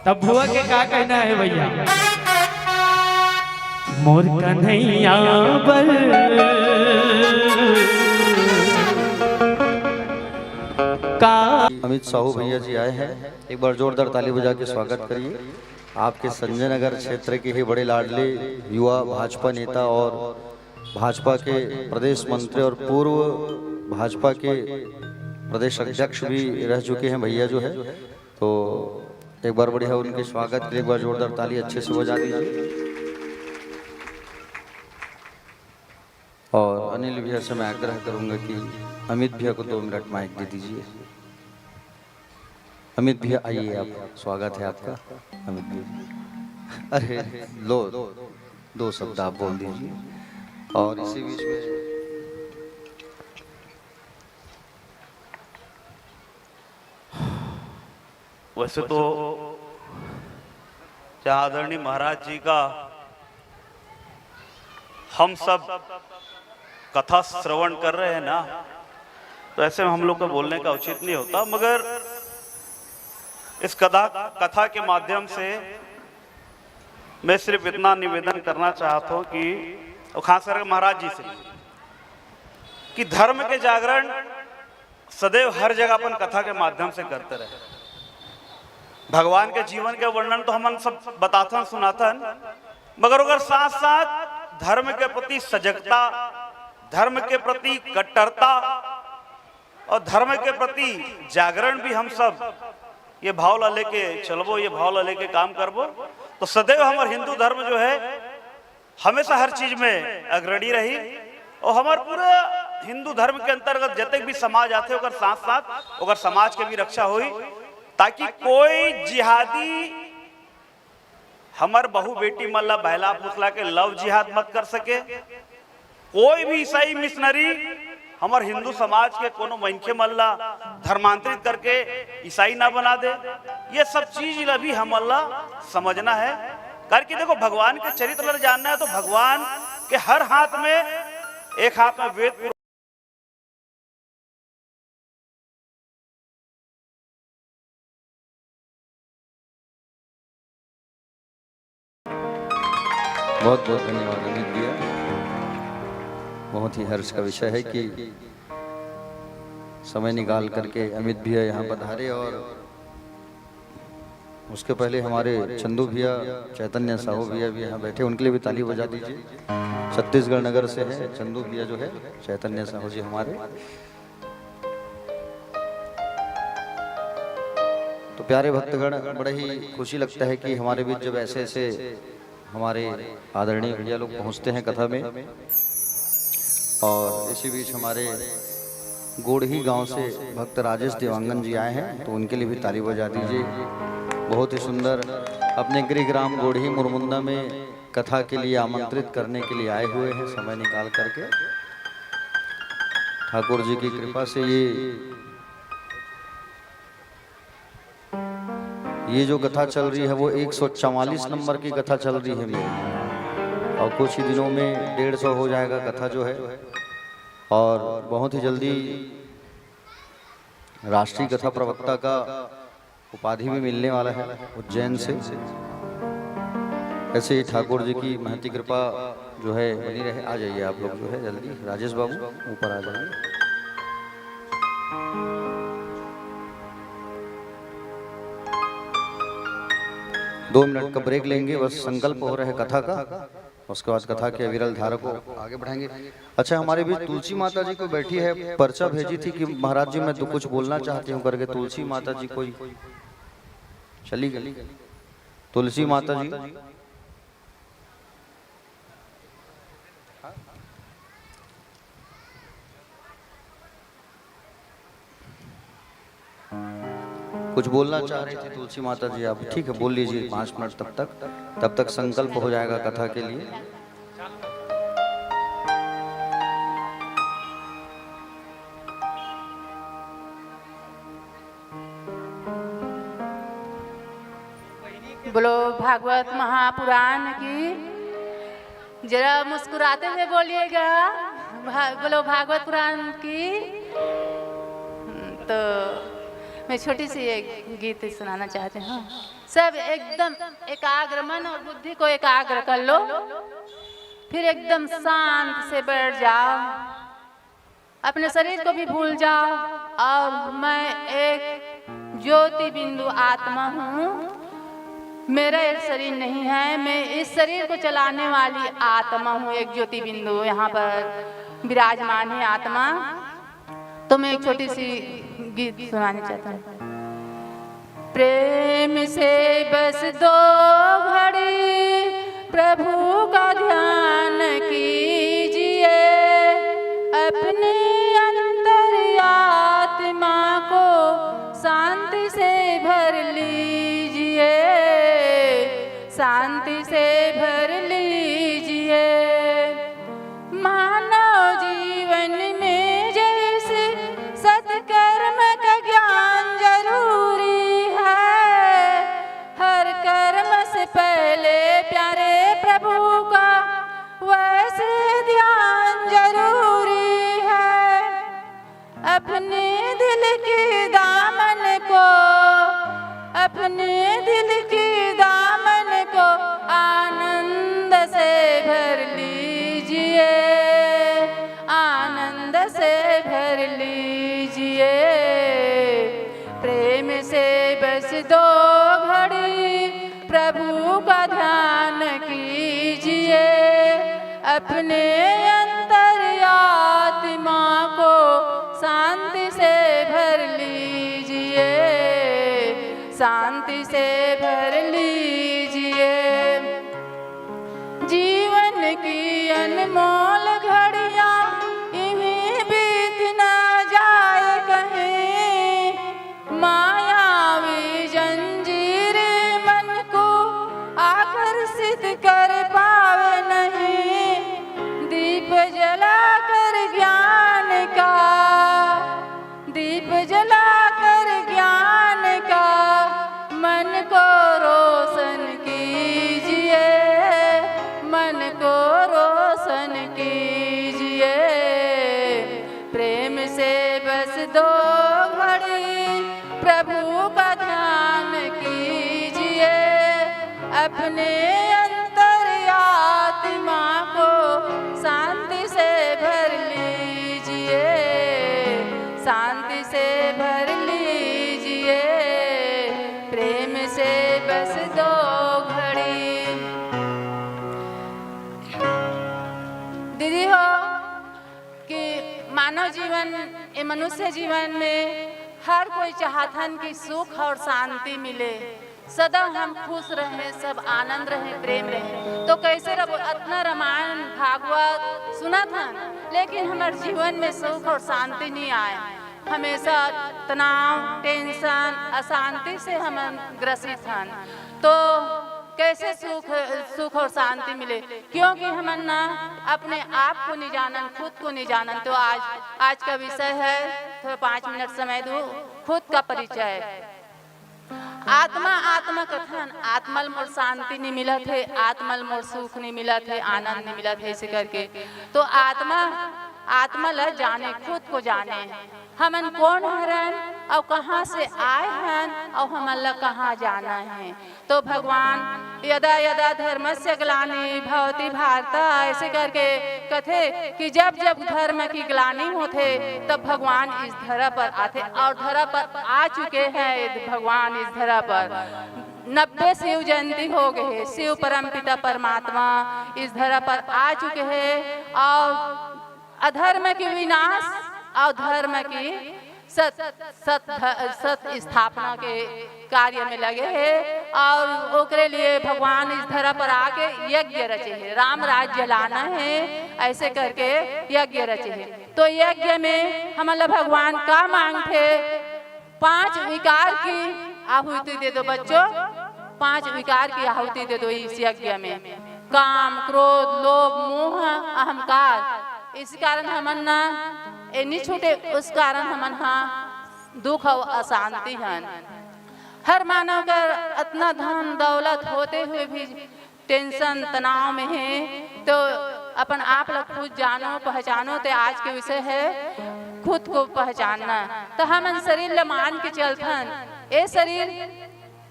तब भुआ के का कहना है भैया मोर कन्हैया बल का अमित साहू भैया जी आए हैं, एक बार जोरदार ताली बजा के स्वागत करिए। आपके संजय नगर क्षेत्र के ही बड़े लाडले युवा भाजपा नेता और भाजपा के प्रदेश मंत्री और पूर्व भाजपा के प्रदेश अध्यक्ष भी रह चुके हैं भैया जो है, तो एक बार बढ़िया उनके स्वागत के लिए एक बार जोरदार ताली अच्छे से बजा दीजिए। और अनिल भैया से मैं आग्रह करूंगा कि अमित भैया को 2 मिनट माइक दे दीजिए। अमित भैया आइए, आप स्वागत है आपका। अमित भैया अरे लो 2 शब्द आप बोल दीजिए। और इसी बीच में वैसे तो जहाँ आदरणीय महाराज जी का हम सब कथा श्रवण कर रहे हैं ना, तो ऐसे में हम लोग को बोलने का उचित नहीं होता, मगर इस कथा के माध्यम से मैं सिर्फ इतना निवेदन करना चाहता हूँ कि, और खास करके महाराज जी से, कि धर्म के जागरण सदैव हर जगह अपन कथा के माध्यम से करते रहे। भगवान के जीवन के वर्णन तो हम सब बताथन सुनाथन, मगर अगर साथ साथ धर्म के प्रति सजगता, धर्म के प्रति कट्टरता और धर्म के प्रति जागरण भी हम सब ये भाव ला लेके चलबो, ये भाव ला लेके काम करबो, तो सदैव हमारे हिंदू धर्म जो है हमेशा हर चीज में अग्रणी रही। और हमारे पूरे हिंदू धर्म के अंतर्गत जितने भी समाज आते हैं, साथ साथ अगर समाज के भी रक्षा हुई, ताकि कोई जिहादी हमार बहू बेटी मल्ला बहला फुसला के लव जिहाद मत कर सके, कोई भी ईसाई मिशनरी हमार हिंदू समाज के कोनो मनखे मल्ला धर्मांतरित करके ईसाई ना बना दे, ये सब चीज अभी हम अल्लाह समझना है। करके देखो भगवान के चरित्र जानना है तो भगवान के हर हाथ में, एक हाथ में वेद, बहुत बहुत धन्यवाद अमित भैया। बहुत ही हर्ष का विषय है कि समय निकाल करके अमित भैया यहाँ पधारे, और उसके पहले हमारे चंदू भैया, चैतन्य साहू भैया भी यहाँ बैठे, उनके लिए भी ताली बजा दीजिए। छत्तीसगढ़ नगर से है चंदू भैया जो है, चैतन्य साहू जी हमारे। तो प्यारे भक्तगण, बड़ा ही खुशी लगता है कि हमारे बीच जब ऐसे ऐसे हमारे आदरणीय भैया लोग पहुंचते हैं कथा में। और इसी बीच हमारे गोड़ही गांव से भक्त राजेश देवांगन जी आए हैं, तो उनके लिए भी ताली बजा दीजिए। बहुत ही सुंदर अपने गृह ग्राम गोड़ही मुरमुंदा में कथा के लिए आमंत्रित करने के लिए आए हुए हैं समय निकाल करके। ठाकुर जी की कृपा से ये जो कथा चल रही है वो 144 नंबर की कथा चल रही है मेरी, और कुछ ही दिनों में 150 हो जाएगा कथा जो है। और बहुत ही जल्दी राष्ट्रीय कथा प्रवक्ता का उपाधि भी मिलने वाला है उज्जैन से। ऐसे ही ठाकुर जी की महती कृपा जो है बनी रहे। आ जाइए आप लोग जो है जल्दी, राजेश बाबू ऊपर आ जाइए। दो मिनट का ब्रेक लेंगे, बस संकल्प हो रहा है कथा का, उसके बाद कथा के अविरल धारा को आगे बढ़ाएंगे। अच्छा, हमारे बीच तुलसी माता जी को बैठी है, पर्चा भेजी थी कि महाराज जी मैं तो कुछ बोलना चाहती हूँ करके। तुलसी माता जी कोई चली गई। तुलसी माता जी कुछ बोलना चाह रही थी तुलसी माता जी, आप ठीक है बोल लीजिए 5 मिनट तब तक संकल्प हो जाएगा कथा के लिए। बोलो भागवत महापुराण की। जरा मुस्कुराते हुए बोलिएगा, बोलो भागवत पुराण की। तो मैं छोटी सी एक गीत सुनाना चाहती हूँ। सब एकदम एकाग्र मन और बुद्धि को एकाग्र कर लो, फिर एकदम शांत से बैठ जाओ, अपने शरीर को भी भूल जाओ। और मैं एक ज्योति बिंदु आत्मा हूँ, मेरा एक शरीर नहीं है, मैं इस शरीर को चलाने वाली आत्मा हूँ, एक ज्योति बिंदु यहाँ पर विराजमान है आत्मा। तो मैं एक छोटी सी गीत सुनाना चाहता हूँ। प्रेम से बस 2 घड़ी प्रभु का ध्यान कीजिए, अपने अंतर आत्मा को शांति से भर लीजिए, शांति से भर लीजिए। मानव जीवन में जैसे सत्कर्म का ज्ञान जरूरी है, हर कर्म से पहले प्यारे प्रभु का वैसे ध्यान जरूरी है। अपने दिल के दामन को, अपने दिल के दामन को आनंद से भर लीजिए, आनंद से भर लीजिए। प्रेम से बस 2 घड़ी प्रभु का ध्यान कीजिए, अपने अंतर आत्मा को शांति से भर लीजिए, शांति से भर लीजिए। जीवन की अनमोल घड़ियाँ इन्हीं बीत न जाए कहीं, मायावी जंजीर मन को आकर्षित कर पावे नहीं। दीप जलाकर ज्ञान का, दीप जलाकर ज्ञान का को रोशन कीजिए, प्रेम से बस 2 घड़ी प्रभु का ध्यान कीजिए, अपने अंतर्यात्मा को शांति से भर लीजिए, शांति से भर लीजिए, प्रेम से बस 2 घड़ी। दीदी हो कि मानव जीवन ये मनुष्य जीवन में हर कोई चाहतन कि सुख और शांति मिले, सदा हम खुश रहें, सब आनंद रहें, प्रेम रहें। तो कैसे इतना रामायण भागवत सुना था, लेकिन हमारे जीवन में सुख और शांति नहीं आए, हमेशा तनाव, टेंशन, अशांति से हम ग्रसित हैं। तो कैसे सुख और शांति मिले? क्योंकि हम ना अपने आप को नहीं जानन, खुद को नहीं जानन। तो आज का विषय है, तो 5 मिनट समय दो, खुद का परिचय। आत्मा कथन, आत्मल मोर शांति नहीं मिला थे, आत्मल मोर सुख नहीं मिला थे, आनंद नहीं मिला थे, ऐसे करके। तो आत्मा ल जाने, खुद को जाने, हमन कौन हरन और कहाँ से आए हैं और हमन ला कहाँ जाना है। तो भगवान यदा यदा धर्मस्य ग्लानि भवति भारत, ऐसे करके कथे कि जब जब धर्म की ग्लानि होते तब भगवान इस धरा पर आते, और धरा पर आ चुके हैं भगवान इस धरा पर। 90 शिव जयंती हो गए, शिव परम पिता परमात्मा इस धरा पर आ चुके हैं और अधर्म की विनाश और धर्म की सत स्थापना के कार्य में लगे हैं। और ओकरे लिए भगवान इस धरा पर आके यज्ञ रचे हैं, राम राज्य लाना है, ऐसे करके यज्ञ रचे हैं। तो यज्ञ में हमारा भगवान का मांगते, 5 विकार की आहुति दे दो बच्चों, 5 विकार की आहुति दे दो इस यज्ञ में। काम, क्रोध, लोभ, मोह, अहंकार, इस कारण हमन ना नहीं छूटे, उस कारण हमन हाँ दुख और अशांति हैं। हर मानव का इतना धन दौलत होते हुए भी टेंशन तनाव में है। तो अपन आप लोग खुद जानो पहचानो। तो आज के विषय है खुद को पहचानना। तो हमन शरीर ल मान के चलथन, ये शरीर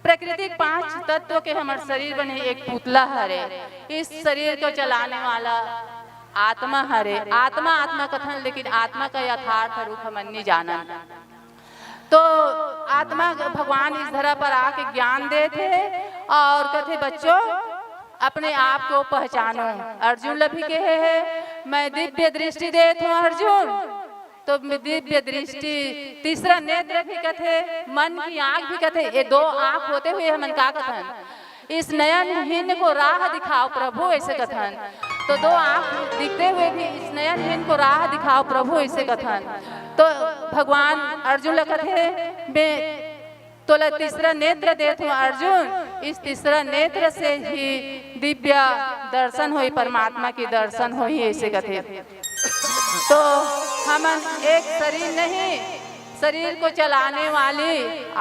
प्राकृतिक 5 तत्व के हमारे शरीर बने, एक पुतला हरे। इस शरीर को चलाने वाला आत्मा हरे। आत्मा कथन, लेकिन आत्मा का यथार्थ रूप हम नहीं जाना। तो आत्मा भगवान इस धरा पर आके ज्ञान देते और कहते बच्चों अपने आप को पहचानो। अर्जुन लभी के है मैं दिव्य दृष्टि देता हूँ अर्जुन। तो दिव्य दृष्टि, तीसरा नेत्र भी कथे, मन की आँख भी कथे। ये 2 आँख होते हुए हमन का कथन, इस नयनहीन को राह दिखाओ प्रभु, ऐसे कथन। तो 2 आँख दिखते हुए भी इस नयनहीन को राह दिखाओ प्रभु, ऐसे कथन। तो भगवान अर्जुन कथे मैं तो तीसरा नेत्र देता हूँ अर्जुन, इस तीसरा नेत्र से ही दिव्य दर्शन हुई, परमात्मा की दर्शन हुई, ऐसे कथे। तो हमन एक शरीर नहीं, शरीर को चलाने वाली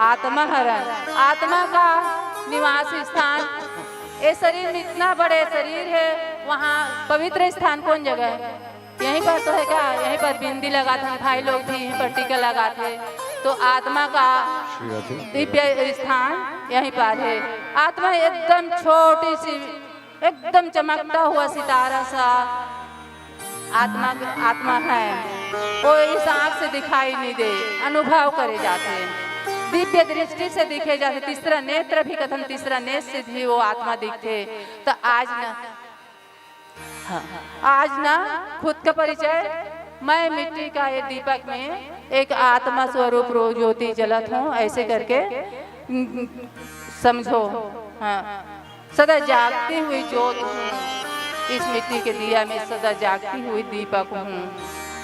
आत्मा हरन, आत्मा का निवास स्थान। ये शरीर में इतना बड़े शरीर है, वहाँ पवित्र स्थान कौन जगह है? यहीं पर तो है क्या? यहीं पर बिंदी लगाते हैं भाई लोग भी, यहीं पर टीका लगाते। तो आत्मा का दिव्य स्थान यहीं पर है। आत्मा एकदम छोटी सी, एकदम चमकता हुआ सितारा सा आत्मा है। वो इस आँख से दिखाई नहीं दे, अनुभव करे जाते हैं, दिव्य दृष्टि से दिखे जाते। तीसरा नेत्र भी कथन, तीसरा नेत्र से भी वो आत्मा दिखते। तो आज ना खुद का परिचय, मैं मिट्टी का ये दीपक में एक आत्मा स्वरूप ज्योति जलत हूँ, ऐसे करके समझो। हाँ, सदा जागती हुई ज्योत हूँ, इस मिट्टी के दिया में सदा जागती हुई दीपक हूँ,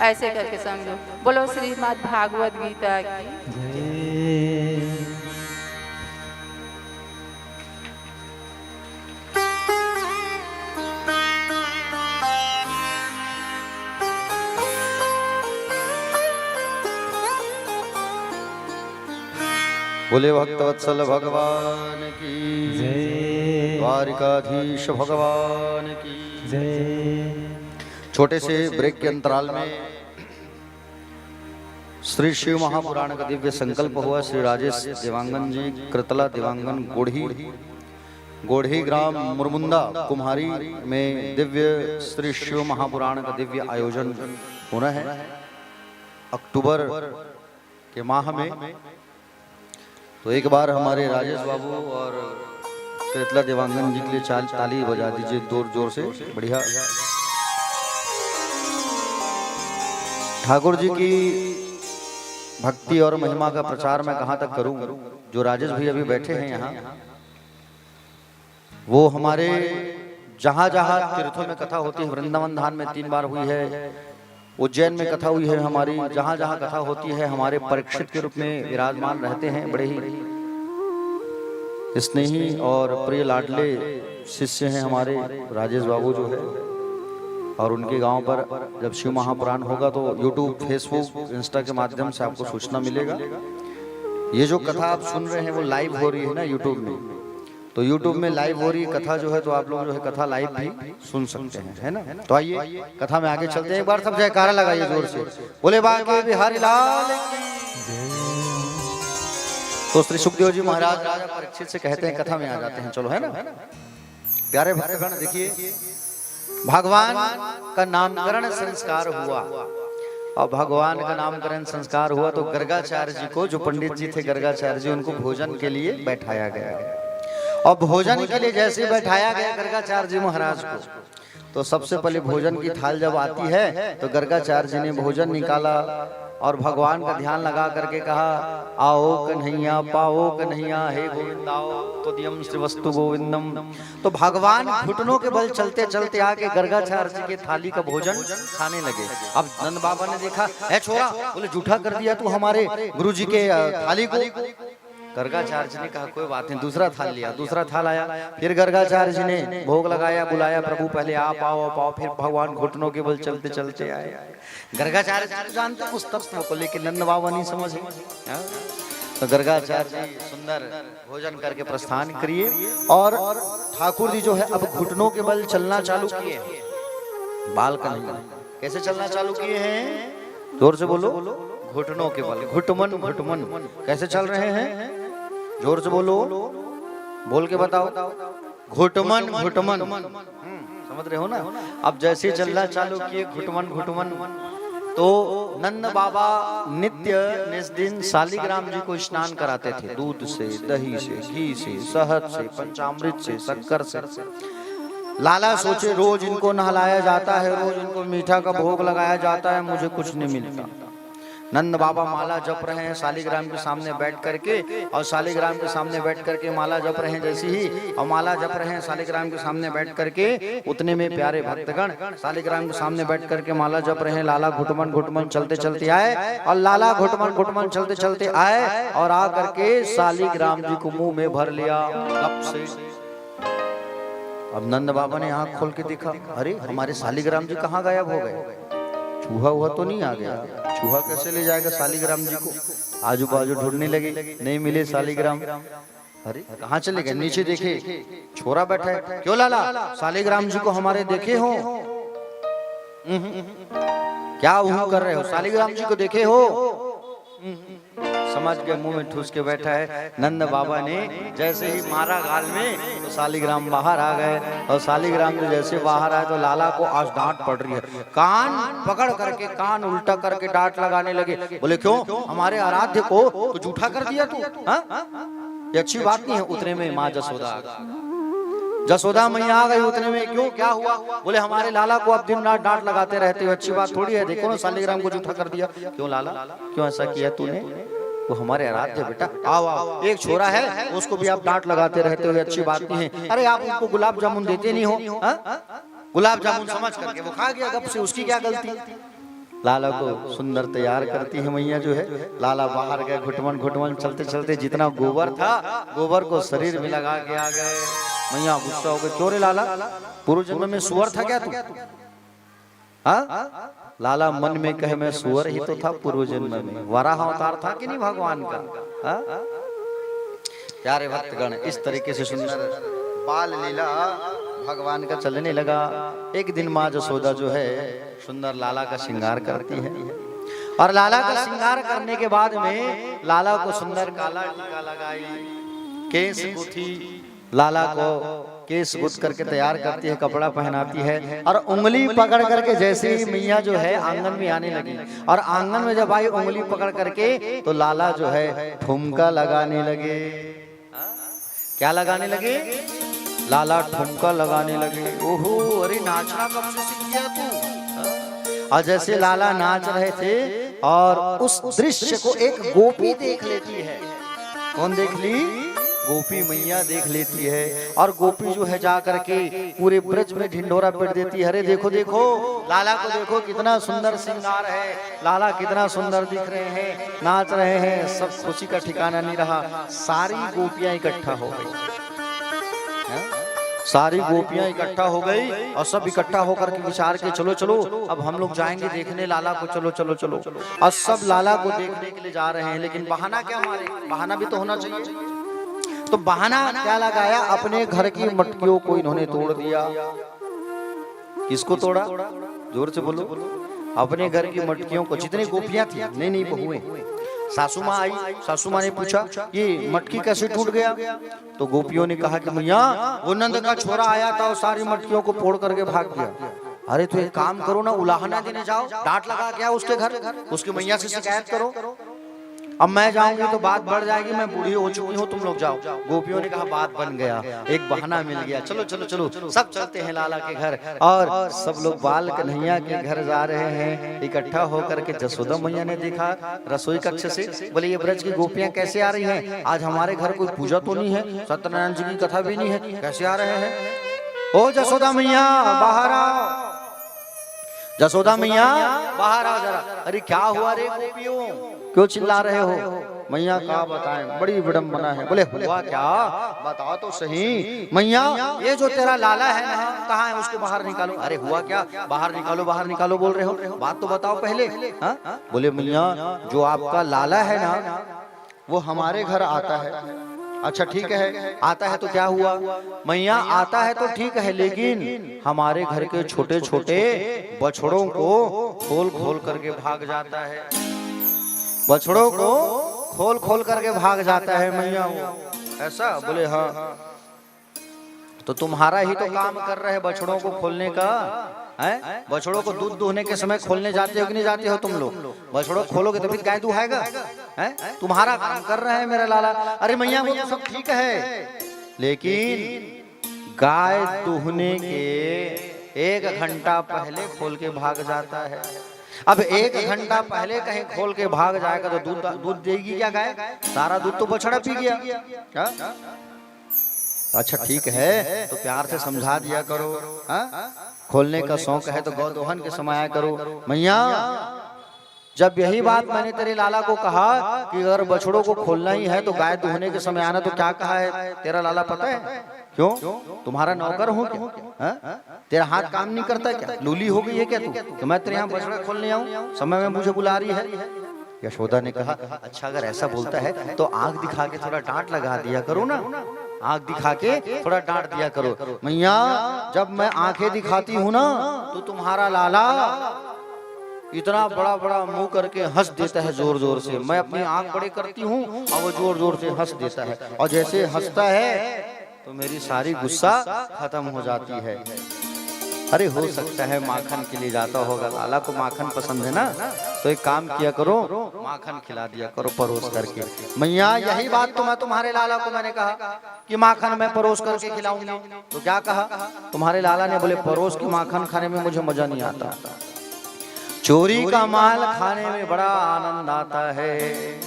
ऐसे करके समझो। बोलो श्रीमद् भागवत गीता की। बोले भक्तवत्सल भगवान की जय, द्वारिकाधीश भगवान की जय। छोटे से ब्रेक के अंतराल में श्री शिव महापुराण का दिव्य संकल्प हुआ। श्री राजेश देवांगन जी कृतला देवांगन गोढ़ी ग्राम मुरमुंदा कुम्हारी में दिव्य श्री शिव महापुराण का दिव्य आयोजन होना है अक्टूबर के माह में। तो एक बार हमारे राजेश बाबू और कृतला देवांगन जी के लिए ताली बजा दीजिए जोर से। बढ़िया। ठाकुर जी की भक्ति और महिमा का प्रचार मैं कहां तक करूं। जो राजेश भाई अभी बैठे हैं यहाँ, वो हमारे जहां जहां तीर्थों में कथा होती है, वृंदावन धाम में 3 बार हुई है, उज्जैन में कथा हुई है हमारी, जहां जहां कथा होती है हमारे परीक्षित के रूप में विराजमान रहते हैं। बड़े ही स्नेही और प्रिय लाडले शिष्य हैं हमारे राजेश बाबू जो है। और उनके गांव पर जब शिव महापुराण होगा तो यूट्यूब, फेसबुक, इंस्टा के माध्यम से आपको सूचना मिलेगा। ये जो कथा आप सुन रहे हैं वो लाइव हो रही है ना यूट्यूब में, तो यूट्यूब में लाइव हो रही कथा जो है, तो आप लोग जो है कथा लाइव भी सुन सकते हैं, है ना। तो आइए कथा में आगे चलते हैं। एक बार सब जयकारा लगाइए जोर से, बोले बाके बिहारी लाल की। तो श्री सुखदेव जी महाराज राजा परीक्षित से कहते हैं, कथा में आ जाते हैं, चलो, है ना। प्यारे भक्तगण, देखिए भगवान का नामकरण संस्कार हुआ, और भगवान का नामकरण संस्कार हुआ तो गर्गाचार्य जी को, जो पंडित जी थे गर्गाचार्य जी, उनको भोजन के लिए बैठाया गया। और भोजन के लिए जैसे बैठाया गया गर्गाचार्य जी महाराज को, तो सबसे पहले भोजन की थाल जब आती है तो गर्गाचार्य जी ने भोजन निकाला और भगवान का ध्यान लगा करके कहा, आओ कन्हैया, पाओ कन्हैया, हे गोविंद आओ त्वदीयं श्रीवस्तु गोविंदम। तो भगवान घुटनों के बल चलते चलते आके गर्गाचार्य जी के थाली का भोजन खाने लगे। अब नंद बाबा ने देखा, है छोरा, बोले झूठा कर दिया तू हमारे गुरु जी के थाली को। गर्गाचार्य जी ने कहा कोई बात नहीं, दूसरा थाल लिया, दूसरा थाल आया, फिर गर्गाचार्य जी ने भोग लगाया, बुलाया, प्रभु पहले आप आओ, आप आओ। फिर भगवान घुटनों के बल चलते चलते आए। गर्गाचार्य जी जानते उस तत्व को, लेकिन नंद बाबा नहीं समझे। तो गर्गाचार्य जी सुंदर भोजन करके प्रस्थान करिए, और ठाकुर जी जो है अब घुटनों के बल चलना चालू किए। बाल का नहीं, कैसे चलना चालू किए हैं, जोर से बोलो, घुटनों के बल, घुटमन घुटमन। कैसे चल रहे हैं, जोर से बोलो, बोल के बताओ, घुटमन घुटमन। समझ रहे हो ना। अब जैसे चलना चालू किए घुटमन घुटमन, तो नंद बाबा नित्य निज दिन शालिग्राम जी को स्नान कराते थे, दूध से, दही से, घी से, शहद से, पंचामृत से, शक्कर से। लाला सोचे रोज इनको नहलाया जाता है, रोज इनको मीठा का भोग लगाया जाता है, मुझे कुछ नहीं मिलता। नंद बाबा माला जप रहे हैं शालिग्राम के सामने बैठ करके, और शालिग्राम के सामने बैठ करके माला जप रहे हैं जैसे ही, और माला जप रहे हैं शालिग्राम के सामने बैठ करके, उतने में प्यारे भक्तगण शालिग्राम के सामने बैठ करके माला जप रहे हैं। लाला घुटमन घुटमन चलते चलते आए, और लाला घुटमन घुटमन चलते चलते आए और आ करके शालिग्राम जी को मुंह में भर लिया कप से। अब नंद बाबा ने आंख खोल के देखा, अरे हमारे शालिग्राम जी कहाँ गायब हो गए, चूहा हुआ तो नहीं आ गया। चूहा कैसे ले जाएगा शालिग्राम जी को। आजू बाजू ढूंढने लगे, नहीं मिले शालिग्राम। अरे कहाँ चले गए, नीचे देखे छोरा बैठा है। क्यों लाला, शालिग्राम जी को हमारे देखे हो? क्या वो कर रहे हो, शालिग्राम जी को देखे हो? समझ के मुंह में ठूस के बैठा है। नंद बाबा ने जैसे ही मारा गाल में तो शालिग्राम बाहर आ गए, और शालिग्राम जो जैसे बाहर आए तो लाला को आज डांट पड़ रही है। कान पकड़ करके, कान उल्टा करके डांट लगाने लगे। बोले क्यों, हमारे आराध्य को तो झूठा कर दिया तू, ये अच्छी बात नहीं है। उतने में माँ जसोदा मैया आ गई। उतने में क्यों, क्या हुआ? बोले हमारे लाला को अब दिन रात डांट लगाते रहते हो, अच्छी बात थोड़ी है। देखो ना शालिग्राम को झूठा कर दिया। क्यों लाला, क्यों ऐसा किया तूने? वो हमारे आराध्य बेटा, आओ आओ, एक छोरा है उसको भी आप डांट लगाते रहते हो, अच्छी बात नहीं है। अरे आप उनको गुलाब जामुन देते नहीं हो, गुलाब जामुन समझ करके वो खा गया गप से, उसकी क्या गलती? लाला को सुंदर तैयार करती है मैया जो है। लाला बाहर गए, घुटमन घुटमन चलते चलते जितना गोबर था, गोबर को शरीर में लगा के आ गए। मैया गुस्सा हो गई, क्यों रे लाला, पूर्व जन्म में सुअर था क्या तू? हाँ? लाला मन में कहे मैं सुअर ही तो था पूर्व जन्म में, वराह अवतार था कि नहीं भगवान का। प्यारे भक्तगण, इस तरीके से सुंदर बाल लीला भगवान का चलने लगा। एक दिन माँ जसोदा जो है सुंदर लाला का श्रृंगार करती है और लाला का श्रृंगार करने के बाद में लाला को सुंदर काला टीका लगाई, केस गुथी, लाला को केस गुथ करके तैयार करती है, कपड़ा पहनाती है और उंगली पकड़ करके जैसे ही मैया जो है आंगन में आने लगी और आंगन में जब आई उंगली पकड़ करके तो लाला जो है ठुमका लगाने लगे। क्या लगाने लगे? लाला ठुमका लगाने लगे। ओहो, अरे नाचना कब से सीख गया तू? और जैसे लाला नाच रहे थे और उस दृश्य को एक गोपी देख लेती है। कौन देख ली? गोपी मैया देख लेती है और गोपी जो है जा करके पूरे ब्रज में ढिंढोरा पीट देती है। अरे देखो देखो, लाला को देखो, कितना सुंदर श्रृंगार है, लाला कितना सुंदर दिख रहे हैं, नाच रहे हैं। सब खुशी का ठिकाना नहीं रहा। सारी गोपियां इकट्ठा हो गई, सारी गोपियां इकट्ठा हो गई और सब इकट्ठा होकर के विचार के चलो चलो अब हम लोग जाएंगे देखने लाला को, चलो चलो चलो। और सब लाला को देखने के लिए जा रहे हैं, लेकिन बहाना क्या मारे? बहाना भी तो होना चाहिए। तो बहाना क्या लगाया? अपने घर की मटकियों को इन्होंने तोड़ दिया। किसको तोड़ा? जोर से बोलो। अपने घर की मटकियों को। जितनी गोपियां थी, नहीं बहुएं, सासू माँ आई, सासू माँ ने पूछा ये मटकी कैसे टूट गया? तो गोपियों ने कहा कि मैया वो नंद का छोरा आया था और सारी मटकियों को फोड़ करके भाग गया। अरे तो एक काम करो ना, उलाहना देने जाओ, डांट लगा क्या उसके घर, उसकी मैया से शिकायत करो। अब मैं जाऊंगी तो बात बढ़ जाएगी, मैं बूढ़ी हो चुकी हूँ, तुम लोग जाओ। गोपियों ने कहा बात बन गया, एक बहाना मिल गया, चलो चलो चलो। सब चलते हैं लाला के घर और सब लोग बाल कन्हैया के घर जा रहे हैं। इकट्ठा होकर के जसोदा मैया ने देखा रसोई कक्ष से, बोले ये ब्रज की गोपियां कैसे आ रही हैं? आज हमारे घर कोई पूजा तो नहीं है, सत्यनारायण जी की कथा भी नहीं है, कैसे आ रहे हैं? ओ जसोदा मैया बाहर आओ, जसोदा मैया बाहर आओ जरा। अरे क्या हुआ रे गोपियों, क्यों चिल्ला रहे हो? मैया क्या बताएं, बड़ी विडम्बना है। बोले हुआ क्या, बताओ तो सही। मैया ये जो तेरा लाला है ना, कहाँ है? उसको बाहर निकालो। अरे हुआ क्या? बाहर निकालो बोल रहे हो, बात तो बताओ पहले। हाँ? बोले मैया जो आपका लाला है ना वो हमारे घर आता है। अच्छा ठीक है, आता है तो क्या हुआ? मैया आता है तो ठीक है, लेकिन हमारे घर के छोटे छोटे बछड़ों को खोल खोल करके भाग जाता है, बछड़ों को खोल खोल करके भाग जाता है मैया वो। ऐसा? बोले हाँ। तो तुम्हारा ही तो काम कर रहे हैं बछड़ों को खोलने का, है? बछड़ों को दूध दुहने के समय खोलने जाते हो कि नहीं जाते हो तुम लोग? बछड़ों खोलोगे तभी गाय दुहाएगा, है? तुम्हारा काम कर रहे हैं मेरा लाला। अरे मैया वो तो सब ठीक है, लेकिन गाय दुहने के 1 घंटा पहले खोल के भाग जाता है। अब 1 घंटा पहले कहीं खोल के भाग जाएगा तो दूध देगी क्या गाय? सारा दूध तो बछड़ा पी गया। क्या? अच्छा ठीक है, तो प्यार से समझा दिया करो। हाँ? खोलने का शौक है तो गौ दोहन के समय आया करो। मैया जब यही बात मैंने तेरे लाला को कहा कि अगर बछड़ों को खोलना ही है तो गाय दुहने के समय आना, तो क्या कहा है तेरा लाला पता है? क्यों? तुम्हारा नौकर हूँ क्या? तेरा हाथ काम नहीं करता क्या? लूली हो गई है क्या तू तो मैं तेरे यहाँ बछड़ा खोलने आऊँ? समय में मुझे बुला रही है। यशोदा ने कहा अच्छा अगर ऐसा बोलता है तो आंख दिखा के थोड़ा डांट लगा दिया करो ना, आंख दिखा के थोड़ा डांट दिया करो। मैया जब मैं आंखें दिखाती हूँ ना तो तुम्हारा लाला इतना बड़ा बड़ा मुंह करके हंस देता है जोर जोर से। मैं अपनी आंख बड़े करती हूँ और वो जोर जोर से हंस देता है, और जैसे हंसता है तो मेरी सारी गुस्सा खत्म हो जाती है। अरे हो सकता है माखन के लिए जाता होगा, लाला को माखन पसंद है ना, तो एक काम किया करो माखन खिला दिया करो परोस करके। मैया यही बात तो मैं तुम्हारे लाला को मैंने कहा कि माखन मैं परोस करके खिलाऊंगी, तो क्या कहा तुम्हारे लाला ने? बोले परोस की माखन खाने में मुझे मजा नहीं आता, चोरी का माल खाने में बड़ा आनंद आता है,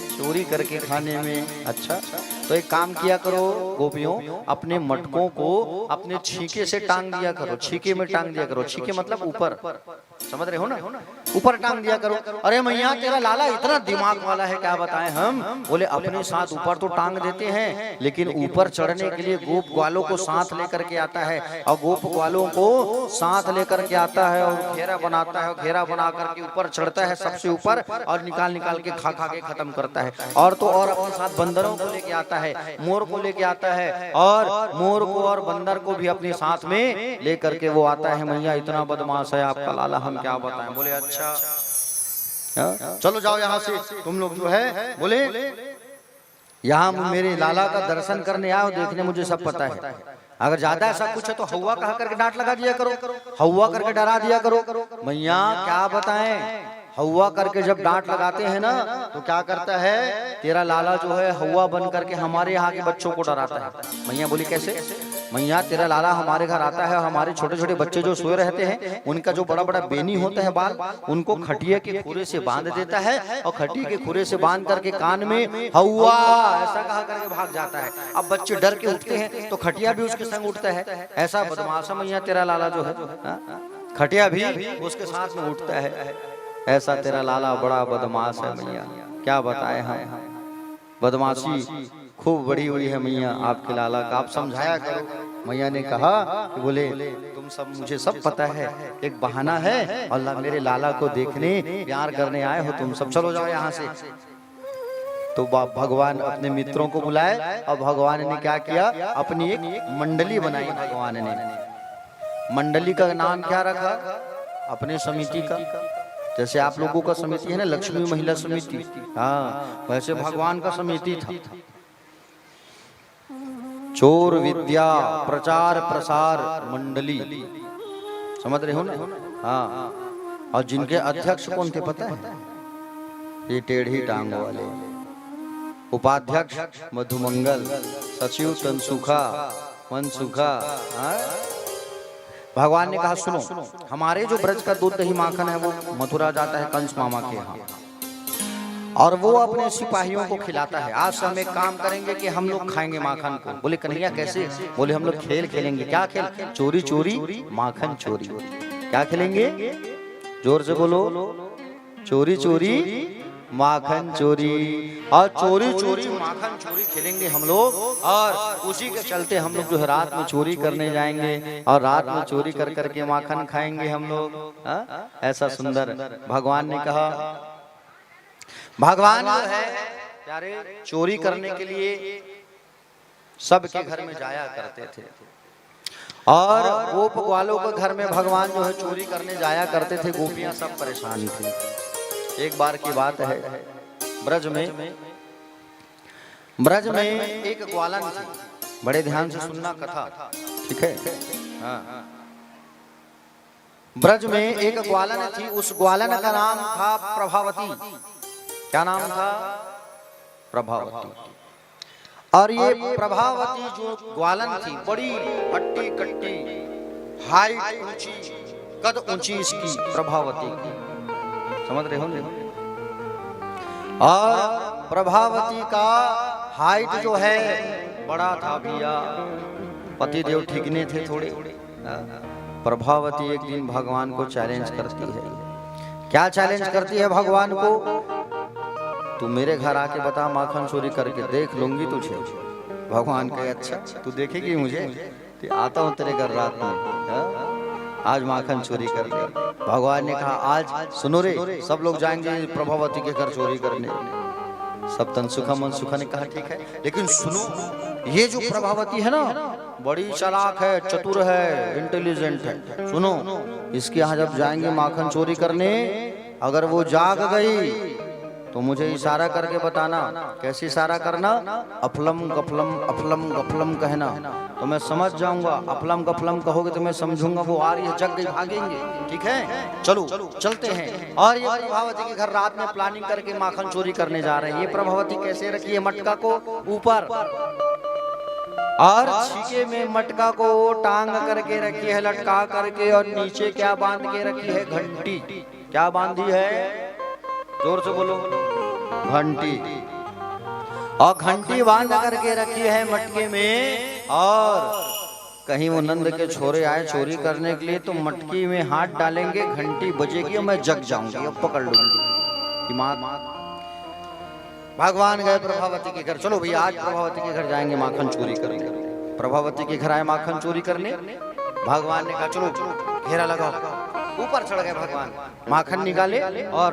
चोरी करके खाने में। अच्छा तो एक काम किया करो गोपियों, अपने मटकों को अपने छीके से टांग दिया करो, छीके में टांग दिया करो। छीके मतलब ऊपर, समझ रहे हो ना, ऊपर टांग दिया करो। अरे मैया तेरा लाला इतना दिमाग वाला है क्या बताएं हम। बोले अपने साथ ऊपर तो टांग देते हैं, लेकिन ऊपर चढ़ने के लिए गोप ग्वालों को साथ लेकर के आता है, और गोप ग्वालों को साथ लेकर के आता है और घेरा बनाता है, और घेरा बना करके ऊपर चढ़ता है सबसे ऊपर, और निकाल निकाल के खा खा के खत्म करता है। है, और तो और अपने साथ बंदरों को लेके आता है, मोर को लेके आता है, और मोर को और बंदर को भी अपने साथ में लेकर के वो आता है। मैया इतना बदमाश है आपका लाला, हम क्या बताएं। बोले अच्छा चलो जाओ यहाँ से, तुम लोग जो है बोले यहाँ मेरे लाला का दर्शन करने आओ, देखने मुझे सब पता है, अगर ज्यादा ऐसा कुछ है तो हवा कहा करके डांट लगा दिया करो, हवा करके डरा दिया करो। मैया क्या बताएं, हवा करके जब डांट लगाते हैं ना तो क्या करता है, तेरा लाला जो है हवा बन करके हमारे यहाँ के बच्चों को डराता है। मैया बोली कैसे? मैया तेरा लाला हमारे घर आता है, हमारे छोटे छोटे बच्चे जो सोए रहते हैं उनका जो बड़ा बड़ा बेनी होता है बाल, उनको खटिया के खुरे से बांध देता है, और खटिया के खुरे से बांध करके कान में हवा ऐसा कहा करके भाग जाता है। अब बच्चे डर के उठते हैं तो खटिया भी उसके संग उठता है। ऐसा बदमाश है मैया तेरा लाला जो है, खटिया भी उसके साथ में उठता है। ऐसा तेरा लाला बड़ा बदमाश है मैया, क्या बताएं हम, बदमाशी खूब बड़ी हुई है मैया आपके लाला का, आप समझाया करो। मैया ने कहा कि बोले तुम सब मुझे सब पता है, एक बहाना है, अल्लाह मेरे लाला को देखने प्यार करने आए हो तुम सब, चलो जाओ यहाँ से। तो भगवान अपने मित्रों को बुलाए, और भगवान ने क्या किया, अपनी एक मंडली बनाई। भगवान ने मंडली का नाम क्या रखा, अपने समिति का, जैसे आप लोगों का समिति है ना लक्ष्मी महिला समिति, हाँ वैसे भगवान का समिति था। चोर विद्या प्रचार प्रसार मंडली, समझ रहे हो ना? हाँ, और जिनके अध्यक्ष कौन थे पता है? ये टेढ़ी टांगों वाले। उपाध्यक्ष मधुमंगल, सचिव तनसुखा मनसुखा। भगवान ने कहा सुनो, हमारे जो ब्रज का दूध दही माखन है वो मथुरा जाता है कंस मामा के यहाँ, और वो अपने सिपाहियों को खिलाता है। आज हम एक काम करेंगे कि हम लोग खाएंगे माखन को। बोले कन्हैया कैसे? बोले हम लोग खेल खेलेंगे। क्या खेल? चोरी चोरी माखन चोरी। क्या खेलेंगे? जोर से बोलो, चोरी चोरी माखन चोरी। और चोरी चोरी माखन चोरी खेलेंगे हम लोग, और उसी के चलते हम लोग जो है रात में चोरी करने जाएंगे, और रात में चोरी कर करके माखन खाएंगे हम लोग। ऐसा सुंदर भगवान ने कहा। भगवान जो है प्यारे चोरी करने के लिए सबके घर में जाया करते थे, और गोप ग्वालों के घर में भगवान जो है चोरी करने जाया करते थे। गोपियां सब परेशान थी। एक बार की बात है, ब्रज में एक ग्वालन थी। बड़े ध्यान से सुनना कथा, ठीक है? हाँ। ब्रज में एक ग्वालन थी, उस ग्वालन का नाम था प्रभावती। क्या नाम था? प्रभावती। और ये प्रभावती जो ग्वालन थी बड़ी हट्टी कट्टी, हाइट ऊंची, कद ऊंची इसकी प्रभावती की, समझ रहे होंगे। और प्रभावती का हाइट जो है बड़ा था भैया, पतिदेव ठीक नहीं थे थोड़े। प्रभावती एक दिन भगवान को चैलेंज करती है। क्या चैलेंज करती है भगवान को? तू मेरे घर आके बता, माखन चोरी करके देख लूंगी तुझे। भगवान कहे अच्छा तू देखेगी मुझे? तो आता हूँ तेरे घर रात में, आज माखन चोरी कर ले। भगवान ने कहा आज सुनो रे, सब लोग जाएंगे प्रभावती के घर चोरी करने। सब तनसुखा मनसुखा ने कहा ठीक है, लेकिन सुनो ये जो प्रभावती है ना बड़ी चालाक है, चतुर है, इंटेलिजेंट है। सुनो इसके यहाँ जब जाएंगे माखन चोरी करने, अगर वो जाग गई तो मुझे इशारा करके बताना। कैसे इशारा करना? अफलम गफलम अफलम गफलम कहना, तो मैं समझ जाऊंगा। अफलम गफलम कहोगे तो मैं समझूंगा वो आ रही है, जग गई, भागेंगे। ठीक है, चलो चलते हैं। और ये प्रभावती के घर रात में प्लानिंग करके माखन चोरी करने जा रहे हैं। ये प्रभावती कैसे रखी है मटका को ऊपर, और छीके में मटका को टांग करके रखी है, लटका करके, और नीचे क्या बांध के रखी है? घंटी। क्या बांधी है? जोर से बोलो, घंटी। और घंटी बांध करके रखी है मटके में, और कहीं वो नंद के छोरे आए चोरी करने के लिए तो मटकी में हाथ डालेंगे, घंटी बजेगी और मैं जग जाऊंगी, अब पकड़ लूंगी। भगवान गए प्रभावती के घर। चलो भैया आज प्रभावती के घर जाएंगे माखन चोरी करेंगे। प्रभावती के घर आए माखन चोरी करने। भगवान ने कहा चलो घेरा लगाओ। ऊपर चढ़ गए भगवान, माखन निकाले और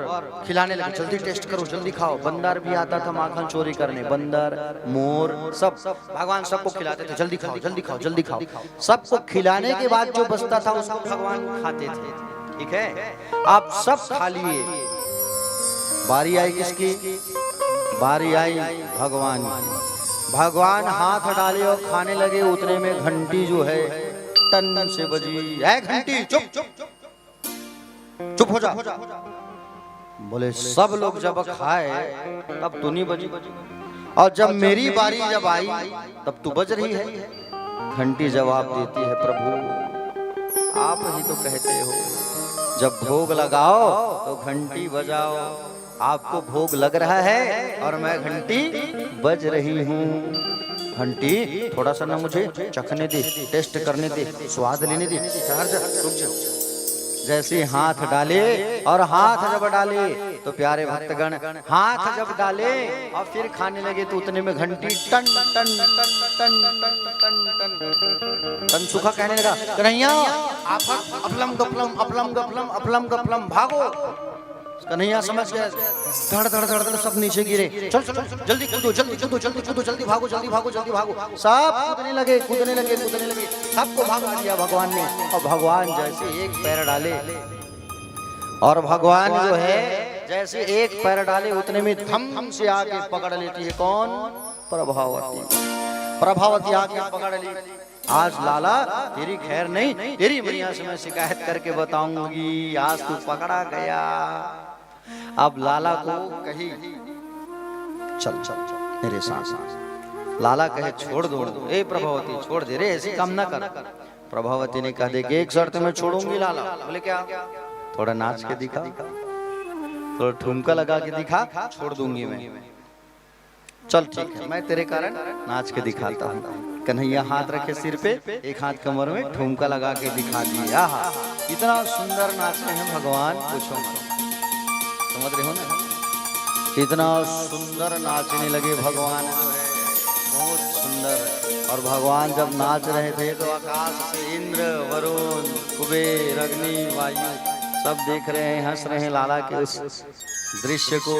खिलाने लगे, जल्दी टेस्ट करो, जल्दी खाओ। बंदर भी आता था माखन चोरी करने, बंदर, मोर, सब भगवान सबको खिलाते थे, जल्दी खाओ, जल्दी खाओ, जल्दी खाओ। सबको खिलाने के बाद जो बचता था उसको भगवान खाते थे। ठीक है, आप सब खा लिए। बारी आई किसकी? बारी आई भगवान। भगवान हाथ डाले और खाने लगे, उतने में घंटी जो है टन से बजी। है घंटी, चुप चुप चुप हो जा। बोले सब लोग जब खाए तब तू नहीं बजी, और जब मेरी बारी जब आई तब तू बज रही है। घंटी जवाब देती है, प्रभु आप ही तो कहते हो जब भोग लगाओ तो घंटी बजाओ। आपको भोग लग रहा है और मैं घंटी बज रही हूँ। घंटी थोड़ा सा ना मुझे चखने दे, टेस्ट करने दे, स्वाद लेने दे। ठहर जा, रुक जा। जैसे हाथ डाले, और हाथ जब डाले तो प्यारे भक्तगण हाथ जब डाले और फिर खाने लगे तो उतने में घंटी टन टन टन टन टन टन टन सूखा कहने लगा, कन्हैया अपलम गपलम अपलम गपलम अपलम गपलम, भागो। कन्हैया समझ गया, धड़ धड़ धड़ धड़ सब नीचे गिरे। चल चल जल्दी कूदो, जल्दी कूदो, जल्दी कूदो, जल्दी भागो, जल्दी भागो, जल्दी भागो। सब कूदने लगे, कूदने लगे, कूदने लगे, सबको भागा दिया भगवान ने। और भगवान जैसे एक पैर डाले, और भगवान जो है जैसे एक पैर डाले उतने में थम से आके पकड़ लेती है। कौन? प्रभावती। प्रभावती आके पकड़ ली। आज लाला तेरी खैर नहीं, तेरी मैया से मैं शिकायत करके बताऊंगी, आज तू पकड़ा गया। अब लाला को कही चल चल चल मेरे साथ। लाला कहे छोड़ दो, ए प्रभावती छोड़ दे रे, ऐसी काम ना कर। प्रभावती ने कहा देख एक शर्त में छोड़ूंगी लाला। बोले क्या? थोड़ा नाच के दिखा, थोड़ा ठुमका लगा के दिखा, छोड़ दूंगी मैं। चल ठीक है, मैं तेरे कारण नाच के दिखाता हूँ। कन्हैया हाथ रखे सिर पे, एक हाथ कमर में, ठुमका लगा के दिखा दिया। इतना सुंदर नाचते हैं भगवान, पूछो मत। समझ रहे हो ना? इतना सुंदर नाचने लगे भगवान, बहुत सुंदर। और भगवान जब नाच रहे थे तो आकाश से इंद्र, वरुण, कुबेर, अग्नि, वायु सब देख रहे हैं, हंस रहे हैं लाला के उस दृश्य को।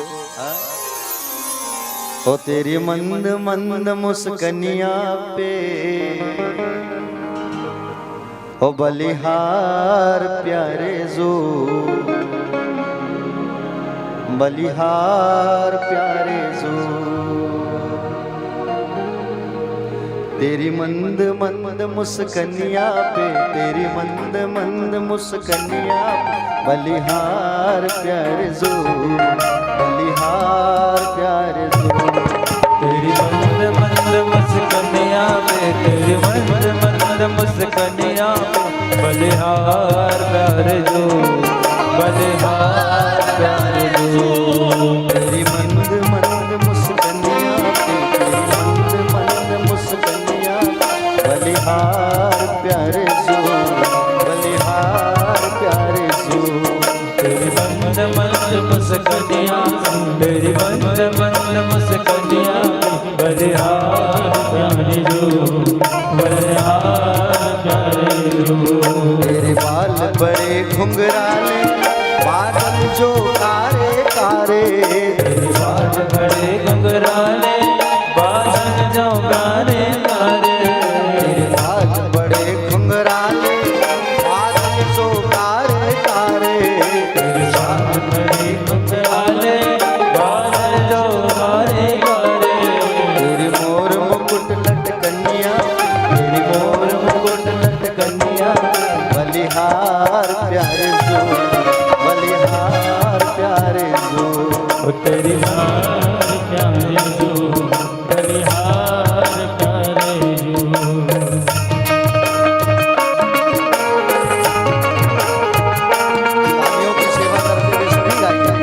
ओ तेरी मंद मंद मुस्कनिया पे ओ बलिहार प्यारे जो, बलिहार प्यारे जो। तेरी मंद मंद मुस्कनिया पे, तेरी मंद मंद मुस्कनिया पे बलिहार प्यारे जो, बलिहार प्यारे जो। तेरी मंद मंद मुस्कनिया पे, तेरी मंद मंद मुस्कनिया पे बलिहार प्यारे जो, बलिहार प्यारे जो। तेरी मंद मंद मुस्कनिया पे, तेरी मंद मंद मुस्कनिया बलिहार प्यारे जो, बलिहार प्यारे जो। तेरी मंद मंद मुस्कनिया, तेरी मंद मंद मुस्कनिया बलिहार प्यारे जो, बलिहार प्यारे जो। तेरे बाल बड़े घुंघराले, बादल जो कारे कारे, तेरे बाल बड़े घुंघराले, बादल जो कारे कारे। तेरे बाल बड़े घुंघराले, बादल जो कारे कारे। तेरे बाल बड़े घुंघराले, बादल जो कारे कारे। तेरे मोर मुकुट लटकनिया, तेरे मोर मुकुट लटकनिया बलिहार प्यारे जो, बलिहार प्यारे जो। ओ तेरी हार प्यारे जो, बलिहार प्यारे जो। स्वामियों की सेवा करते हुए सभी गायिका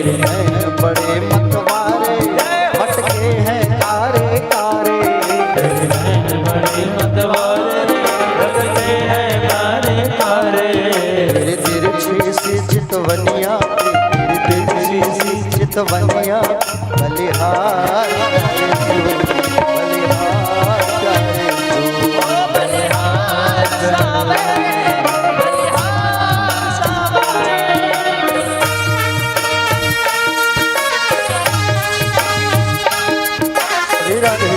तेरे नैन बड़े मतवारे भटके हैं कारे कारे, तेरे नैन बड़े मतवारे भटके हैं कारे कारे, तेरे तिरछी सी चितवनिया, तेरी तिरछी सी चितवनिया, बलिहार प्यारे तू, बलिहार प्यारे तू, बलिहार सावरे बलिहार सावरे। श्री राधे।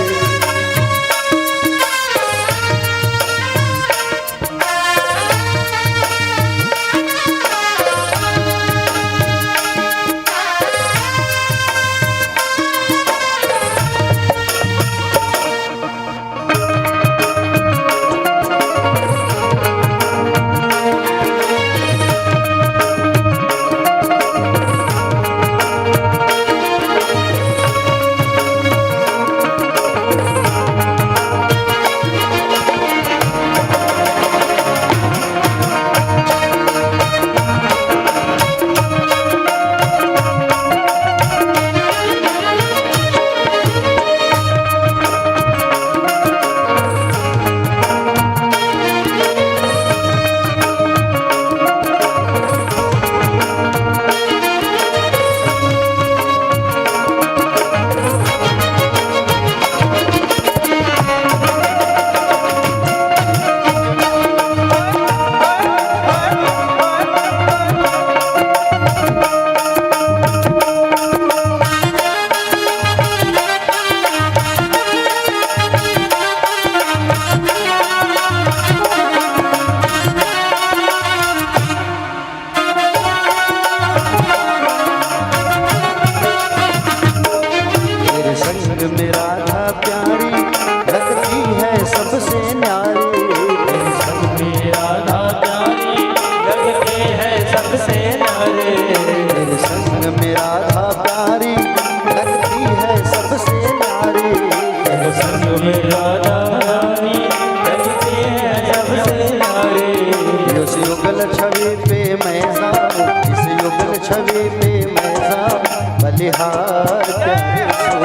बलिहार प्यारे सो,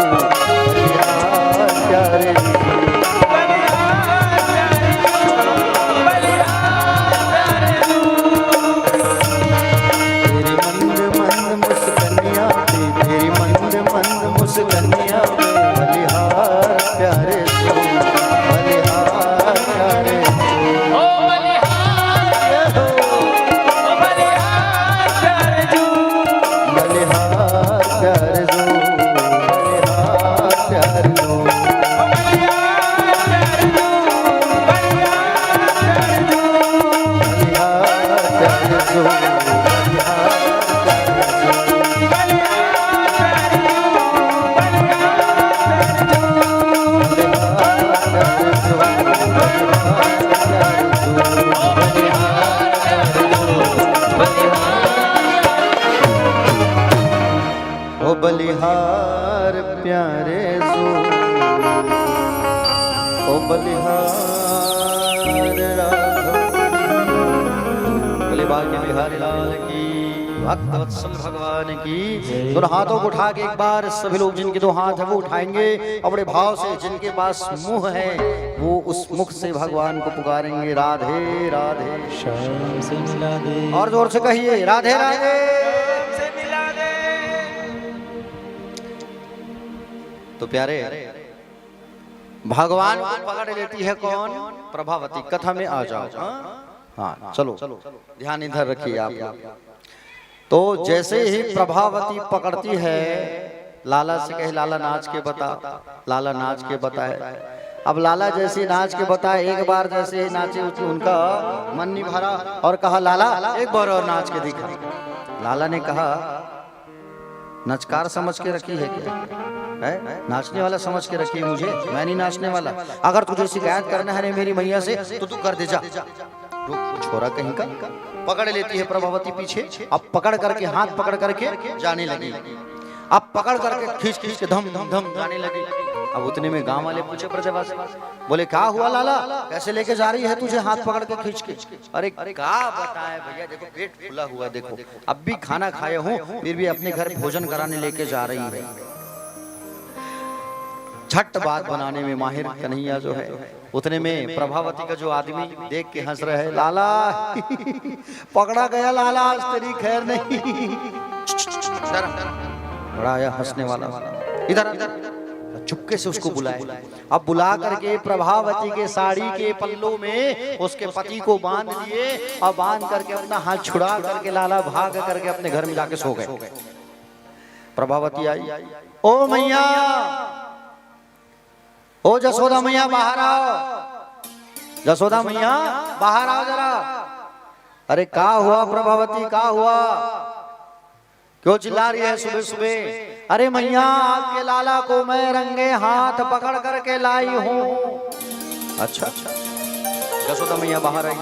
बलिहार प्यारे तेरी मंद मंद मुस्कनिया, तेरी मंद मंद मुस्कनिया, बलिहार प्यारे सो, बलिहार प्यारे सो, बलिहार प्यारे सो, बलिहार प्यारे सो। ओ बलिहार प्यारे सो, ओ बलिहार राघव, बोले बांके बिहारी लाल की, भक्त वत्सल भगवान की। दोनों हाथों को उठा के एक बार सभी लोग जिनके दो हाथ है वो उठाएंगे और बड़े भाव से जिनके पास मुंह है वो उस मुख से भगवान को पुकारेंगे, राधे राधे श्याम से मिला दे, और जोर से कहिए राधे राधे। तो प्यारे भगवान को पकड़ लेती है कौन? प्रभावती। कथा में आ जाओ। हाँ चलो ध्यान इधर रखिए आप लोग। तो जैसे ही प्रभावती पकड़ती है, लाला से कहे लाला नाच के बता, लाला नाच के बताए। अब लाला जैसे नाच के बताए, एक बार जैसे ही नाचे उनका मन नहीं भरा और कहा लाला एक बार और नाच के दिखा। लाला ने कहा नचकार समझ के रखी है क्या? है? नाचने वाला समझ के रखी है मुझे, मैं नहीं नाचने वाला। अगर तुझे शिकायत करना है मेरी मैया से तो तू कर दे जा। छोरा कहीं का पकड़ लेती है प्रभावती पीछे। अब पकड़ करके हाथ पकड़ करके जाने लगी। अब पकड़ करके खींच खींच के धम धम धम जाने लगी। अब उतने में गांव वाले पूछे ब्रजवासी, बोले क्या हुआ लाला, कैसे लेके जा रही है तुझे हाथ पकड़ के खींच के? अरे क्या बताए भैया, देखो पेट फूला हुआ, देखो अब भी खाना खाए हूँ फिर भी अपने घर भोजन कराने लेके जा रही है। झट बात बनाने में माहिर कन्हैया जो है, उतने में प्रभावती का जो आदमी देख के हंस रहे, लाला पकड़ा गया लाला, आज तेरी खैर नहीं। बड़ा आया हंसने वाला, इधर इधर चुपके से उसको बुलाए। अब बुला करके प्रभावती के साड़ी के पल्लों में उसके पति को बांध दिए और बांध करके अपना हाथ छुड़ा करके लाला भाग करके अपने घर में जाके सो गए। प्रभावती आई, ओ मैया, ओ जसोदा मैया बाहर आओ, जसोदा मैया बाहर आओ जरा। अरे क्या हुआ प्रभावती, क्या हुआ, क्यों चिल्ला रही है सुबह सुबह? अरे मैया आपके लाला को मैं रंगे हाथ पकड़ करके लाई हूँ। अच्छा अच्छा, जसोदा मैया बाहर आई,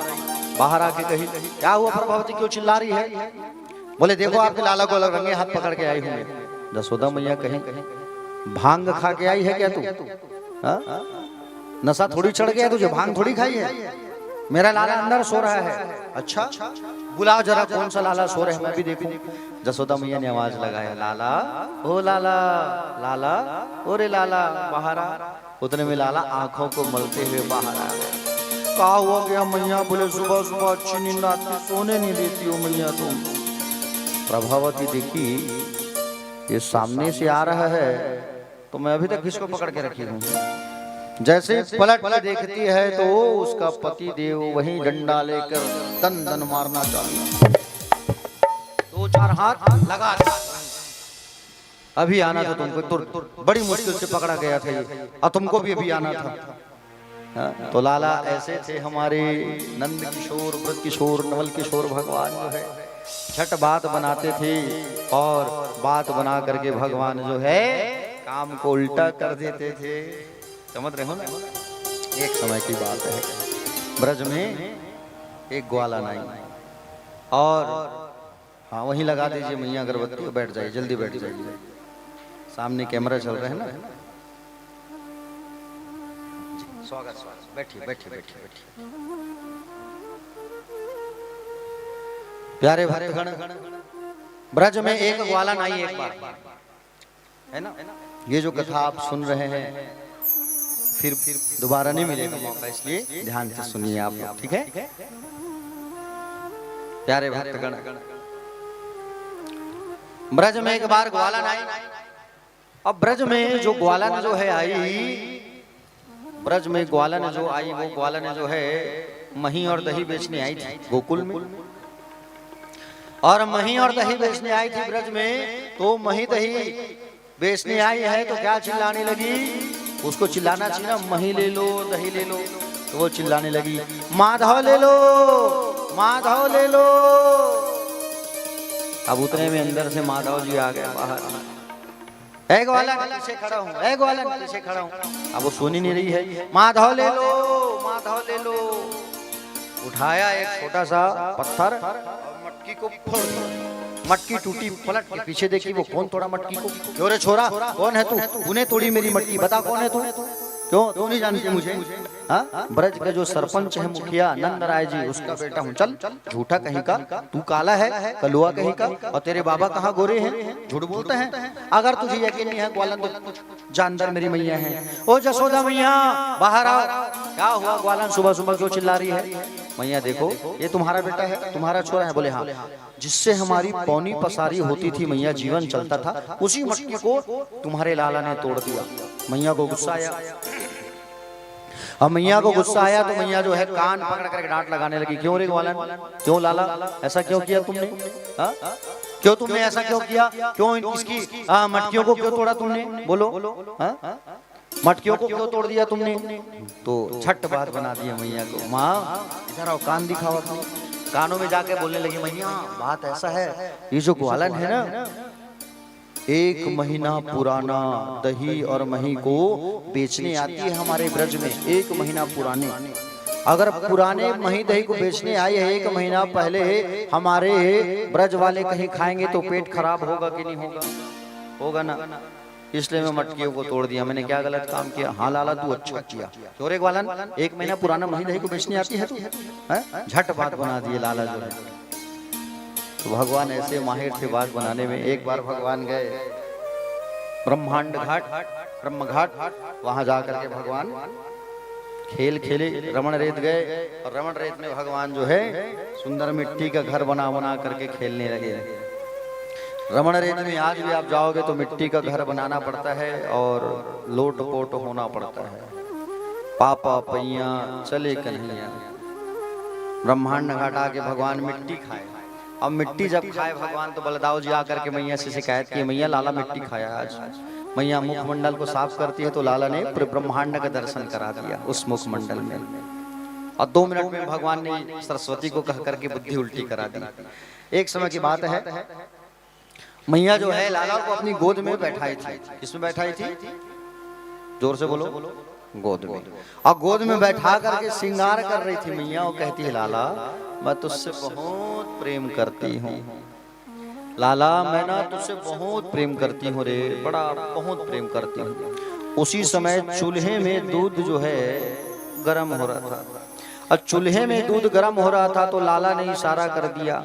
बाहर आके कही, क्या हुआ प्रभावती, क्यों चिल्ला रही है? बोले देखो आपके लाला को रंगे हाथ पकड़ के आई हूँ। जसोदा मैया कहीं भांग खा के आई है क्या तू? नशा थोड़ी चढ़ गया तुझे, भांग थोड़ी खाई है? मेरा लाला अंदर सो रहा है। अच्छा, बुलाओ जरा कौन सा लाला सो रहे हैं, मैं भी देखूं। जसोदा मैया ने आवाज लगाया, लाला, ओ लाला, लाला, ओरे लाला बाहर आ। उतने में लाला आंखों को मलते हुए बाहर आ गया। क्या हुआ गया मैया? बोले सुबह सुबह अच्छी नींद आती, सोने नहीं देती हो मैया तुम। प्रभावती देखी ये सामने से आ रहा है तो मैं अभी तक इसको पकड़ के रखी हूँ। जैसे पलट के देखती है तो उसका पति देव वही डंडा लेकर दन दन मारना चाहता, दो चार हाथ लगा। अभी आना था तुमको, तो बड़ी मुश्किल से पकड़ा गया था ये, और तुमको भी अभी आना था। तो लाला ऐसे थे हमारे नंद किशोर, ब्रज किशोर, नवल किशोर भगवान जो है, छठ बात बनाते थे और बात बना करके भगवान जो है काम को उल्टा कर देते थे। समझ रहे हो ना? एक समय की बात है, ब्रज में एक ग्वालन आई और हाँ वहीं लगा दीजिए मैया अगरबत्ती, बैठ जाइए, जल्दी बैठ जाइए, सामने कैमरा चल रहा है ना। स्वागत स्वागत, बैठिए बैठिए बैठिए बैठिए। प्यारे भक्तगण, ब्रज में एक ग्वालन आई एक बार, है ना? ये जो कथा आप सुन रहे हैं फिर दोबारा नहीं मिलेगा मौका, इसलिए ध्यान से सुनिए आप लोग, ठीक है? प्यारे भक्तगण, ब्रज में एक बार ग्वालन आई। अब ब्रज में जो ग्वालन जो है आई, ब्रज में ग्वालन जो आई, वो ग्वालन जो है मही और दही बेचने आई थी गोकुल में। और मही और दही बेचने आई थी ब्रज में, तो मही दही बेचने आई है तो क्या चिल्लाने लगी? उसको चिल्लाना चाहिए ना, मही ले लो, दही ले लो, तो वो चिल्लाने लगी, माधव ले लो, माधव ले लो। अब उतने में अंदर से माधव जी आ गए बाहर। एक वाला पीछे खड़ा हूँ, एक वाला पीछे खड़ा हूँ। अब वो सुन ही नहीं रही है, माधव ले लो, माधव ले लो। उठाया एक छोटा सा पत्थर और मटकी को फोड़ दिया। मटकी टूटी, पलट के पीछे देखी, वो कौन तोड़ा मटकी को? क्यों रे छोरा, कौन है तू? तूने तोड़ी मेरी मटकी, बता कौन है तू? क्यों तू नहीं जानती मुझे? हाँ, ब्रज का जो सरपंच है मुखिया नंद राय जी, उसका बेटा हूँ। चल झूठा कहीं का, तू काला है, कलुआ कहीं का, और तेरे बाबा कहाँ गोरे हैं? झूठ बोलते हैं। अगर तुझे यकीन नहीं है ग्वालन तो जानदार मेरी मैया है। ओ जसोदा मैया बाहर आओ। क्या हुआ ग्वालन, सुबह सुबह क्यों चिल्ला रही है? मैया देखो ये तुम्हारा बेटा है, तुम्हारा छोरा है। बोले हाँ। जिससे हमारी पौनी पसारी होती थी मैया, जीवन चलता था, उसी मटकी को तुम्हारे लाला ने तोड़ दिया। मैया को गुस्सा आया। अब मैया को गुस्सा आया तो मैया जो है कान पकड़ कर डांट लगाने लगी। क्यों रे ग्वालन, क्यों लाला, ऐसा क्यों किया तुमने? क्यों तुमने ऐसा क्यों किया? क्यों इसकी मटकियों को क्यों तोड़ा तुमने? बोलो, मटकियों को क्यों तोड़ दिया तुमने? तो छठ बात बना दी मैया को। माँ इधर आओ, कान दिखाओ अपने। कानों में जाके बोलने लगी, मैया बात ऐसा है, ये जो ग्वालन है ना, 1 महीना पुराना दही और मही को बेचने आती है हमारे ब्रज में। 1 महीना पुराने, अगर पुराने मही दही को बेचने आई है 1 महीना पहले, हमारे ब्रज वाले कहीं खाएंगे तो पेट खराब होगा कि नहीं होगा? होगा ना, इसलिए मैं मटकियों को तोड़ दिया। मैंने क्या गलत काम किया? हाँ लाला तू अच्छा किया। चोरे वाला 1 महीना पुराना मही दही को बेचनी आती है तू, हैं? झट बात बना दिए लाला जो है। तो भगवान ऐसे माहिर थे बात बनाने में। एक बार भगवान गए ब्रह्मांड घाट, ब्रह्म घाट, वहां जाकर के भगवान खेल खेले। रमण रेत गए और रमण रेत में भगवान जो है सुंदर मिट्टी का घर बना बना करके खेलने लगे। रमण रेत में आज भी आप जाओगे तो मिट्टी का घर बनाना पड़ता है और लोट पोट होना पड़ता है। पापा पैया चले कन्हैया। ब्रह्मांड घाट आके भगवान मिट्टी खाए। अब मिट्टी जब खाए भगवान तो बलदाव जी आकर के मैया से शिकायत की, मैया लाला मिट्टी खाया आज। मैया मुखमंडल को साफ करती है तो लाला ने पूरे ब्रह्मांड का दर्शन करा दिया उस मुखमंडल में। और 2 मिनट में भगवान ने सरस्वती को कह करके बुद्धि उल्टी करा दी। एक समय की बात है, मैया जो है लाला को अपनी गोद में बैठाई थी। किसमें बैठाई थी? जोर से बोलो। गोद में। और गोद में बैठा करके श्रृंगार कर रही थी मैया। वो कहती है लाला मैं तुझसे बहुत प्रेम करती हूँ, लाला मैं ना तुझसे बहुत प्रेम करती हूँ रे, बड़ा बहुत प्रेम करती हूँ। उसी समय चूल्हे में दूध जो है गर्म हो रहा था। और चूल्हे में दूध गर्म हो रहा था तो लाला ने इशारा कर दिया।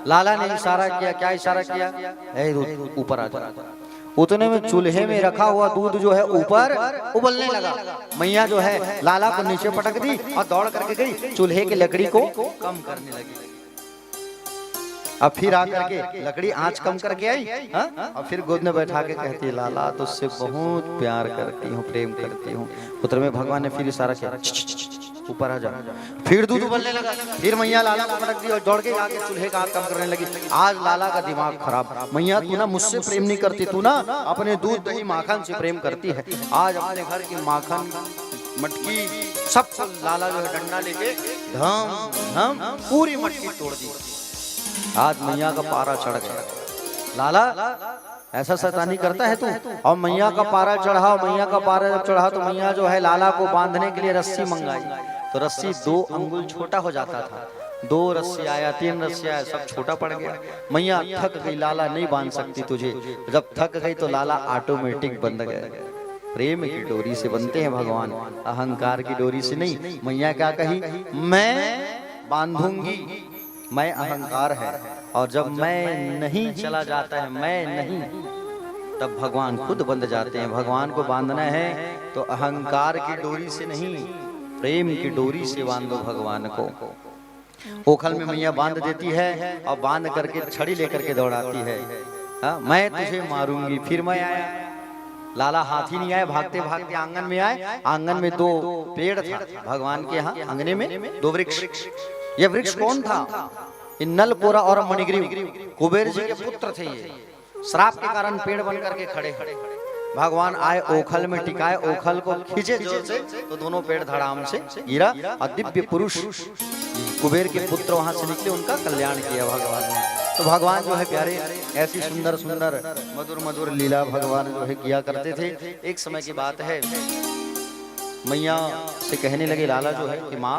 लाला ने इशारा किया। क्या इशारा किया? ए दूध ऊपर आ जा। उतने में चूल्हे में रखा हुआ दूध जो है ऊपर उबलने लगा। मैया जो है लाला को नीचे पटक दी और दौड़ करके गई चूल्हे की लकड़ी को कम करने लगी। अब फिर आकर के लकड़ी आंच कम करके आई। और फिर गोद में बैठा के कहती है लाला तुझसे बहुत प्यार करती हूँ, प्रेम करती हूँ। उतर में भगवान ने फिर इशारा किया ऊपर आ जा। फिर दूध उबलने लगा। फिर मैया लाला को पटक दी और दौड़ के आके चूल्हे का आग कम करने लगी। आज लाला का दिमाग खराब। मैया तू ना मुझसे प्रेम नहीं करती, तू ना अपने दूध दही माखन से प्रेम करती है। आज अपने घर की माखन मटकी सब लाला जो है डंडा लेके धम धम पूरी मटकी तोड़ दी। आज मैया का पारा चढ़ गया। लाला ऐसा शैतानी करता है तू? और मैया का पारा चढ़ा। मैया का पारा जब चढ़ा तो मैया जो है लाला को बांधने के लिए रस्सी मंगाई। तो रस्सी 2 अंगुल छोटा हो जाता था। 2 रस्सी आया, 3 रस्सी आया, सब छोटा पड़ गया। मैया थक गई, लाला नहीं बांध सकती तुझे। जब थक गई तो लाला ऑटोमेटिक बंध गए। प्रेम की डोरी से बनते हैं भगवान, अहंकार की डोरी से नहीं। मैया क्या कही? मैं बांधूंगी, मैं अहंकार है। और जब मैं नहीं चला जाता है, मैं नहीं, तब भगवान खुद बंध जाते हैं। भगवान को बांधना है तो अहंकार की डोरी से नहीं, प्रेम की डोरी से बांधो भगवान को। ओखल में मैया बांध देती है और बांध करके छड़ी लेकर के दौड़ाती है। मैं तुझे मारूंगी। फिर मैं आया। लाला हाथी नहीं आए, भागते भागते आंगन में आए। आंगन में 2 पेड़ था भगवान के यहाँ। आंगने में 2 वृक्ष। ये वृक्ष कौन था? नलकोरा और मणिग्रीव कुबेर जी के पुत्र थे। ये श्राप के कारण पेड़ बन करके खड़े। भगवान आए, ओखल में टिकाए, ओखल को खींचे जोर से तो दोनों पेड़ धड़ाम से गिरा। और दिव्य पुरुष कुबेर के पुत्र वहां से निकले, उनका कल्याण किया भगवान ने। तो भगवान जो है प्यारे ऐसी सुंदर सुंदर मधुर मधुर लीला भगवान जो है किया करते थे। एक समय की बात है, मैया से कहने लगे लाला जो है कि माँ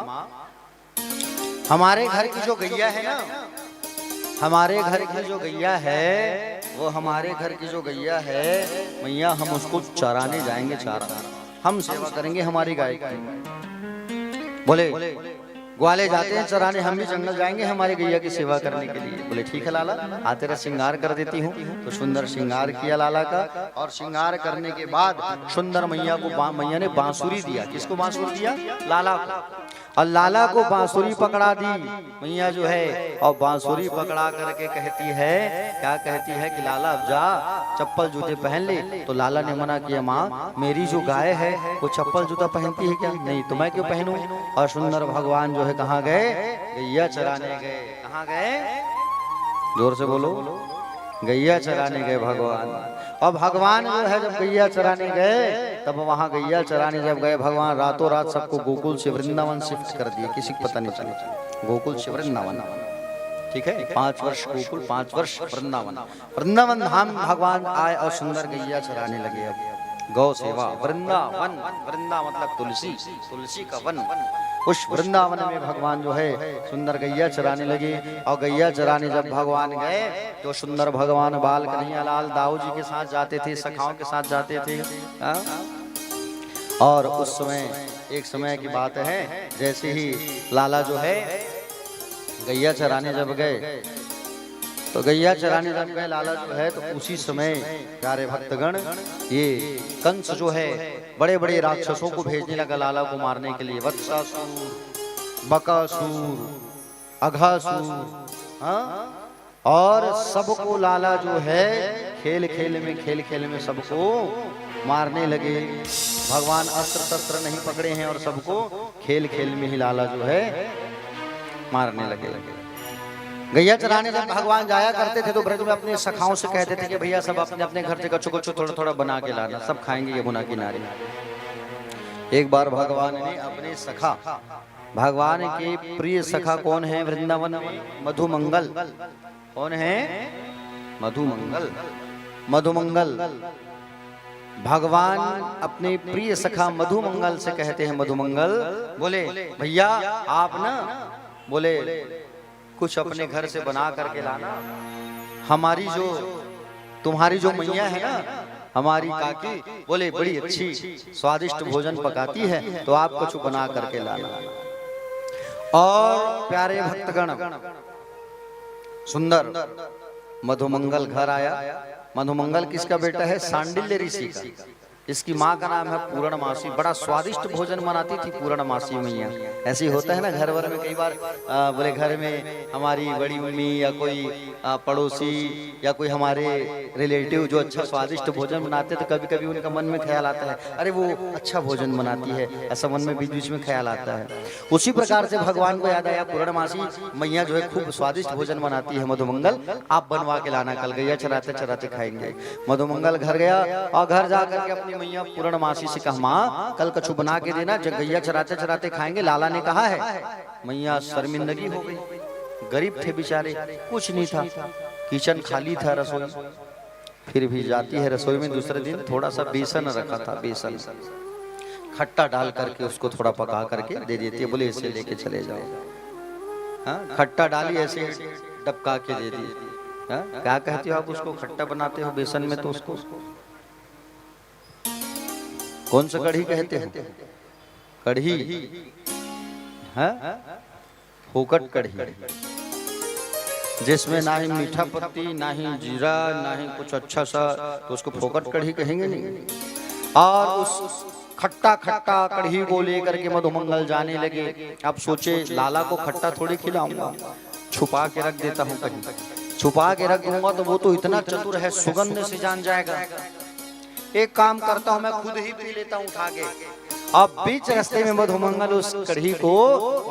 हमारे घर की जो गैया है ना, हमारे घर की जो गैया है, वो हमारे घर की जो गैया है मैया, हम उसको चराने जाएंगे। चारा हम सेवा करेंगे हमारी गाय की। बोले ग्वाले जाते हैं चराने, हम भी जंगल जाएंगे हमारी गैया की सेवा करने के लिए। बोले ठीक है लाला, आ तेरा श्रृंगार कर देती हूँ। तो सुंदर श्रृंगार किया लाला का। और श्रृंगार करने के बाद सुंदर मैया को मैया ने बांसुरी दिया। किसको बांसुरी दिया? लाला को। और लाला को बांसुरी पकड़ा दी मैया जो है। और बांसुरी पकड़ा करके कहती है, क्या कहती है कि लाला अब जा, चप्पल जूते पहन ले। तो लाला ने मना किया, माँ मेरी जो गाय है वो चप्पल जूता पहनती है क्या? नहीं, तो मैं क्यों पहनूं? और सुंदर भगवान जो है कहाँ गए? गैया चराने गए। कहाँ गए? जोर से बोलो। गैया चराने गए भगवान। और भगवान जो है जब गैया चराने गए, तब वहां गैया चराने जब गए भगवान, रातों रात सबको गोकुल से वृंदावन शिफ्ट कर दिए। किसी को पता नहीं चला। गोकुल से वृंदावन, ठीक है। 5 वर्ष गोकुल, 5 वर्ष वृंदावन। वृंदावन धाम भगवान आए और सुंदर गैया चराने लगे। अब गौ सेवा, वृंदावन, वृंदा मतलब तुलसी, तुलसी का वन। उस वृंदावन में भगवान जो है सुंदर गैया चराने लगे। और गैया चराने जब भगवान गए तो सुंदर भगवान बाल कन्हैया लाल दाऊ जी के साथ जाते थे, सखाओं के साथ जाते थे। और उस समय एक समय की बात है, जैसे ही लाला जो है गैया चराने जब गए तो गैया चराने जब गए लाला जो है तो उसी समय प्यारे भक्तगण ये कंस जो है बड़े बड़े राक्षसों को भेजने लगा लाला को मारने के लिए। वत्सासुर, बकासुर, अघासुर, और सबको लाला जो है खेल खेल में सबको मारने लगे। भगवान अस्त्र शस्त्र नहीं पकड़े हैं और सबको खेल में ही लाला जो है मारने लगे। गैया चराने जब भगवान जाया करते थे तो ब्रज में अपने सखाओं से कहते थे कि भैया सब अपने अपने घर से कच्चू कच्चू थोड़ा थोड़ा बना के लाना, सब खाएंगे यमुना किनारे। एक बार भगवान ने अपने सखा, भगवान के प्रिय सखा कौन है वृंदावन में? मधुमंगल। कौन है? मधुमंगल। मधुमंगल भगवान अपने प्रिय सखा मधुमंगल से कहते हैं, मधुमंगल बोले भैया आप ना बोले कुछ अपने घर से बना करके लाना, हमारी जो तुम्हारी जो मैया है ना हमारी काकी बोले बड़ी अच्छी स्वादिष्ट भोजन पकाती है, तो आप कुछ बना करके लाना। और प्यारे भक्तगण सुंदर मधुमंगल घर आया। मधुमंगल किसका बेटा है? सांडिल्य ऋषि का। इसकी माँ का नाम है पूर्णमासी। बड़ा स्वादिष्ट भोजन बनाती थी पूर्णमासी मैया। ऐसे होता है ना घर भर में, कई बार बोले घर में हमारी बड़ी मम्मी या कोई पड़ोसी या कोई हमारे रिलेटिव जो अच्छा स्वादिष्ट भोजन बनाते तो कभी कभी उनका मन में ख्याल आता है अरे वो अच्छा भोजन बनाती है, ऐसा मन में बीच बीच में ख्याल आता है। उसी प्रकार से भगवान को याद आया पूर्णमासी मैया जो है खूब स्वादिष्ट भोजन बनाती है, मधुमंगल आप बनवा के लाना, कल गैया चराते चराते खाएंगे। मधुमंगल घर गया और घर जाकर के अपनी मैया पूर्णमासी से कहा माँ कल कछु बना के देना, जब गैया चराते चराते खाएंगे। लाला ने कहा है। मैया शर्मिंदगी हो गई, गरीब थे बेचारे, कुछ नहीं था, किचन खाली था, रसोई। फिर भी जाती है रसोई में, दूसरे दिन थोड़ा सा बेसन रखा था, बेसन खट्टा डाल करके उसको थोड़ा पका करके दे देती है, बोले इसे लेके चले जाओ। हाँ खट्टा डाली ऐसे डबका के दे दी। क्या कहते हो आप उसको? खट्टा बनाते हो बेसन में तो उसको कौन सा कढ़ी कहते हैं? कढ़ी, फोकट कढ़ी, जिसमें ना ही मीठा पत्ती, ना ही जीरा, ना ही कुछ अच्छा सा, तो उसको फोकट कढ़ी कहेंगे नहीं। और उस खट्टा खट्टा कढ़ी को लेकर के मधुमंगल जाने लगे। अब सोचे लाला को खट्टा थोड़ी खिलाऊंगा, छुपा के रख देता हूँ कहीं, छुपा के रख दूंगा तो वो तो इतना चतुर है सुगंध से जान जाएगा। एक काम करता हूँ मैं खुद ही पी लेता हूँ उठा के। अब बीच रास्ते में मधुमंगल उस कढ़ी को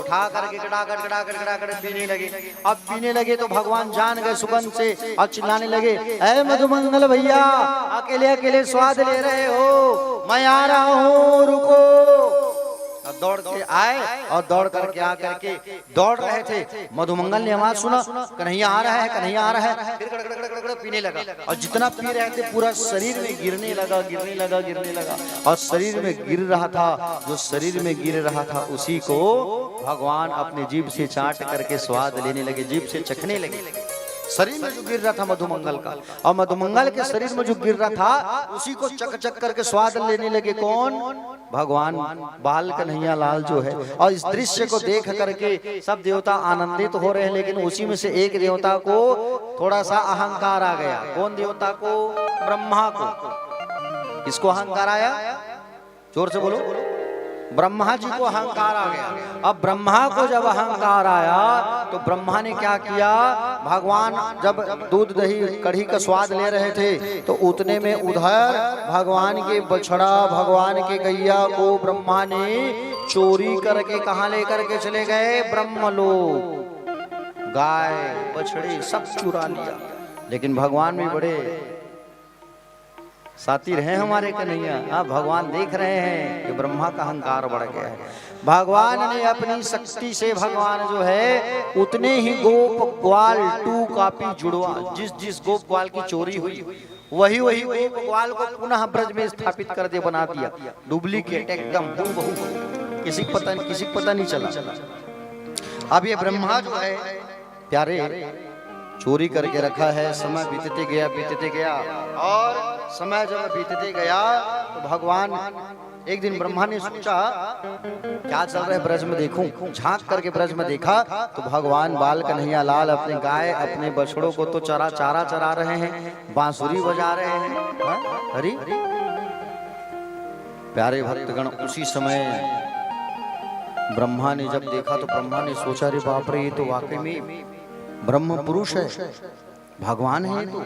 उठा करके गड़ागड़ पीने लगे। अब पीने लगे तो भगवान जान गए सुगंध से और चिल्लाने लगे ऐ मधुमंगल भैया अकेले अकेले स्वाद ले रहे हो, मैं आ रहा हूँ, रुको। दौड़ के आए और दौड़ करके आकर के दौड़ रहे थे। मधुमंगल ने आवाज सुना कन्हैया आ रहा है, कन्हैया आ रहा है, फिर गड़गड़ पीने लगा। और जितना पी रहे थे पूरा शरीर में गिरने लगा और शरीर में गिर रहा था, जो शरीर में गिर रहा था उसी को भगवान अपने जीभ से चाट करके स्वाद लेने लगे, जीभ से चखने लगे। शरीर में जो गिर रहा था मधुमंगल का, और मधुमंगल के शरीर में जो गिर रहा था उसी को चक चक करके स्वाद लेने लगे। कौन? भगवान बाल कन्हैया लाल जो है। और इस दृश्य को देख करके सब देवता आनंदित हो रहे हैं, लेकिन उसी में से एक देवता को थोड़ा सा अहंकार आ गया। कौन देवता को? ब्रह्मा को। इसको अहंकार आया, जोर से बोलो। ब्रह्मा जी को अहंकार आ गया। अब ब्रह्मा को जब अहंकार आया तो ब्रह्मा ने क्या किया? भगवान जब दूध दही कढ़ी का स्वाद ले रहे थे तो उतने में उधर भगवान के बछड़ा, भगवान के गैया को ब्रह्मा ने चोरी करके कहाँ लेकर के चले गए? ब्रह्मलोक। गाय बछड़े सब चुरा लिया। लेकिन भगवान भी बड़े सातिर हैं हमारे कन्हैया। भगवान देख रहे हैं कि ब्रह्मा का अहंकार बढ़ गया है। भगवान ने अपनी शक्ति से भगवान जो है उतने ही गोप ग्वाल 2 कॉपी जुड़वा, जिस गोप ग्वाल की चोरी हुई वही गोप ग्वाल को पुनः ब्रज में स्थापित कर दे, बना दिया। डुप्लीकेट एकदम हूबहू। किसी को पता नहीं चला। अब ये ब्रह्मा जो है प्यारे चोरी करके रखा है, समय बीतते गया और समय जब बीतते गया तो भगवान एक दिन ब्रह्मा ने सोचा क्या चल रहा है ब्रज में देखूं। झांक करके ब्रज में देखा तो भगवान बाल कन्हैया लाल अपने गाय अपने बछड़ों को तो चारा चरा रहे हैं, बांसुरी बजा रहे हैं। हरी प्यारे भक्तगण, उसी समय ब्रह्मा ने जब देखा तो ब्रह्मा ने सोचा अरे बाप रे, ये तो वाकई में ब्रह्म पुरुष है, भगवान है ये तो।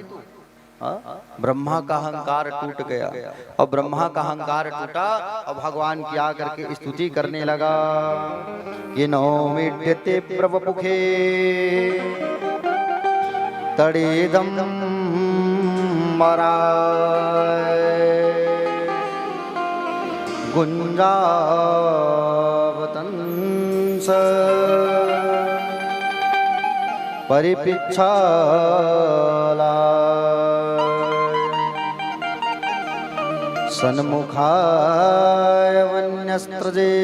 ब्रह्मा का अहंकार टूट गया और ब्रह्मा का अहंकार टूटा और भगवान की आकर के स्तुति करने लगा। ये नौमिड्यते प्रवपुखे तड़ेदम मराय गुंजावतंस परिपिच्छाला सन्मुखाय वन्यस्त्रजे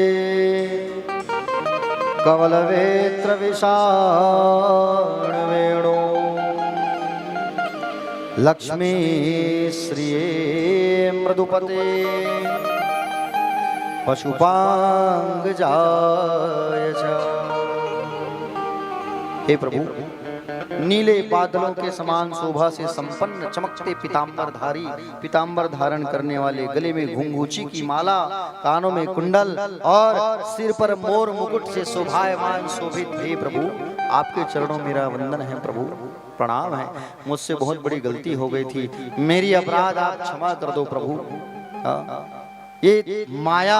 कवलवेत्र विषाणवेणो लक्ष्मी श्रिये मृदुपते पशुपांगजाय च। हे प्रभु, नीले बादलों के समान शोभा से संपन्न चमकते पीतांबर धारण करने वाले, गले में घुंघूची की माला, कानों में कुंडल और सिर पर मोर मुकुट से शोभायमान शोभित हे प्रभु, आपके चरणों मेरा वंदन है प्रभु, प्रणाम है। मुझसे बहुत बड़ी गलती हो गई थी, मेरी अपराध आप क्षमा कर दो प्रभु। ये माया,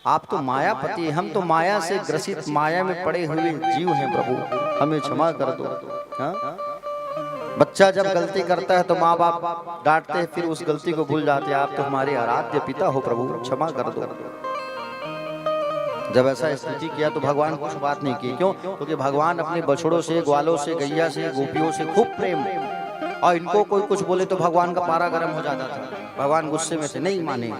आप तो मायापति, हम तो माया से ग्रसित, माया में पड़े हुए जीव हैं प्रभु, हमें क्षमा कर दो। बच्चा जब गलती करता है तो माँ बाप डांटते हैं, फिर उस गलती को भूल जाते हैं। आप तो हमारे आराध्य पिता हो प्रभु, क्षमा कर दो। जब ऐसा स्थिति किया तो भगवान कुछ बात नहीं की। क्यों? क्योंकि भगवान अपने बछड़ों से, ग्वालों से, गैया से, गोपियों से खूब प्रेम, और इनको कोई कुछ बोले तो भगवान का पारा गर्म हो जाता था। भगवान गुस्से में से नहीं माने।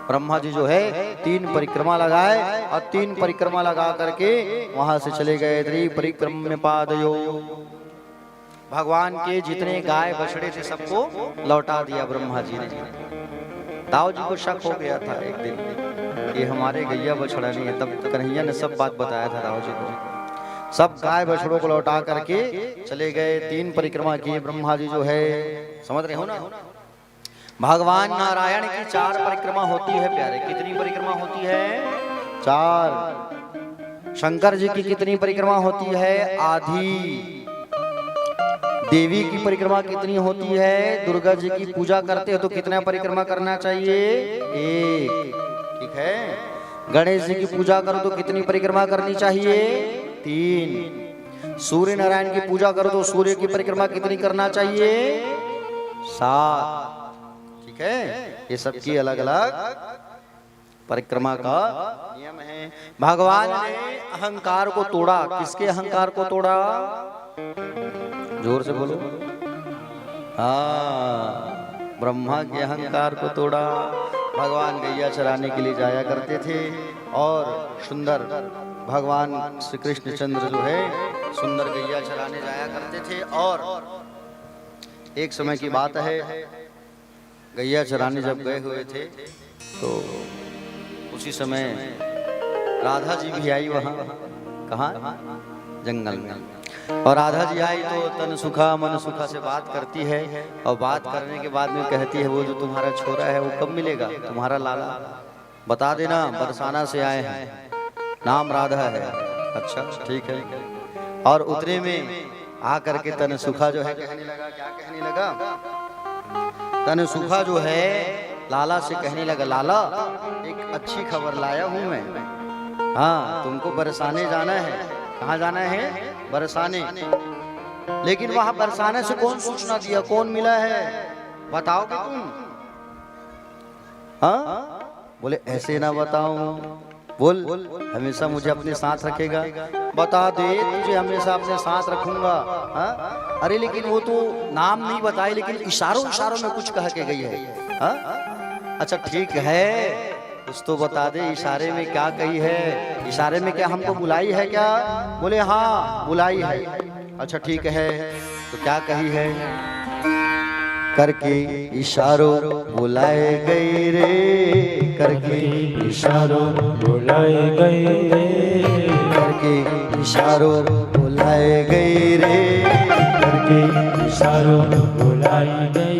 ब्रह्मा जी जो है 3 परिक्रमा लगाए और 3 परिक्रमा लगा करके वहां से चले गए। त्रिपरिक्रम में पादयो, भगवान के जितने गाय बछड़े थे सबको लौटा दिया ब्रह्मा जी ने। ताऊ जी को शक हो गया था एक दिन, ये हमारे गैया बछड़ा नहीं है। तब कन्हैया ने सब बात बताया था ताऊ जी को। सब गाय बछड़ों को लौटा करके चले गए। 3 परिक्रमा किए ब्रह्मा जी जो है, समझ रहे हो ना। भगवान नारायण की 4 परिक्रमा होती है प्यारे। कितनी परिक्रमा होती है? 4। शंकर जी की कितनी परिक्रमा होती है? आधी। देवी की परिक्रमा कितनी होती है? दुर्गा जी की पूजा करते हो तो कितना परिक्रमा करना चाहिए? 1। ठीक है। गणेश जी की पूजा करो तो कितनी परिक्रमा करनी चाहिए? 3। सूर्य नारायण की पूजा करो तो सूर्य की परिक्रमा कितनी करना चाहिए? 7। ठीक है। ये सबकी अलग अलग परिक्रमा का नियम है। भगवान ने अहंकार को तोड़ा। किसके अहंकार को तोड़ा? जोर से बोलो। हाँ, ब्रह्मा के अहंकार को तोड़ा। भगवान गैया चराने के लिए जाया करते थे और सुंदर भगवान श्री कृष्ण चंद्र जो है सुंदर गैया चराने जाया करते थे। और एक समय की बात है, गैया चराने जब गए हुए थे तो उसी समय राधा जी भी आई वहाँ। कहाँ? जंगल में। और राधा जी आई तो तन सुखा मन सुखा से बात करती है और बात करने के बाद में कहती है वो जो तुम्हारा छोरा है वो कब मिलेगा? तुम्हारा लाला बता देना, बरसाना से आए हैं, नाम राधा है। अच्छा ठीक है। और उतने में आकर के तन सुखा जो है कहने लगा, क्या कहने लगा? तन सुखा जो है लाला से कहने लगा, लाला एक अच्छी खबर लाया हूं मैं। हाँ, तुमको बरसाने जाना है। कहाँ जाना है? बरसाने। लेकिन वहां बरसाने से कौन सूचना दिया, कौन मिला है बताओगे तुम? हाँ? बोले ऐसे ना बताऊं। बोल, हमेशा मुझे अपने साथ रखेगा? बता दे, तुझे हमेशा अपने साथ रखूंगा। हाँ? अरे लेकिन वो तो नाम नहीं बताई, लेकिन इशारों में कुछ कह के गई है। हाँ? अच्छा ठीक है, कुछ तो बता दे, इशारे में क्या कही है? इशारे में क्या हमको बुलाई है क्या? बोले हाँ बुलाई है। अच्छा ठीक है, तो क्या कही है? करके इशारों बुलाए गए रे, करके इशारों बुलाए गए रे, करके इशारों बुलाए गए रे, करके इशारों बुलाए गए।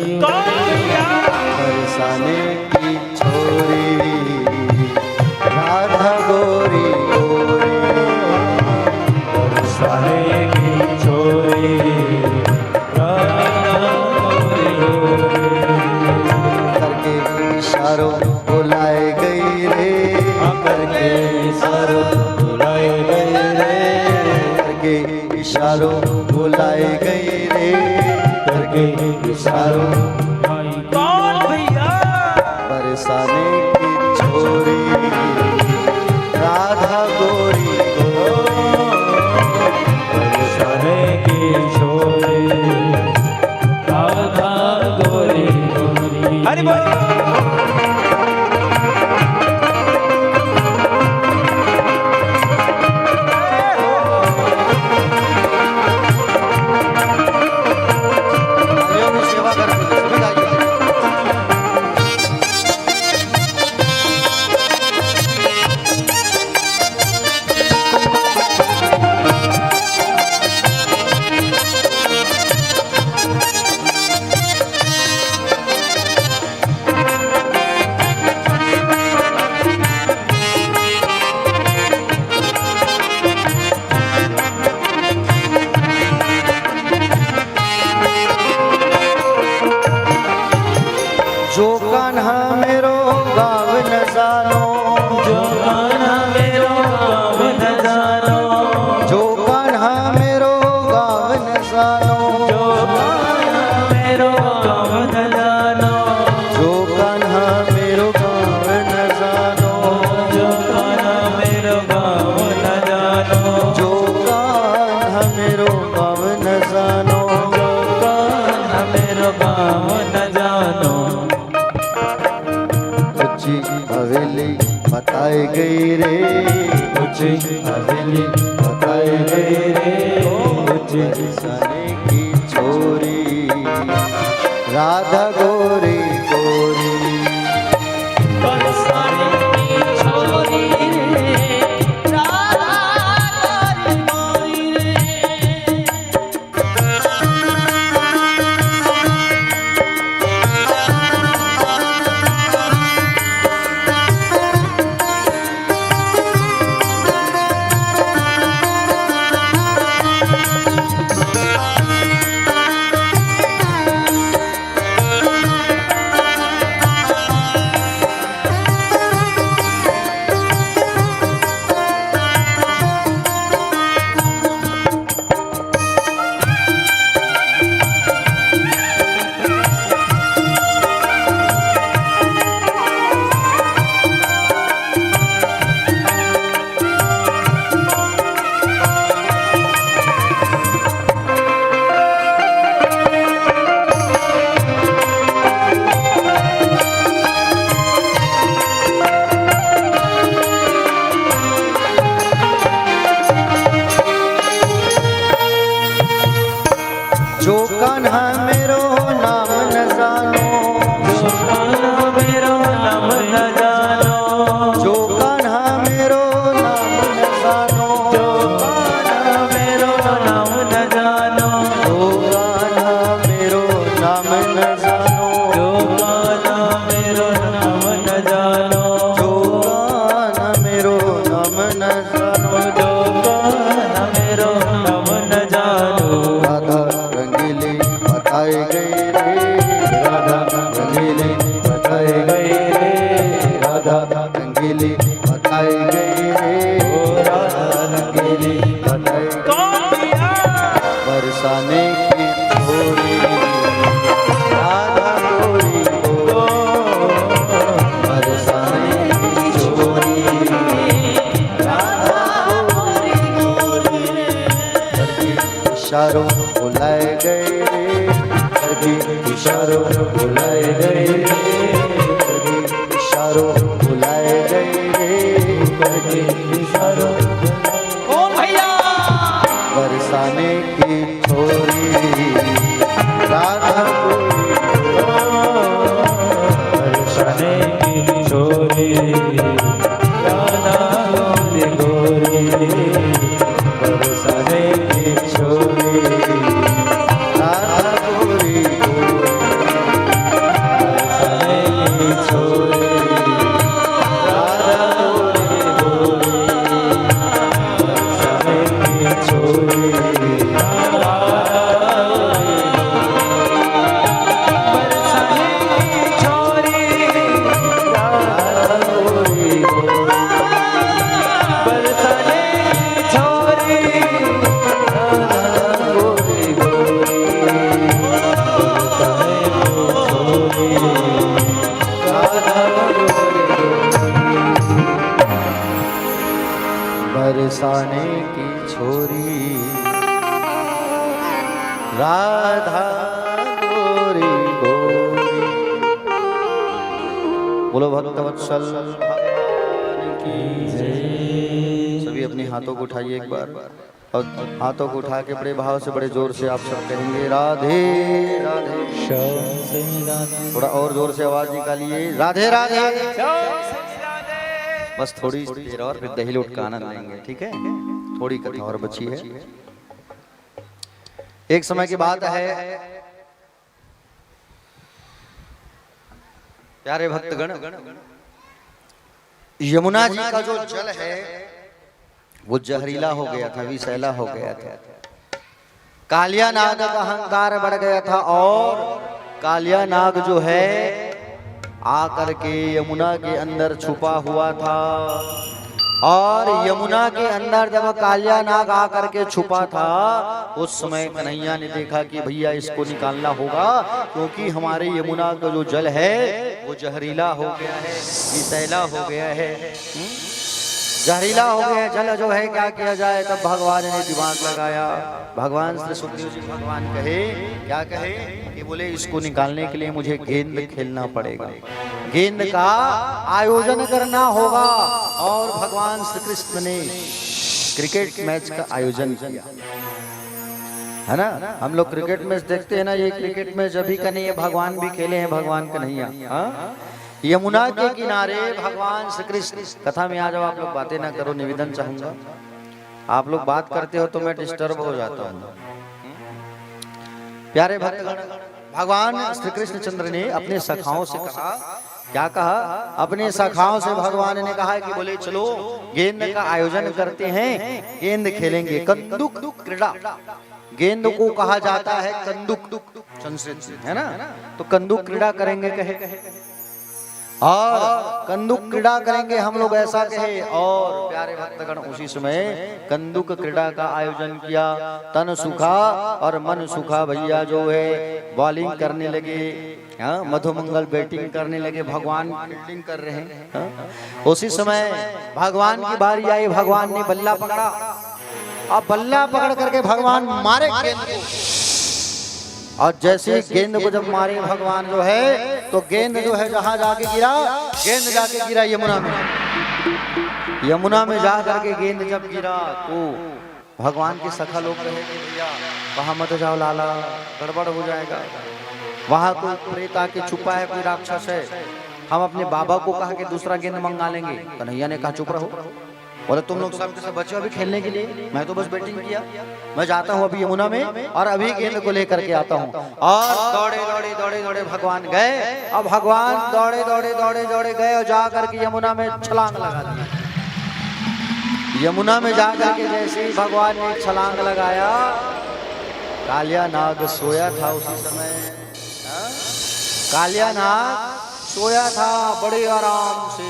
बरसाने की छोरी राधा गोरी गोरी, बरसाने की छोरी राधा गोरी गोरी, करके इशारों बुलाए गई रे, करके इशारों बुलाए गए रे, करके इशारों बुलाए गई रे, करके इशारों कौन भैया? बरसाने की छोरी राधा गोरी गोरी, बरसाने की छोरी राधा गोरी गोरी। हरि बोल। थालियों में सेवा करते हैं, सभी गाइए। जो कान्हा मेरो गाँव न जानो, जो कान्हा मेरो गाँव न जानो, जो कान्हा मेरो गाँव न जानो, जो कान्हा मेरो गाँव न जानो, जो कान्हा मेरो गाँव न जानो, जो कान्हा मेरो गाँव न जानो, जो कान्हा मेरो गाँव न जानो, जो कान्हा मेरो गाँव न जानो। ऊंची हवेली बताए गई रे, ऊंची हवेली बताए गए रे, ऊंची बरसाने की छोरी राधा गोरी गोरी, बरसाने की छोरी रे, राधा गोरी गोरी रे। जो कान्हा मेरो नाम न जानो, जो कान्हा मेरो नाम न जानो, जो कान्हा मेरो नाम न जानो, जो कान्हा मेरो नाम न जानो, जो कान्हा मेरो नाम न जानो, जो कान्हा मेरो नाम न जानो, जो कान्हा मेरो नाम न जानो, जो कान्हा मेरो नाम न जानो। राधा रंगीली बताए गए रे, राधा रंगीली बताए गए रे, राधा रंगीली बताए गए रे, ओ राधा रंगीली बताए कौन भैया? बरसाने की छोरी राधा गोरी गोरी, बरसाने की छोरी राधा गोरी गोरी, करके इशारों बुलाए गए रे, करके इशारों बुलाए गए रे, करके इशारों बुलाए बोलो भक्तवत्सल भगवान की जय। सभी अपने हाथों को उठाइए एक बार, और हाथों को उठा के बड़े भाव से बड़े जोर से आप सब कहेंगे राधे राधे। थोड़ा और जोर से आवाज निकालिए, राधे राधे। बस थोड़ी देर और फिर दही लूट का आनंद लेंगे, ठीक है? थोड़ी कथा और बची है। एक समय की बात है, प्यारे भक्तगण, यमुना जी का जो जल है वो जहरीला हो गया था, विषैला हो गया था। कालिया नाग का अहंकार बढ़ गया था और कालिया नाग जो है आकर के यमुना के अंदर छुपा हुआ था। और यमुना के अंदर जब कालिया नाग आकर के छुपा था, उस समय कन्हैया ने देखा कि भैया इसको निकालना होगा, क्योंकि हमारे यमुना का जो जल है वो जहरीला हो गया है, विषैला हो गया है, जहरीला हो गया जल जो है, क्या किया जाए? तब भगवान ने दिमाग लगाया। भगवान श्री सुखदेव जी भगवान कहे, क्या कहे कि बोले इसको निकालने के लिए मुझे गेंद खेलना पड़ेगा, गेंद का आयोजन करना होगा। और भगवान श्री कृष्ण ने क्रिकेट मैच का आयोजन किया, है ना? हम लोग क्रिकेट मैच देखते हैं ना, ये क्रिकेट मैच अभी का नहीं है, भगवान भी खेले हैं, भगवान कन्हैया। यमुना के किनारे भगवान श्री कृष्ण, कथा में आ जाओ, आप लोग बातें ना करो, निवेदन चाहूंगा। आप लोग बात करते हो तो मैं डिस्टर्ब हो जाता हूँ। प्यारे भक्तगण, भगवान श्री कृष्ण चंद्र ने अपने सखाओं से कहा, क्या कहा? अपने सखाओं से भगवान ने कहा कि बोले चलो गेंद का आयोजन करते हैं, गेंद खेलेंगे। कंदुक क्रीड़ा, गेंद को कहा जाता है कंदुक, संस्कृत है ना? तो कंदुक क्रीड़ा करेंगे कहे, और कंदुक क्रीड़ा करेंगे हम लोग, ऐसा कहे। और प्यारे भक्तगण, उसी समय कंदुक क्रीड़ा का आयोजन किया। तन सुखा और मन सुखा भैया जो है बॉलिंग करने लगे, मधुमंगल बैटिंग करने लगे, भगवान फील्डिंग कर रहे हैं। उसी समय भगवान की बारी आई, भगवान ने बल्ला पकड़ा। अब बल्ला पकड़ करके भगवान मारे गेंद को, और जैसे गेंद को जब मारे भगवान जो है, तो गेंद जो है जहां जाके गिरा, गेंद जाके गिरा यमुना में। यमुना में जा करके गेंद जब गिरा तो भगवान के सखा लोग कहे कि भैया वहां मत जाओ लाला, गड़बड़ हो जाएगा, वहां कोई प्रेत आके छुपा है, कोई राक्षस है, हम अपने बाबा को कहा कि दूसरा गेंद मंगा लेंगे। कन्हैया ने कहा चुप रहो, बोले तुम लोग सब कैसे बचे अभी खेलने के लिए, मैं तो बस बैटिंग किया, मैं जाता हूँ अभी यमुना में और अभी गेंद को लेकर के आता हूँ। और दौड़े दौड़े दौड़े दौड़े भगवान गए। अब भगवान दौड़े दौड़े दौड़े दौड़े गए और जा करके यमुना में छलांग लगा दी। यमुना में जा करके जैसे ही भगवान ने छलांग लगाया, कालिया नाग सोया था उसी समय। कालिया नाग सोया था बड़े आराम से।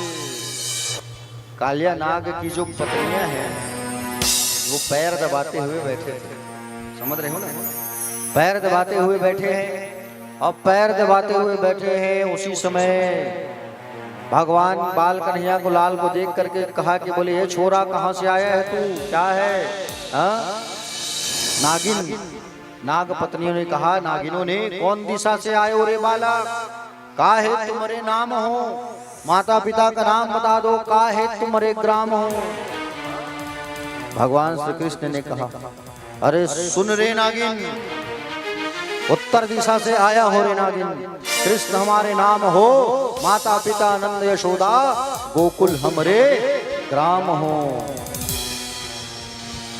कालिया नाग की जो पत्नियां हैं वो पैर दबाते हुए बैठे थे, समझ रहे हो ना? पैर दबाते हुए बैठे हैं। अब पैर दबाते हुए बैठे हैं, उसी समय भगवान बाल कन्हैया को लाल को देख करके कहा कि बोले ये छोरा कहाँ से आया है तू, क्या है? नागिन, नाग पत्नियों ने कहा, नागिनों ने, कौन दिशा से आए हो रे बालक, काहे तुम्हारे नाम हो, माता पिता का नाम बता दो, काहे तुम्हारे ग्राम हो। भगवान श्री कृष्ण ने कहा, अरे सुन रे नागिन, उत्तर दिशा से आया हो रे नागिन, कृष्ण हमारे नाम हो, माता पिता नंद यशोदा, गोकुल हमरे ग्राम हो।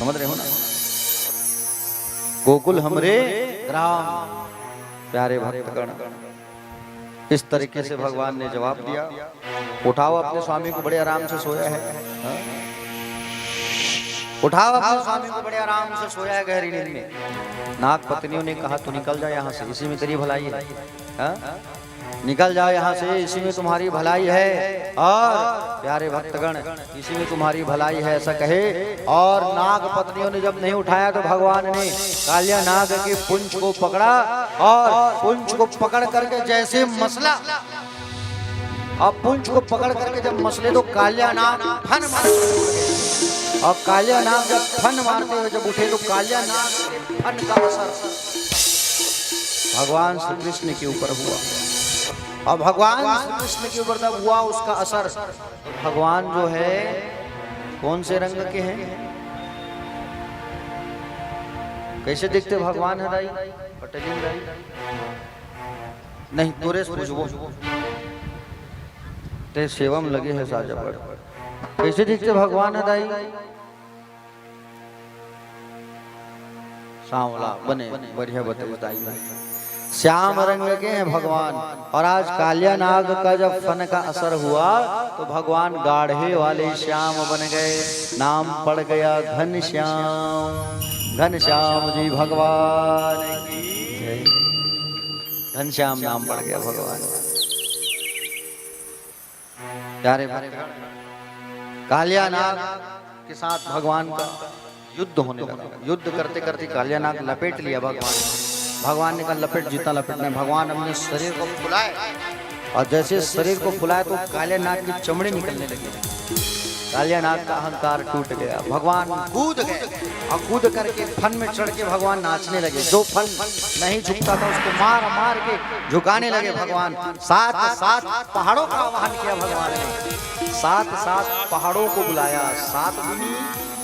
समझ रहे हो ना? गोकुल हमरे ग्राम। प्यारे भक्तगण, इस तरीके से भगवान ने जवाब दिया। उठाओ अपने स्वामी को, बड़े आराम से सोया है। उठाओ अपने स्वामी को, बड़े आराम से सोया है गहरी नींद में। नाग पत्नियों ने कहा तू निकल जा यहाँ से, इसी में तेरी भलाई है, निकल जाओ यहाँ से, इसी में तुम्हारी भलाई है। और प्यारे भक्तगण, इसी में तुम्हारी भलाई है, ऐसा कहे। और नाग पत्नियों ने जब नहीं उठाया तो भगवान ने कालिया नाग के पुंछ को पकड़ा, और पुंछ को पकड़ करके जैसे मसला, अब पुंछ को पकड़ करके जब मसले तो कालिया नाग फन मार, और कालिया नाग जब फन मारते हुए जब उठे तो कालिया नाग के फन का असर भगवान श्री कृष्ण के ऊपर हुआ। और भगवान श्री कृष्ण के ऊपर तब हुआ उसका असर। भगवान जो है कौन से रंग के हैं? कैसे दिखते भगवान है दाई? पटेलिन दाई नहीं, तोरे पूछबो ते सेवम लगे है साजा पर। कैसे दिखते भगवान है दाई? सांवला बने, बढ़िया बताइए। श्याम रंग के हैं भगवान। और आज कालिया नाग का जब फन का असर हुआ तो भगवान गाढ़े वाले श्याम बन गए। नाम पड़ गया घनश्याम। घनश्याम जी भगवान की जय। घनश्याम नाम पड़ गया भगवान। प्यारे कालिया नाग के साथ भगवान का युद्ध होने लगा। युद्ध करते करते कालिया नाग लपेट लिया भगवान ने कहा लपेट, जितना लपेटना। भगवान अपने शरीर को फुलाए और जैसे शरीर को फुलाए तो कालिया नाग की चमड़ी निकलने लगी। कालिया नाग का अहंकार टूट गया। भगवान कूद गए और कूद करके फन में चढ़ के भगवान नाचने लगे। जो फन नहीं झुकता था उसको मार मार के झुकाने लगे भगवान। सात सात पहाड़ों का आवाहन किया भगवान ने। सात सात पहाड़ों को बुलाया। 7 दूनी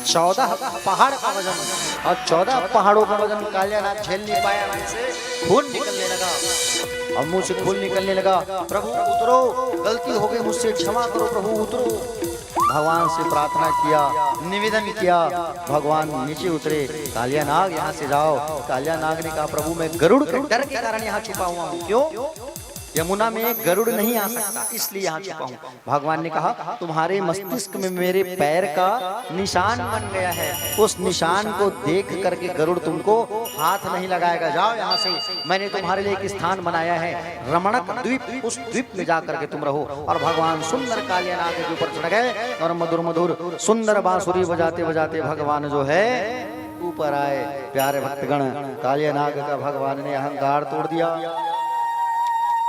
14 पहाड़ का वजन और 14 पहाड़ों का वजन कालिया नाग झेल नहीं पाया। से खून निकलने लगा और मुंह से खून निकलने लगा। प्रभु उतरो, गलती हो गई मुझसे, क्षमा करो प्रभु, उतरो। भगवान से प्रार्थना किया, निवेदन किया। भगवान नीचे उतरे। कालिया नाग यहाँ से जाओ। कालिया नाग ने कहा प्रभु मैं गरुड़ के डर के कारण यहाँ छुपा हुआ हूँ। क्यों? यमुना में गरुड़ नहीं आ सकता, इसलिए यहाँ छुपा हूँ। भगवान ने कहा तुम्हारे मस्तिष्क में मेरे पैर का निशान बन गया है। उस निशान को देख करके गरुड़ तुमको हाथ नहीं लगाएगा। जाओ यहाँ से। मैंने तुम्हारे लिए एक स्थान बनाया है, रमणक द्वीप। उस द्वीप में जा करके तुम रहो। और भगवान सुंदर कालिया नाग के ऊपर चढ़ गए और मधुर मधुर सुंदर बांसुरी बजाते बजाते भगवान जो है ऊपर आए। प्यारे भक्तगण, कालिया नाग का भगवान ने अहंकार तोड़ दिया।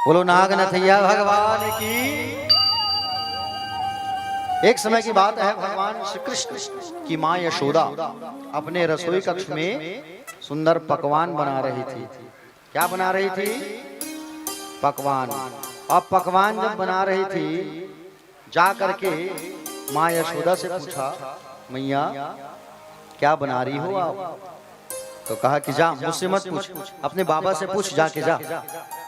बोलो नागनाथैया भगवान की। एक समय की बात है, भगवान श्री कृष्ण की माँ यशोदा अपने रसोई कक्ष में सुंदर पकवान बना रही थी। क्या बना रही थी? पकवान। अब पकवान जब बना रही थी, जा करके माँ यशोदा से पूछा मैया क्या बना रही हो आप? तो कहा कि जा, मुझसे मत पूछ, अपने बाबा से पूछ, जाके जा।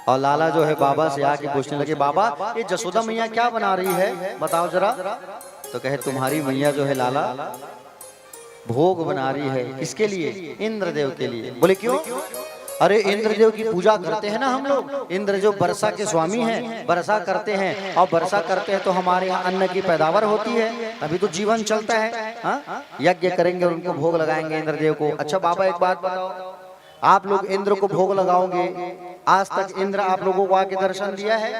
और लाला जो है बाबा से आके पूछने लगे बाबा ये जसोदा मैया क्या बना रही है, बताओ जरा। तो कहे तुम्हारी मैया जो है लाला भोग बना रही है। किसके लिए? इंद्रदेव के लिए। बोले क्यों? अरे इंद्रदेव की पूजा करते हैं ना हम लोग। इंद्र जो वर्षा के स्वामी हैं, वर्षा करते हैं और वर्षा करते हैं तो हमारे यहाँ अन्न की पैदावार होती है, तभी तो जीवन चलता है। हाँ, यज्ञ करेंगे और उनको भोग लगाएंगे इंद्रदेव को। अच्छा बाबा एक बात बताओ, आप लोग इंद्र को भोग लगाओगे, आज तक इंद्र आप लोगों को आके दर्शन दिया है?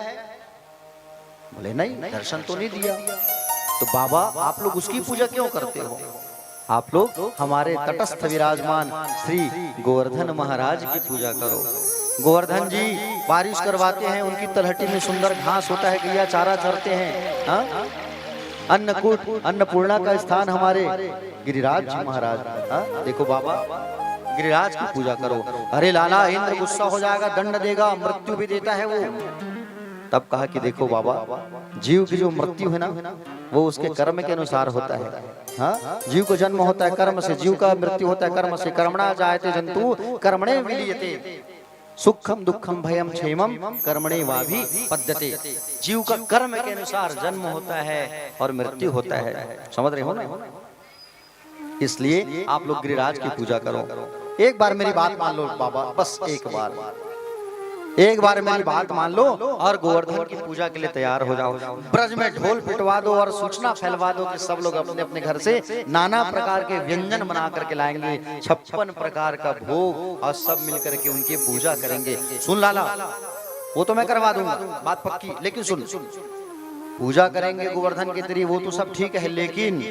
बोले नहीं, दर्शन तो नहीं दिया। तो बाबा आप लोग उसकी पूजा क्यों करते हो? आप लोग हमारे तटस्थ विराजमान श्री गोवर्धन महाराज की पूजा करो। गोवर्धन जी बारिश करवाते हैं, उनकी तलहटी में सुंदर घास होता है, गैया चारा चरते हैं। हाँ? अन्नकूट अन्नपूर्णा का स्थान हमारे गिरिराज जी महाराज। हाँ? देखो बाबा गिरिराज की पूजा करो। अरे लाला इंद्र गुस्सा हो जाएगा, दंड देगा, मृत्यु भी देता है वो। तब कहा कि देखो बाबा जीव की जो मृत्यु है ना वो उसके कर्म के अनुसार होता है। हाँ? जीव को जन्म होता है कर्म से, जीव का मृत्यु होता है कर्म से। कर्मणा जायते जंतु कर्मणे विलीयते, सुखम दुखम भयम क्षेमम कर्मणे वाभि पद्यते। जीव का कर्म के अनुसार जन्म होता है और मृत्यु होता है। समझ रहे हो ना? इसलिए आप लोग गिरिराज की पूजा करो। एक बार मेरी बात मान लो बाबा, बस एक बार मेरी बात मान लो और गोवर्धन की पूजा के लिए तैयार हो जाओ। ब्रज में ढोल पिटवा दो और सूचना फैलवा दो कि सब लोग अपने अपने घर से नाना प्रकार के व्यंजन बना करके लाएंगे, 56 प्रकार का भोग, और सब मिलकर के उनकी पूजा करेंगे। सुन लाला, वो तो मैं करवा दूंगा, बात पक्की, लेकिन सुन, पूजा करेंगे गोवर्धन के तेरी वो तो सब ठीक है, लेकिन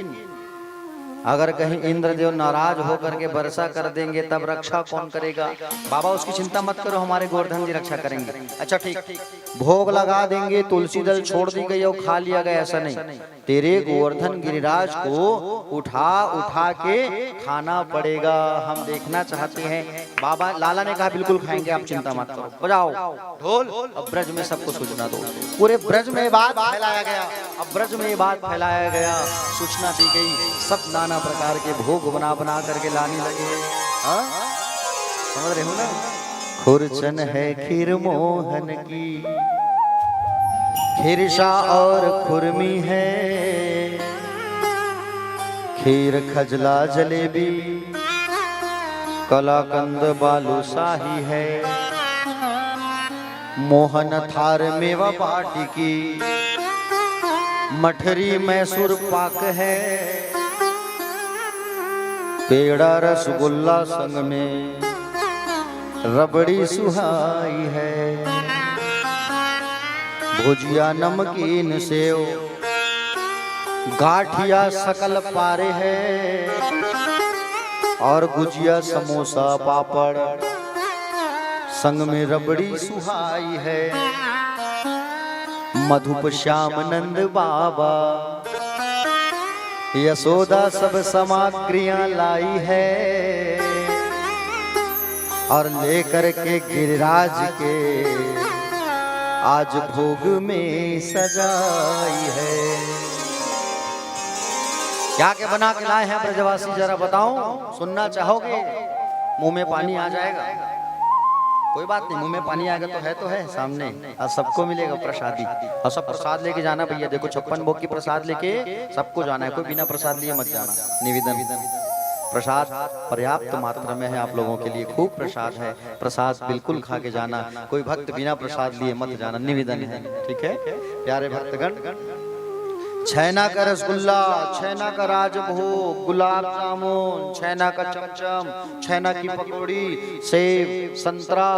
अगर कहीं इंद्रदेव नाराज होकर के वर्षा कर देंगे तब रक्षा कौन करेगा? बाबा उसकी चिंता मत करो, हमारे गोवर्धन जी रक्षा करेंगे। अच्छा ठीक, भोग लगा देंगे, तुलसी दल छोड़ दी गई और खा लिया गया, ऐसा नहीं। तेरे गोवर्धन गिरिराज को उठा उठा के खाना पड़ेगा। हम देखना चाहते हैं। बाबा लाला ने कहा बिल्कुल खाएंगे, आप चिंता मत करो। बजाओ ढोल। अब ब्रज में सबको सूचना दो। पूरे ब्रज में बात फैलाया गया। अब ब्रज में बात फैलाया गया, सूचना दी गई। सब नाना प्रकार के भोग बना बना करके लाने लगे। हाँ समझ रहे हो ना? खुरचन है खीर मोहन की, खीरसा और खुरमी है, खीर खजला जलेबी, कलाकंद बालूशाही है, मोहन थार मेवा बाटी की, मठरी मैसूर पाक है, पेड़ा रसगुल्ला संग में रबड़ी सुहाई है, भुजिया नमकीन सेव, गाठिया सकल पारे है, और गुजिया समोसा पापड़ संग में रबड़ी सुहाई है। मधुप श्याम नंद बाबा यशोदा सब सामग्रियां लाई है, और लेकर के गिरिराज के आज भोग में सजाई है। क्या क्या बना के लाए हैं ब्रजवासी, जरा बताओ। सुनना चाहोगे? मुंह में पानी आ जाएगा। कोई बात नहीं, मुंह में पानी आएगा तो है सामने, और सबको मिलेगा प्रसादी। और सब प्रसाद लेके जाना भैया। देखो 56 भोग की प्रसाद लेके सबको जाना है, कोई बिना प्रसाद लिए मत जाना। निवेदन, प्रसाद पर्याप्त मात्रा में है आप लोगों के लिए, खूब प्रसाद है। प्रसाद बिल्कुल खा के जाना, कोई भक्त बिना प्रसाद लिए मत जाना, निवेदन है। ठीक है प्यारे भक्तगण। छैना का रसगुल्ला, छैना का राजभोग, गुलाब जामुन, छैना का चमचम, छैना की पकौड़ी, सेब, संतरा,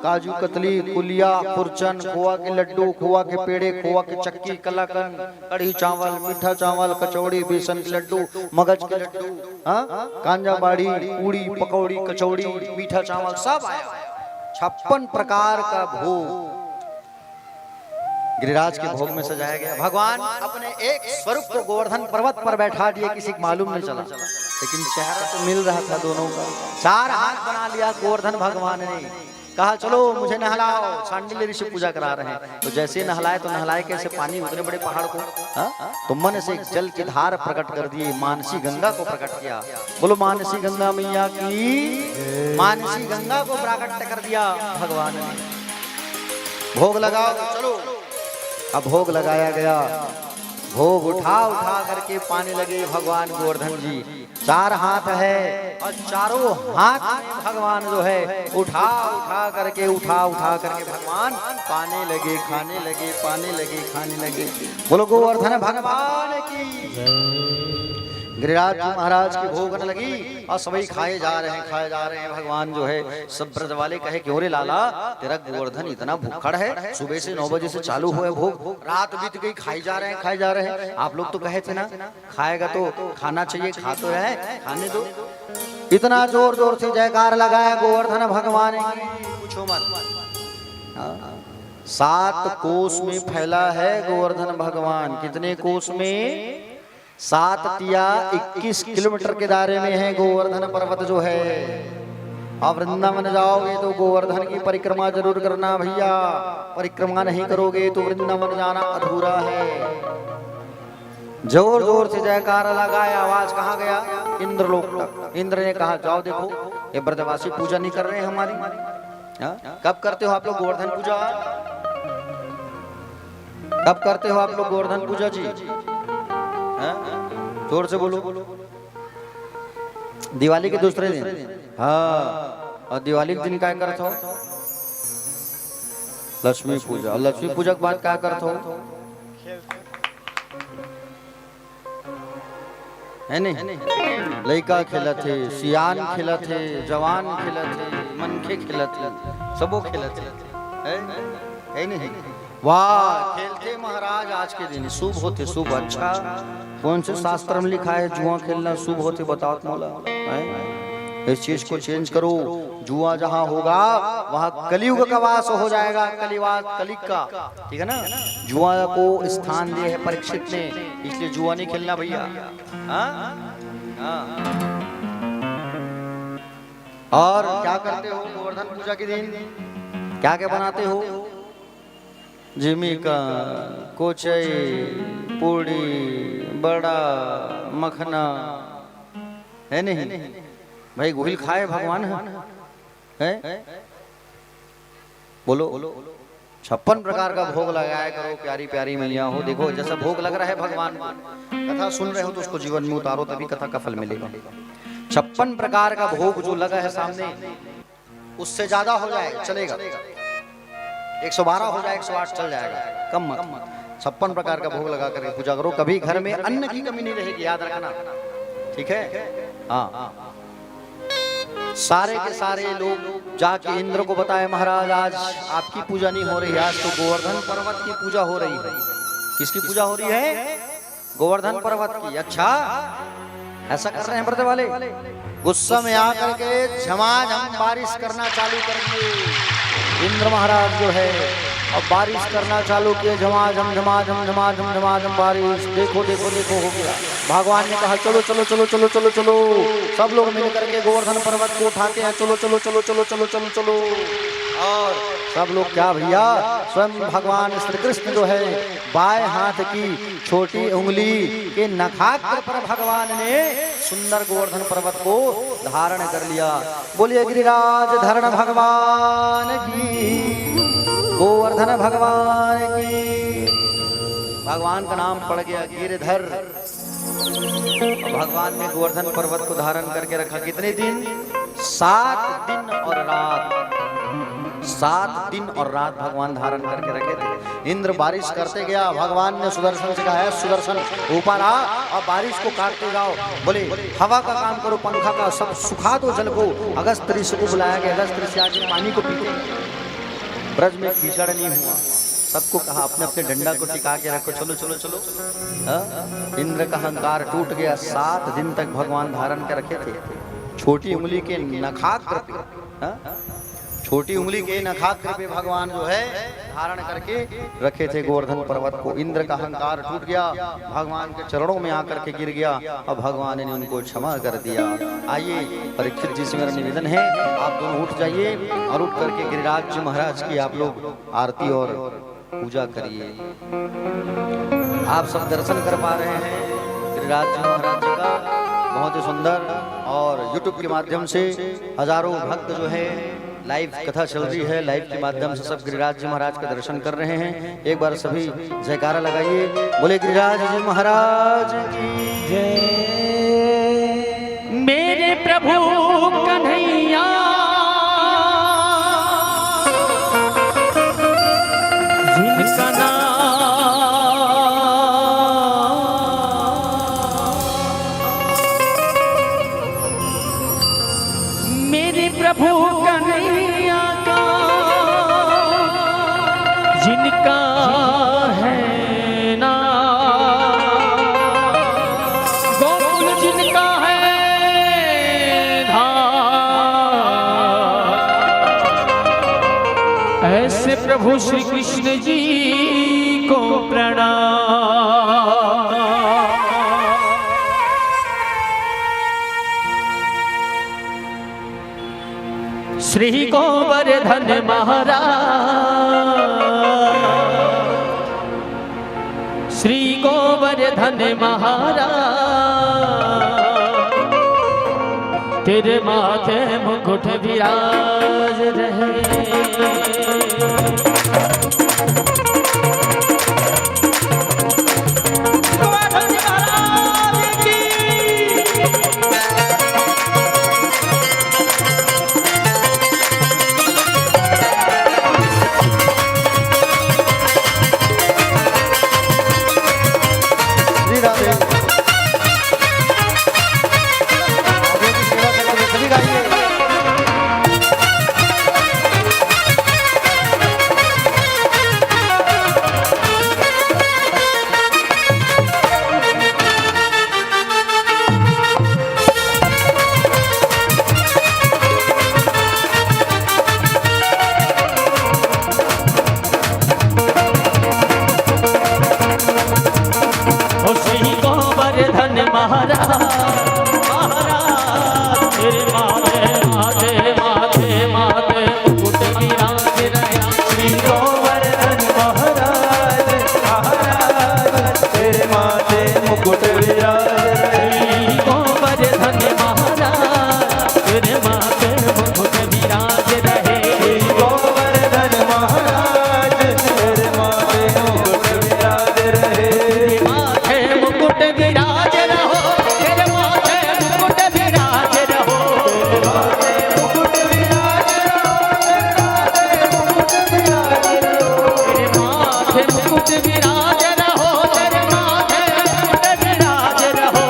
काजू कतली, कुलिया, खुरचन, खोआ के लड्डू, खोआ के पेड़े, खोआ के चक्की, कलाकंद, कढ़ी चावल, मीठा चावल, कचौड़ी, बेसन के लड्डू, मगज के लड्डू, कांजा बाड़ी, पूड़ी, पकौड़ी, कचौड़ी, मीठा चावल, सब आया। 56 प्रकार का भोग गिरिराज के भोग में सजाया गया। भगवान अपने एक स्वरूप को गोवर्धन पर्वत पर बैठा दिए, किसी को मालूम नहीं चला, लेकिन चेहरा तो मिल रहा था दोनों का। 4 हाथ बना लिया गोवर्धन भगवान ने। कहा चलो मुझे नहलाओ। शांडिल्य ऋषि पूजा करा रहे हैं, तो जैसे नहलाए तो नहलाए कैसे? पानी उतने बड़े पहाड़ को, तो मन से जल की धार प्रकट कर दिए, मानसी गंगा को प्रकट किया। बोलो मानसी गंगा मैया की। मानसी गंगा को प्रकट कर दिया भगवान ने। भोग लगाओ चलो। अब भोग लगाया गया। भोग उठा उठा करके पाने लगे भगवान गोवर्धन जी। 4 हाथ है और चारों हाथ में भगवान जो है उठा उठा करके भगवान पाने लगे, खाने लगे, पाने लगे, खाने लगे। बोलो गोवर्धन भगवान की। गिरिराज महाराज की भोग न लगी और सभी खाए जा रहे हैं। भगवान जो है सब ब्रज वाले कहे क्यों रे लाला, तेरा गोवर्धन इतना भूखड़ है, सुबह से 9 बजे से चालू हुआ है भोग, रात बीत गई, खाए जा रहे हैं। आप लोग तो कहे थे ना खाएगा तो खाना चाहिए, खा तो रहे, खाने दो। इतना जोर जोर से जयकार लगाया गोवर्धन भगवान की, पूछो मत। 7 कोस में फैला है गोवर्धन भगवान। कितने कोस में? 7 तिया 21 किलोमीटर के दायरे में है गोवर्धन पर्वत जो है। आप वृंदावन जाओगे तो गोवर्धन की परिक्रमा जरूर करना भैया। परिक्रमा नहीं करोगे तो वृंदावन जाना अधूरा है। जोर जोर से जयकार लगाया। आवाज कहाँ गया? इंद्रलोक तक। इंद्र ने कहा जाओ देखो ये ब्रजवासी पूजा नहीं कर रहे हैं हमारी। कब करते हो आप लोग गोवर्धन पूजा? कब करते हो आप लोग गोवर्धन पूजा जी? जोर से बोलो। दिवाली के दूसरे दिन। हाँ, और दिवाली के दिन क्या करते हो? लक्ष्मी पूजा। लक्ष्मी पूजा के बाद क्या करते हो? है नहीं? लड़का खेलत है, सियान खेलत है, जवान खेलत है, मनखे खेलत है, सबो खेलत है नहीं? वाह, खेलते महाराज आज के दिन शुभ होते, शुभ। अच्छा, कौन से शास्त्र में लिखा है जुआ खेलना शुभ होते, बताओ मौला। इस चीज को चेंज करो। जुआ जहां होगा वहां कलयुग का वास हो जाएगा, कलिग का, ठीक है ना। जुआ को स्थान दिया है परीक्षित ने, इसलिए जुआ नहीं खेलना भैया। और क्या करते हो गोवर्धन पूजा के दिन? क्या क्या बनाते हो? जिमिका, कोचई, पूड़ी, बड़ा, मखना, है नहीं भाई? गोहिल खाए भगवान है? बोलो। 56 प्रकार का भोग लगाया करो प्यारी प्यारी मैया हो। देखो जैसा भोग लग रहा है भगवान को, कथा सुन रहे हो तो उसको जीवन में उतारो, तभी कथा का फल मिलेगा। 56 प्रकार का भोग जो लगा है सामने, उससे ज्यादा हो जाए चलेगा, 112 हो जाए, 108 चल जाएगा, कम मत। 56 प्रकार का भोग लगा करके पूजा करो, कभी घर में अन्न की कमी नहीं रहेगी, याद रखना, ठीक है। हाँ, सारे के सारे लोग जाके इंद्र को बताए महाराज आज आपकी पूजा नहीं हो रही, आज तो गोवर्धन पर्वत की पूजा हो रही है। किसकी पूजा हो रही है? गोवर्धन पर्वत की। अच्छा, ऐसा कर रहे हैं व्रत वाले, गुस्सा में आकर के झमाझम बारिश करना चालू करेंगे। इंद्र महाराज जो है अब बारिश करना चालू किए, झमाझम झमाझम झमाझम झमाझम बारिश। देखो देखो देखो हो गया। भगवान ने कहा चलो चलो चलो चलो चलो चलो, सब लोग मिलकर के गोवर्धन पर्वत को उठाते हैं, चलो चलो चलो चलो चलो चलो चलो। और सब लोग क्या भैया, स्वयं भगवान श्री कृष्ण जो है बाएं हाथ की छोटी उंगली के नखाग्र पर भगवान ने सुंदर गोवर्धन पर्वत को धारण कर लिया। बोलिए गिरिराज धरण भगवान की, गोवर्धन भगवान की। भगवान का नाम पड़ गया गिरधर। भगवान ने गोवर्धन पर्वत को धारण करके रखा कितने दिन? 7 दिन और रात। 7 दिन और रात भगवान धारण करके रखे थे। इंद्र बारिश करते गया, भगवान ने सुदर्शन से कहा है सुदर्शन ऊपर आ और बारिश को काटते जाओ। बोले हवा का काम करो, पंखा का, सब सुखा दो जल को। अगस्त ऋषि को बुलाया गया, अगस्त ऋषि आके पानी को पीते। ब्रज में कीचड़ नहीं हुआ, सबको कहा अपने अपने डंडा को टिका के रखो, चलो चलो चलो। इंद्र का अहंकार टूट गया। 7 दिन तक भगवान धारण कर रखे थे। छोटी उंगली के नखाग्र पे, छोटी उंगली के नखाग्र पे भगवान जो है धारण करके रखे थे गोवर्धन पर्वत को। इंद्र का अहंकार टूट गया, भगवान के चरणों में आकर के गिर गया और भगवान ने उनको क्षमा कर दिया। आइए परीक्षित जी से मेरा निवेदन है, आप दोनों उठ जाइए और उठ करके गिरिराज जी महाराज की आप लोग आरती और पूजा करिए। आप सब दर्शन कर पा रहे हैं गिरिराज जी महाराज जी का, बहुत ही सुंदर। और YouTube के माध्यम से हजारों भक्त जो है लाइव कथा चल रही है, लाइव के माध्यम से सब गिरिराज जी महाराज का दर्शन कर रहे हैं। एक बार सभी जयकारा लगाइए, बोले गिरिराज जी महाराज की जय। मेरे प्रभु कन्हैया जिनका नाम मेरे प्रभु कन्हैया का, जिनका है नाम, गोकुल जिनका है धाम, ऐसे प्रभु श्री कृष्ण जी को प्रणाम। श्री गोवर्धन महाराज, श्री गोवर्धन महाराज, तेरे माथे मुकुट विराज रहे। मुकुट विराज रहो तेरे माथे मुकुट विराज रहो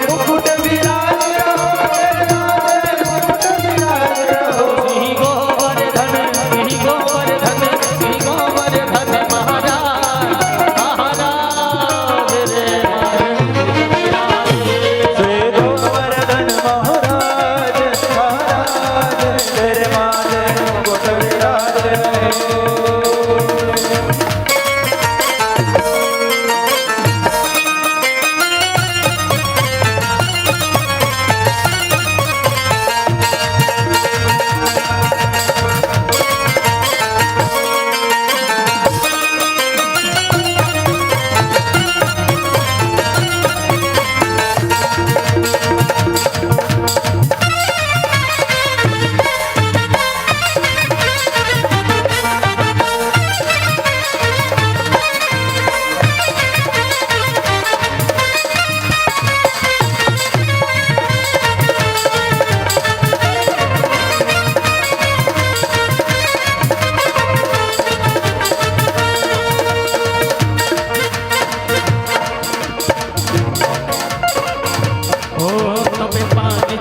मुकुट विराज रहो तेरे माथे मुकुट विराज रहो श्री गोवर्धन श्री गोवर्धन श्री गोवर्धन महाराज महाराज रे श्री गोवर्धन महाराज महाराज तेरे माथे मुकुट विराज रहो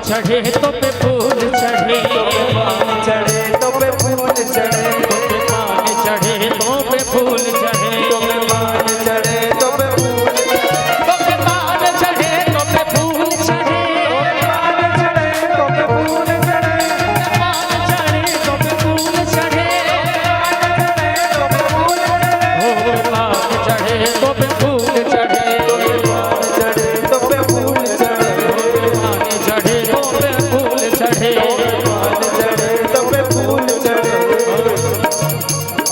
चढ़े तो पे फूल चढ़े चढ़े तो पे फूल चढ़े तो पे पान चढ़े तो पे फूल चढ़े तो पे मान चढ़े तो पे फूल तो पे पान चढ़े तो पे फूल चढ़े मान चढ़े तो पे फूल चढ़े पान चढ़े तो पे फूल चढ़े तो पे फूल चढ़े ओ पान चढ़े तो पे फूल चढ़े मान चढ़े तो पे फूल चढ़े पान चढ़े तो पे फूल चढ़े मान चढ़े तो पे फूल चढ़े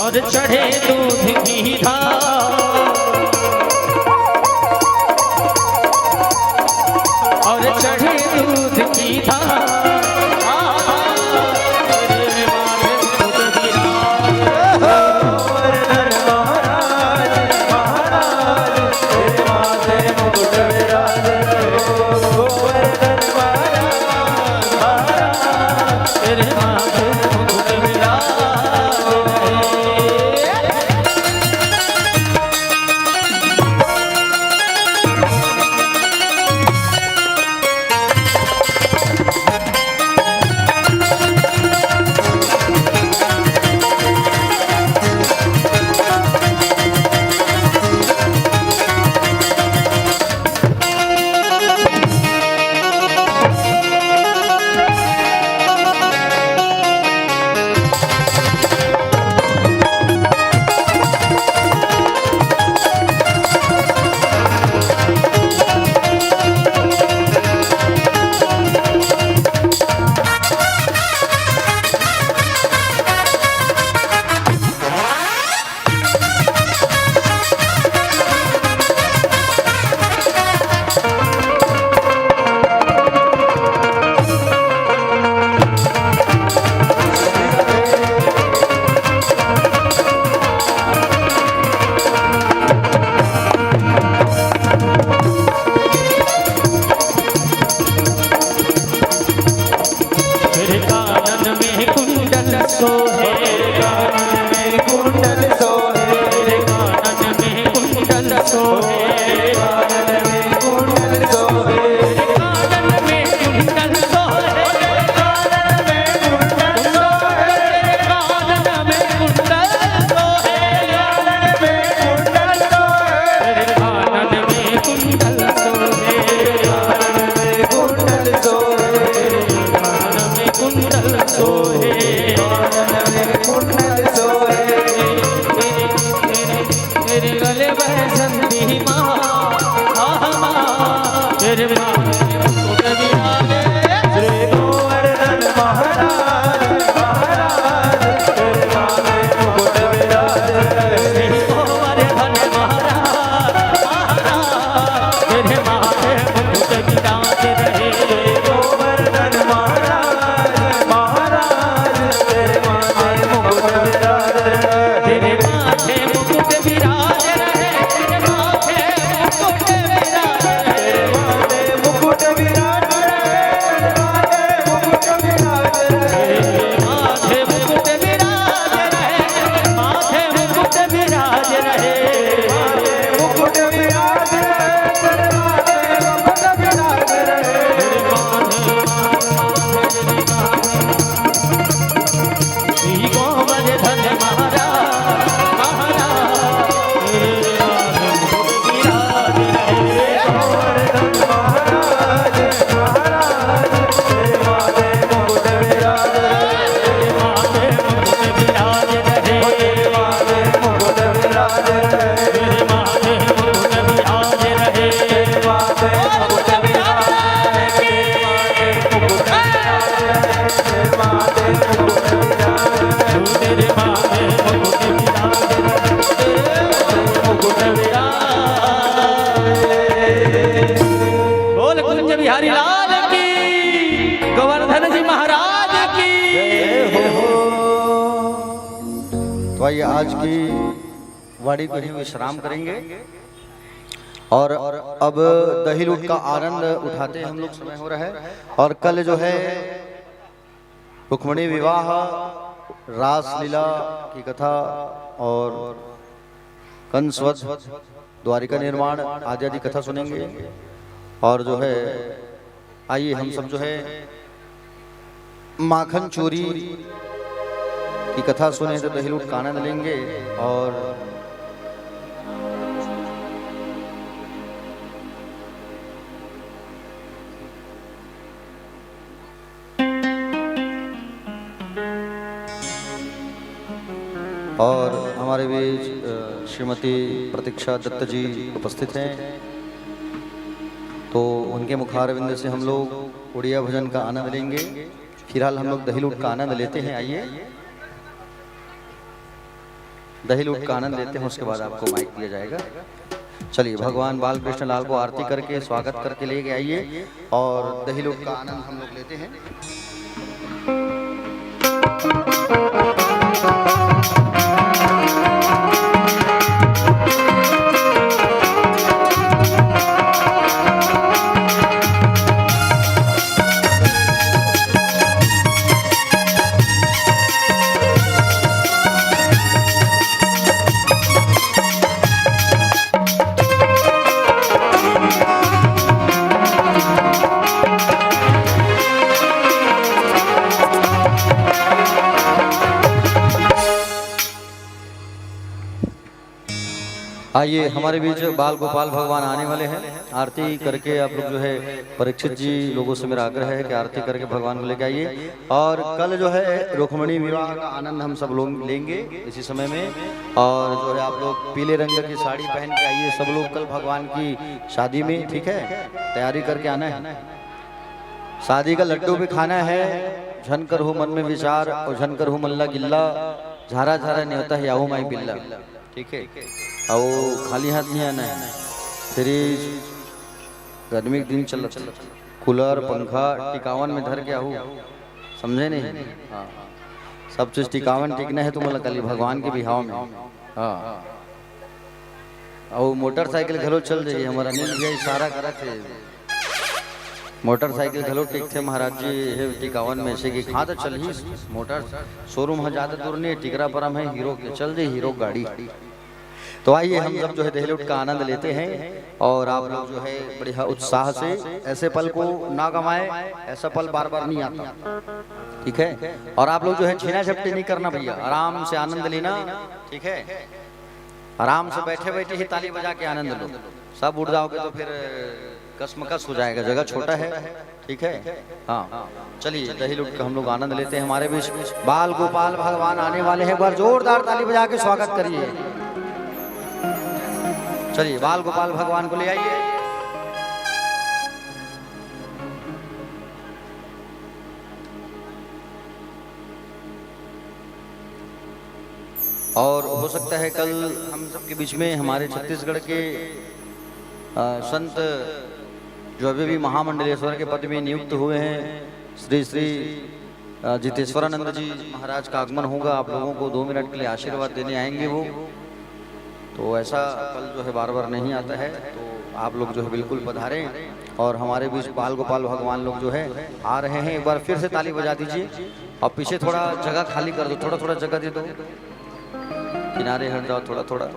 और चढ़े दूध की धार और चढ़े दूध की धार तेरे माथे मुकुट विराज गोवर्धन महाराज महाराज तेरे माथे मुकुट विराज गोवर्धन महाराज महाराज तेरे माथे मुकुट विराज वाणी को ही विश्राम करेंगे और अब दही लूट का आनंद उठाते हम लोग। समय हो रहा है और कल जो है रुक्मिणी विवाह, रास लीला की कथा और कंसवध, द्वारिका निर्माण आदि आदि कथा सुनेंगे। और जो है आइए हम सब जो है माखन चोरी की कथा सुने तो दही लूट का आनंद लेंगे। और हमारे बीच श्रीमती प्रतीक्षा दत्त जी उपस्थित हैं, तो उनके मुखारविंद से हम लोग उड़िया भजन का आनंद लेंगे। फिलहाल हम लोग दही लूट का आनंद लेते हैं। आइए दही लूट का आनंद लेते हैं, उसके बाद आपको माइक दिया जाएगा। चलिए भगवान बाल कृष्ण लाल को आरती करके स्वागत करके लेके आइए और दही लूट का आनंद हम लोग लेते हैं। आइए हमारे बीच बाल गोपाल भगवान आने वाले हैं। आरती करके आप लोग जो है परीक्षित जी लोगों से मेरा आग्रह है कि आरती करके भगवान को लेके आइए। और कल जो है रुक्मिणी विवाह का आनंद हम सब लोग लेंगे इसी समय में। और जो है आप लोग पीले रंग की साड़ी पहन के आइए सब लोग कल भगवान की शादी में, ठीक है, तैयारी करके आना है। शादी का लड्डू भी खाना है। झनकर हो मन में विचार और झनकर हो मल्ला गिल्ला, झारा झारा नहीं होता है याहू माई बिल्ला, ठीक है। और खाली हाथ नहीं आना है। फ्रिज गर्मी के दिन चल कूलर पंखा टिकावन में धर के आहू, समझे नहीं। हाँ सब चीज टिकावन टिकना है तुम्हें कल भगवान के बिहाव में। हाँ और मोटरसाइकिल घलो चल जाइए। हमारा अनिल भैया इशारा करा थे मोटरसाइकिल घलो टिक थे महाराज जी है टिकावन में से कि खा तो चल ही मोटर शोरूम है ज्यादा दूर नहीं, टिकरा परम है हीरो के, चल जाइए हीरो गाड़ी। तो आइए हम सब जो है दही लूट का आनंद लेते हैं और आप लोग जो है बढ़िया उत्साह से ऐसे पल को ना गवाएं, ऐसा पल बार बार नहीं आता, ठीक है। और आप लोग जो है छीना झपटी नहीं करना भैया, आराम से आनंद लेना, ठीक है। आराम से बैठे बैठे ही ताली बजा के आनंद लो। सब उड़ जाओगे तो फिर कसमकस हो जाएगा, जगह छोटा है, ठीक है। हाँ चलिए दही लूट का हम लोग आनंद लेते हैं। हमारे बीच बाल गोपाल भगवान आने वाले हैं, एक बार जोरदार ताली बजा के स्वागत करिए। चलिए बाल गोपाल भगवान को ले आइए। और हो सकता है कल हम सबके बीच में हमारे छत्तीसगढ़ के संत जो अभी भी महामंडलेश्वर के पद में नियुक्त हुए हैं, श्री श्री जितेश्वरानंद जी महाराज का आगमन होगा। आप लोगों को 2 मिनट के लिए आशीर्वाद देने आएंगे वो। तो ऐसा कल जो है बार बार नहीं आता है, तो आप लोग जो है बिल्कुल पधारें। और हमारे बीच बाल गोपाल भगवान लोग जो है आ रहे हैं। एक बार फिर से ताली बजा दीजिए और पीछे थोड़ा जगह खाली कर दो, थोड़ा थोड़ा जगह दे दो, किनारे हट जाओ थोड़ा थोड़ा।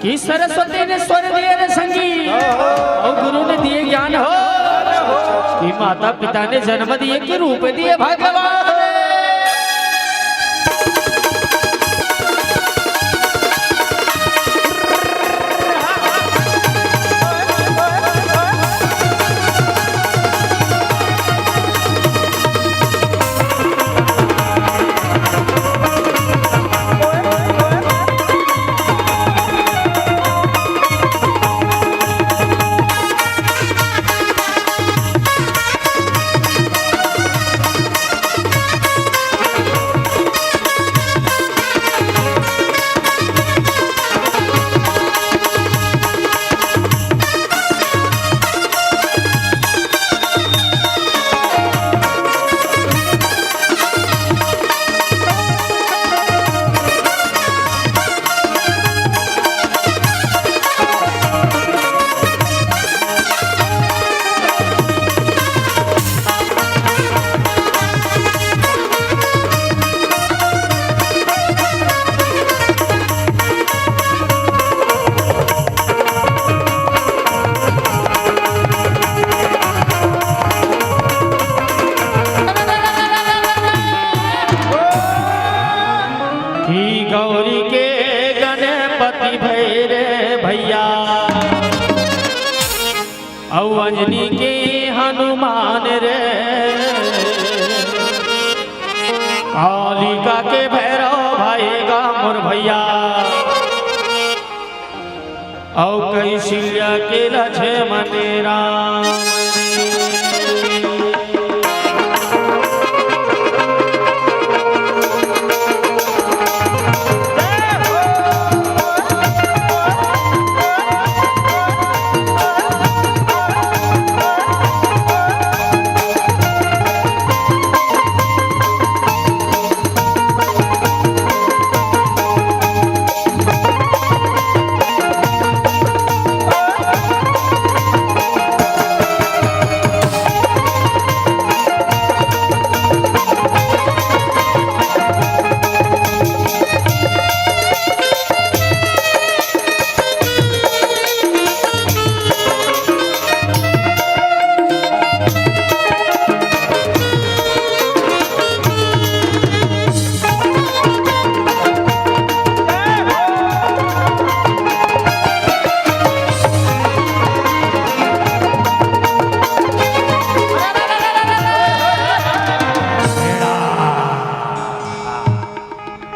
कि सरस्वती ने स्वर दिए रे संगी और गुरु ने दिए ज्ञान हो, कि माता पिता ने जन्म दिए कि रूप दिए भगवान। गौरी के गणपति भैरे भैया औ अंजनी के हनुमान रे, कालिका के भैरव भाईगा मोर भैया औ कैशिल्या के लक्ष्मण राम।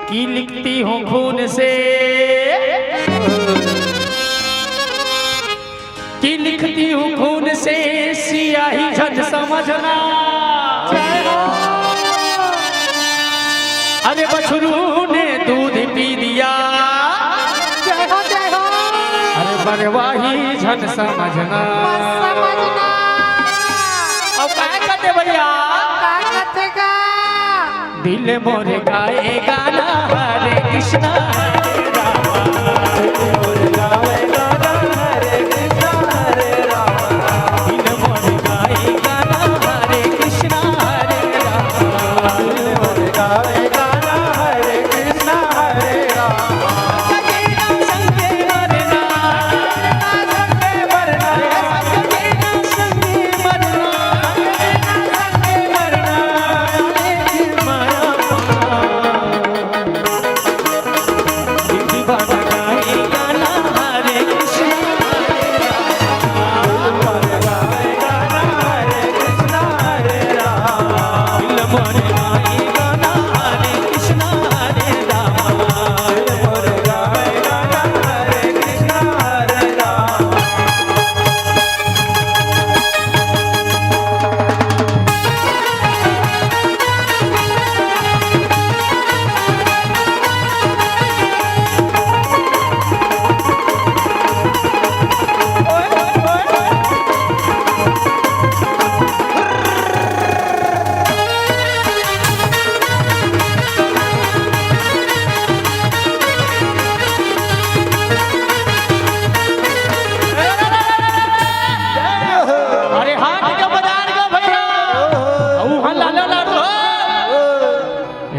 की लिखती हूँ खून से, की लिखती हूँ खून से सियाही झट समझना। अरे बछरू ने दूध पी दिया, अरे बरवाही झट समझना। अब क्या करते भैया, दिल मोर गाए गाना हरे कृष्णा हरे रामा, दिल मोर गाए गाना हरे कृष्णा हरे रामा, दिल मोर गाए गाना हरे कृष्णा हरे रामा, दिल मोर गाए गाना हरे कृष्णा हरे रामा। संगे मरना, संगे मरना, संगे मरना, संगे मरना,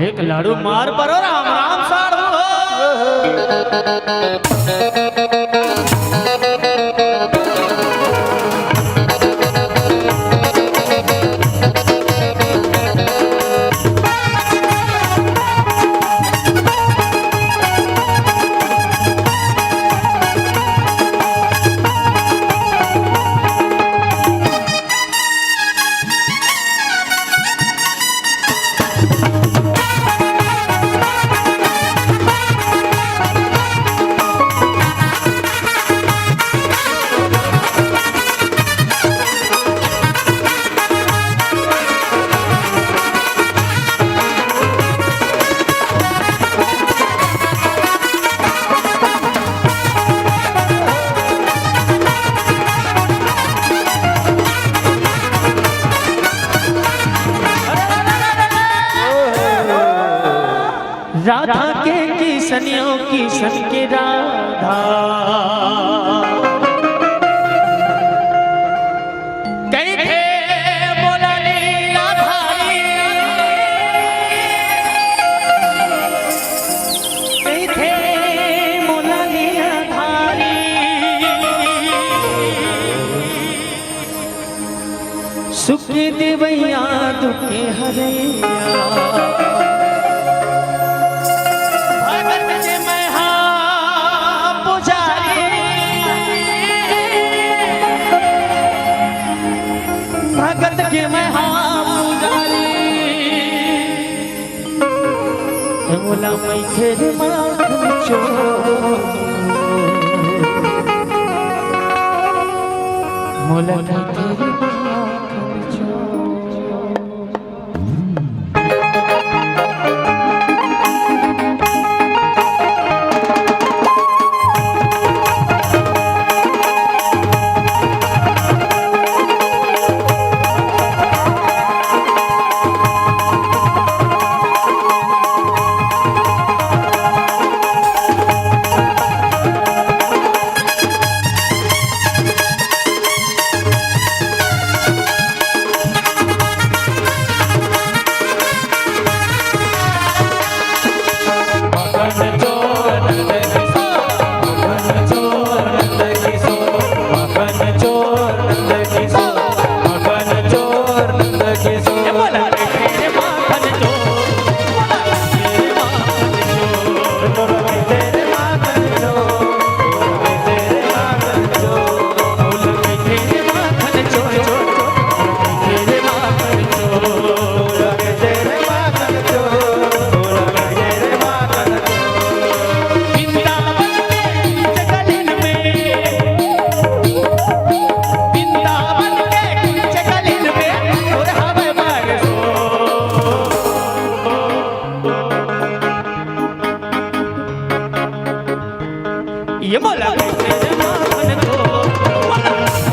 एक लाडू मार पर राम राम साड़ू। राधा के किसनियों किसन के राधा कहीं थे बोला लीला भाई कहीं थे बोला लीला भारी सुख देवैया दुखे हरैया भगत के मैं पुजारी बोला मैं तेरे माखन चोर मोला मैं तेरे माखन चोर ये बोला तेरे माखन चोर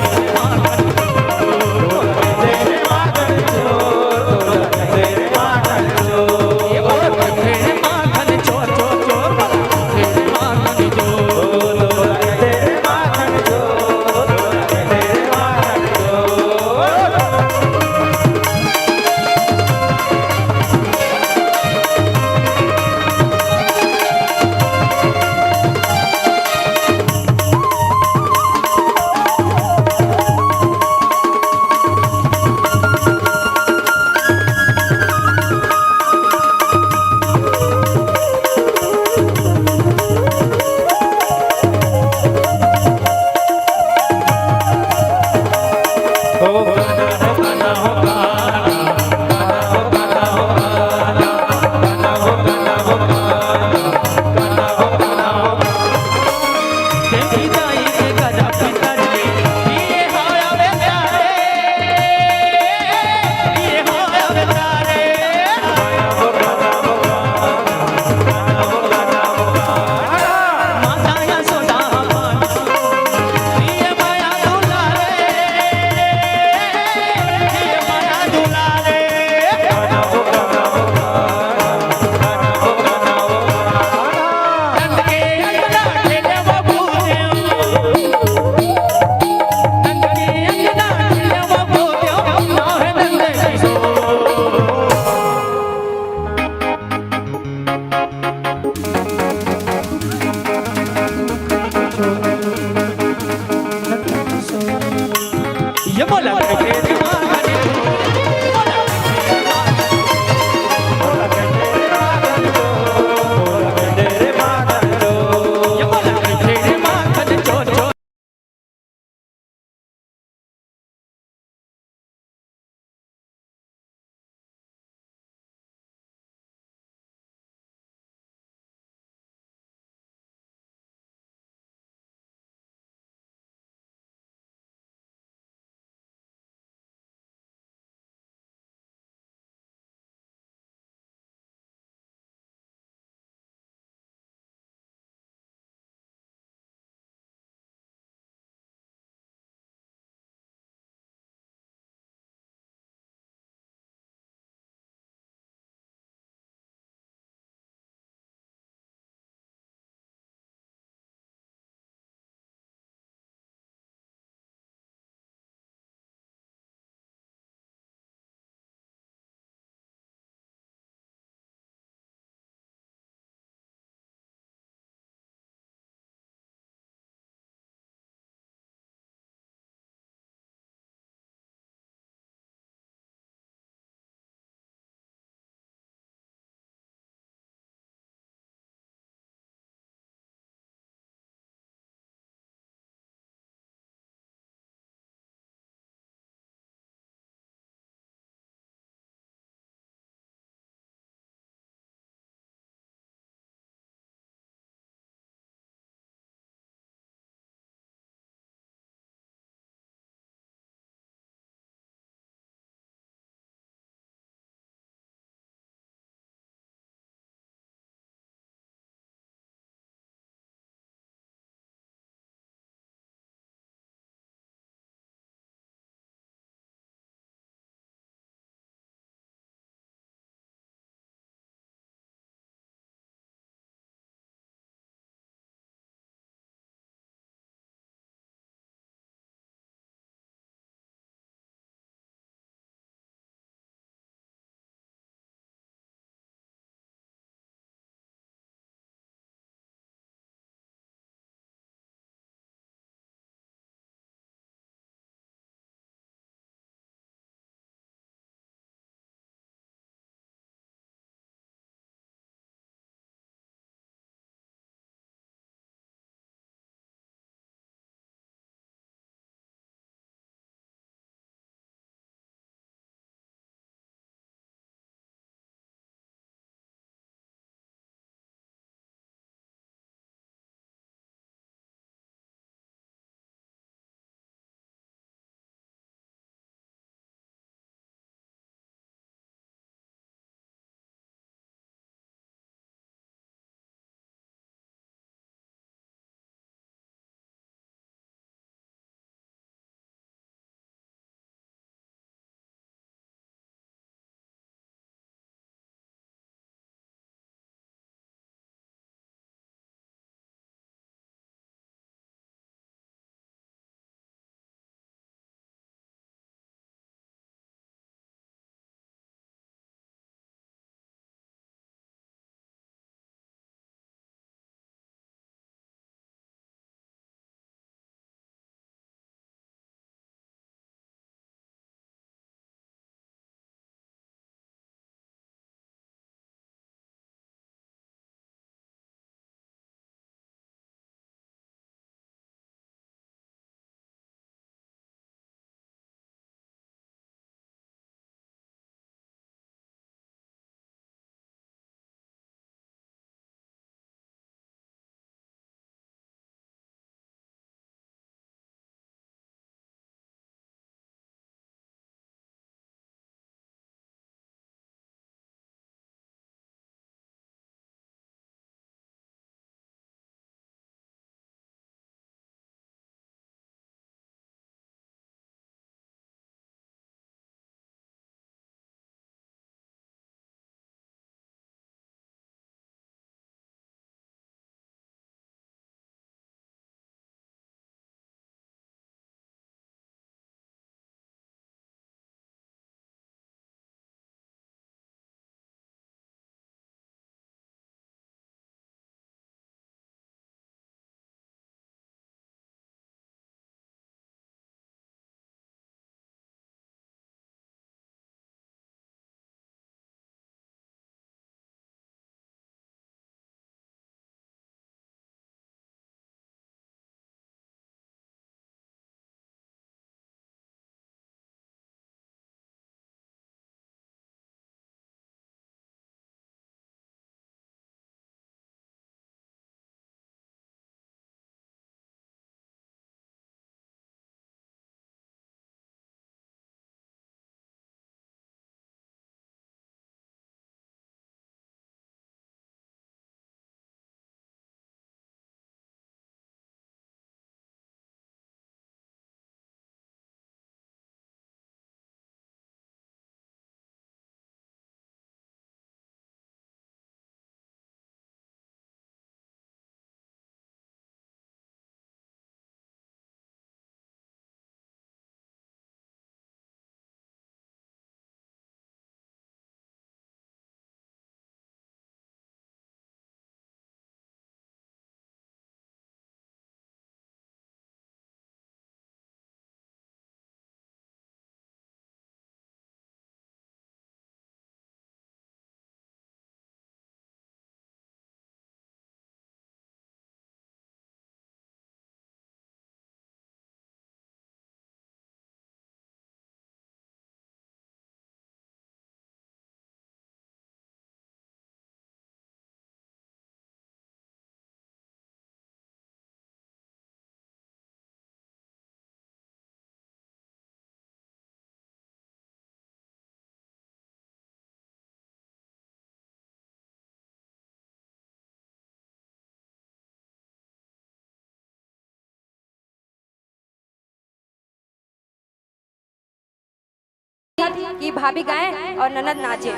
थी कि भाभी गाएं और ननद नाचे।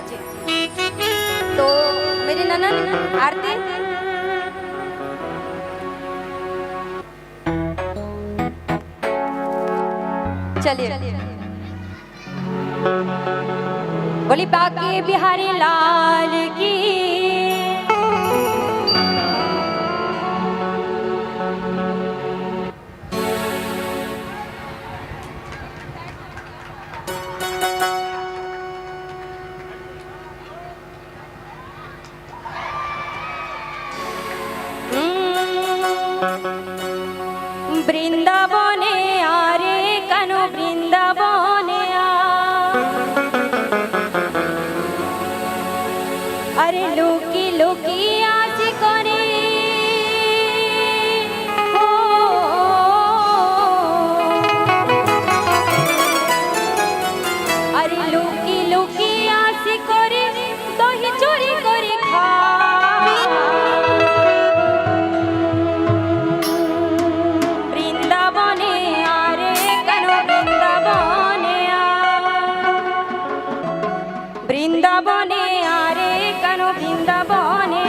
तो मेरी ननद आरती चलिए बोली बाके बिहारी लाल की বৃন্দাবনে আরে কেন বৃন্দাবনে আরে লুকি লুকি আজ করে আরে লুকি লুকি আজ করে দহি চুরি করে খা বৃন্দাবনে আরে কেন বৃন্দাবনে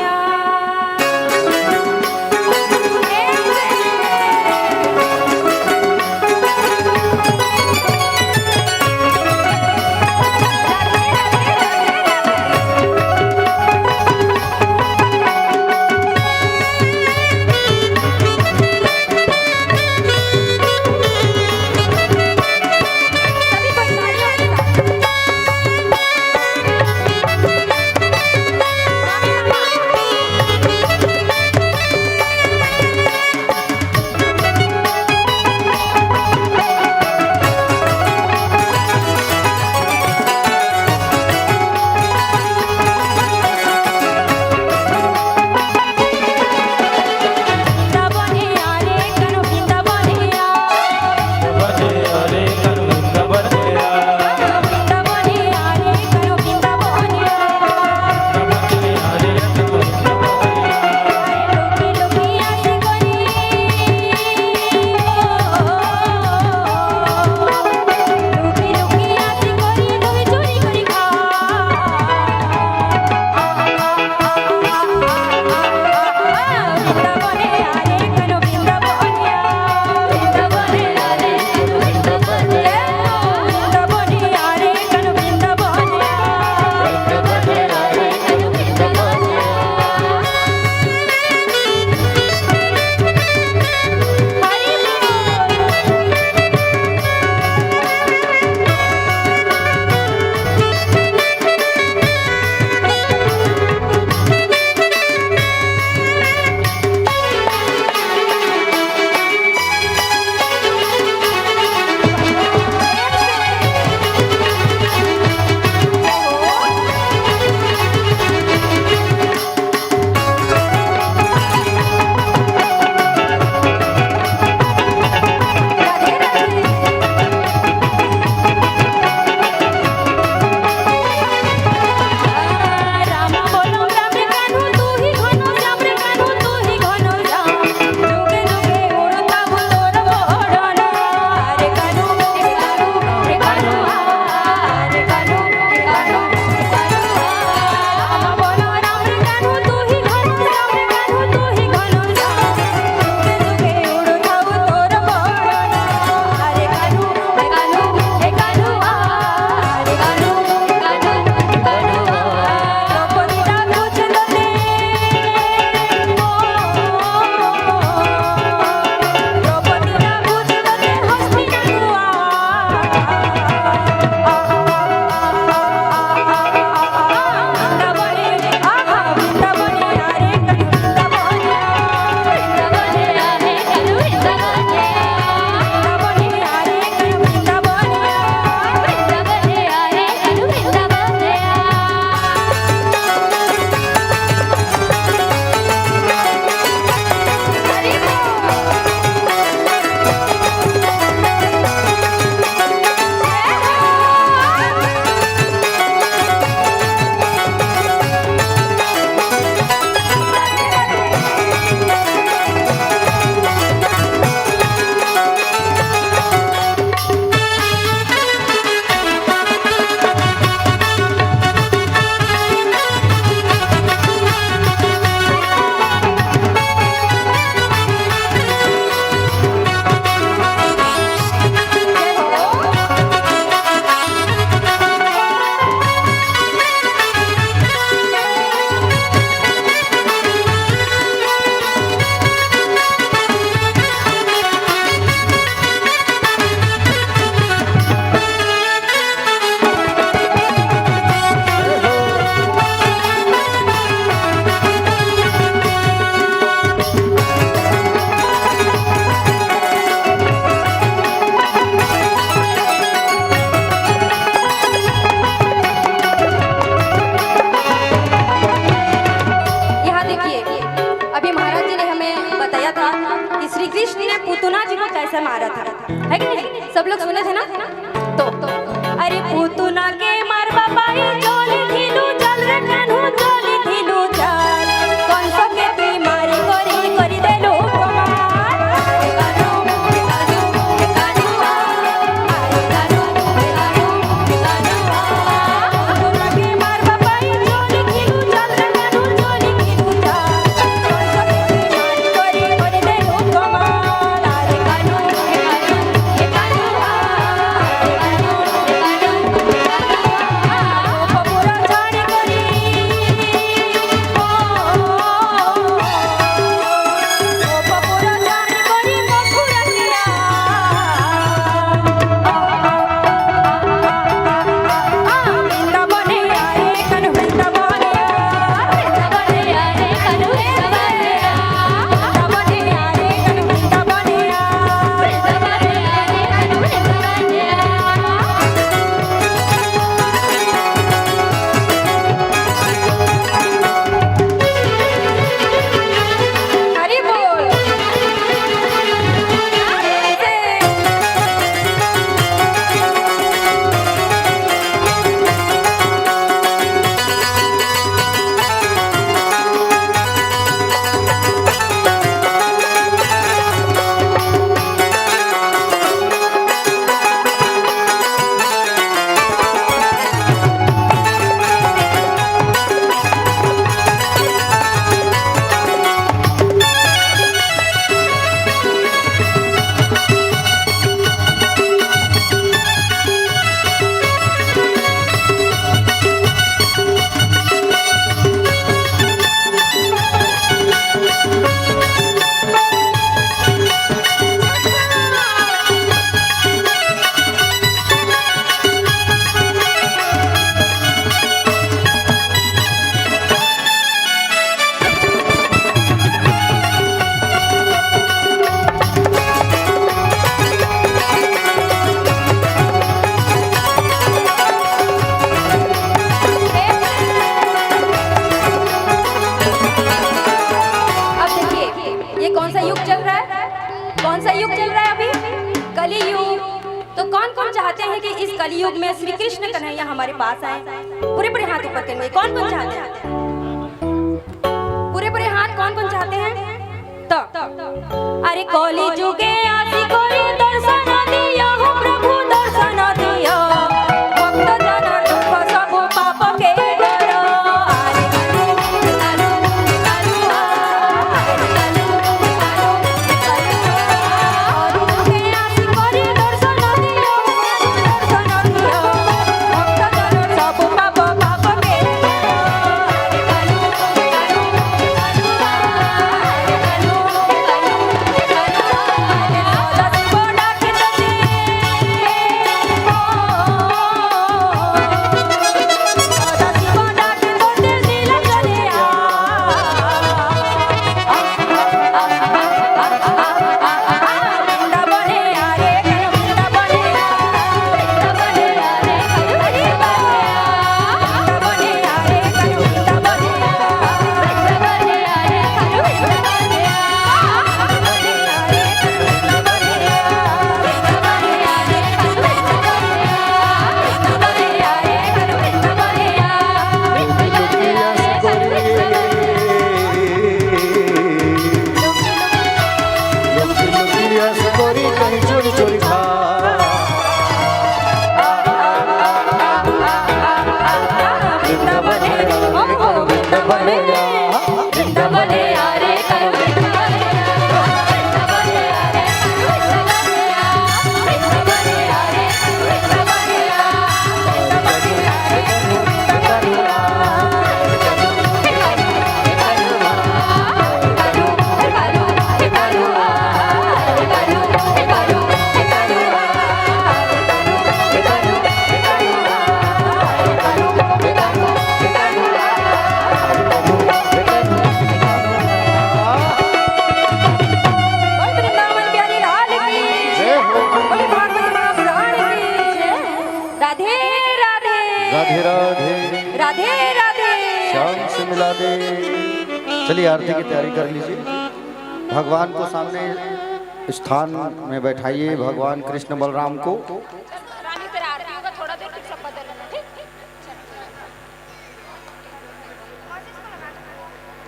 अभी महाराज जी ने हमें बताया था कि श्री कृष्ण ने पुतना जी को कैसे मारा था, है कि नहीं? सब लोग सुने थे ना? तो अरे पुतना के मार बाबाई चोली थीलू जल रे कान्हू चोली थीलू जल कौन सो के बीमारी करी देलू कमाल कान्हू पुतना के मार बाबाई चोली थीलू जल रे कान्हू चोली थीलू जल कौन सो के बीमारी करी देलू कमाल अरे कान्हू पपुरा झाड़ी करी पपुरा झाड़ी करी मथुरा किया वृंदावने आए कन वृंदावने वृंदावने आए कन वृंदावने वृंदावने आए कन वृंदावने वृंदावने आए कन वृंदावने हरि बोल अब देखिए ये कौन सा युग चल रहा है? कौन सा युग चल रहा है अभी? कली युग। तो कौन कौन चाहते हैं कि इस कली युग में श्री कृष्ण कन्हैया हमारे पास आए? पूरे पूरे हाथ ऊपर करेंगे। कौन कौन चाहते हैं? पूरे पूरे हाथ कौन कौन चाहते हैं? तो अरे कली युगे आसी कोई दर्शन दिया हो प्रभु दर्शन दिया भक्त जन दुख सब पाप के करो अरे कालू कालू कालू कालू युगे आसी कोई दर्शन दिया दर्शन दिया भक्त जन सब पाप के करो अरे कालू कालू चलिए आरती की तैयारी कर लीजिए। भगवान को सामने स्थान में बैठाइए, भगवान कृष्ण बलराम को।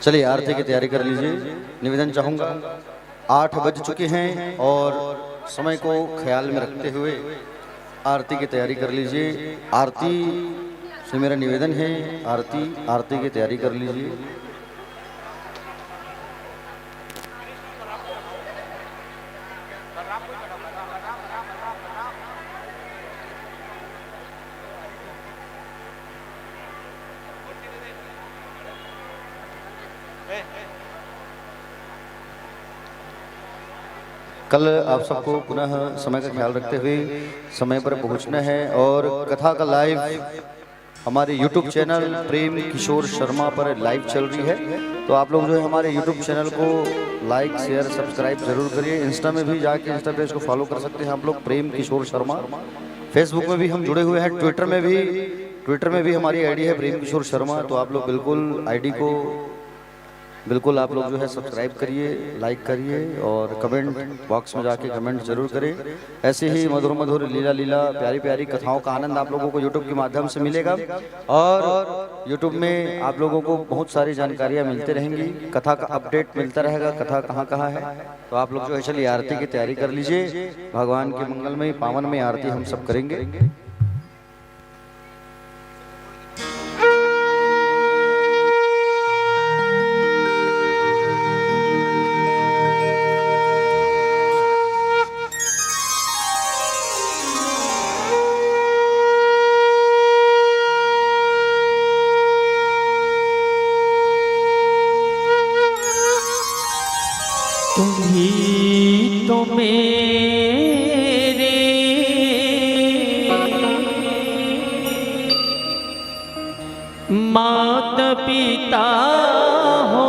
चलिए आरती की तैयारी कर लीजिए। निवेदन चाहूंगा 8 बज चुके हैं और समय को ख्याल में रखते हुए आरती की तैयारी कर लीजिए। आरती से मेरा निवेदन है, आरती की तैयारी कर लीजिए। कल आप सबको पुनः समय का ख्याल रखते हुए समय पर पहुंचना है और कथा का लाइव हमारे YouTube चैनल प्रेम किशोर शर्मा पर लाइव चल रही है। तो आप लोग जो है हमारे YouTube चैनल को लाइक शेयर सब्सक्राइब जरूर करिए। इंस्टा में भी जाके इंस्टा पेज को फॉलो कर सकते हैं आप लोग, प्रेम किशोर शर्मा। फेसबुक में भी हम जुड़े हुए हैं, ट्विटर में भी हमारी आईडी है प्रेम किशोर शर्मा। तो आप लोग बिल्कुल आईडी को बिल्कुल आप लोग जो है सब्सक्राइब करिए, लाइक करिए और कमेंट बॉक्स में जाके कमेंट जरूर करें। ऐसे ही मधुर मधुर लीला प्यारी प्यारी कथाओं का आनंद आप लोगों को यूट्यूब के माध्यम से मिलेगा और यूट्यूब में आप लोगों को बहुत सारी जानकारियां मिलती रहेंगी, कथा का अपडेट मिलता रहेगा, कथा कहाँ कहाँ है। तो आप लोग जो है चलिए आरती की तैयारी कर लीजिए। भगवान के मंगलमय पावनमय आरती हम सब करेंगे। तुम्ही तो मेरे माता पिता हो,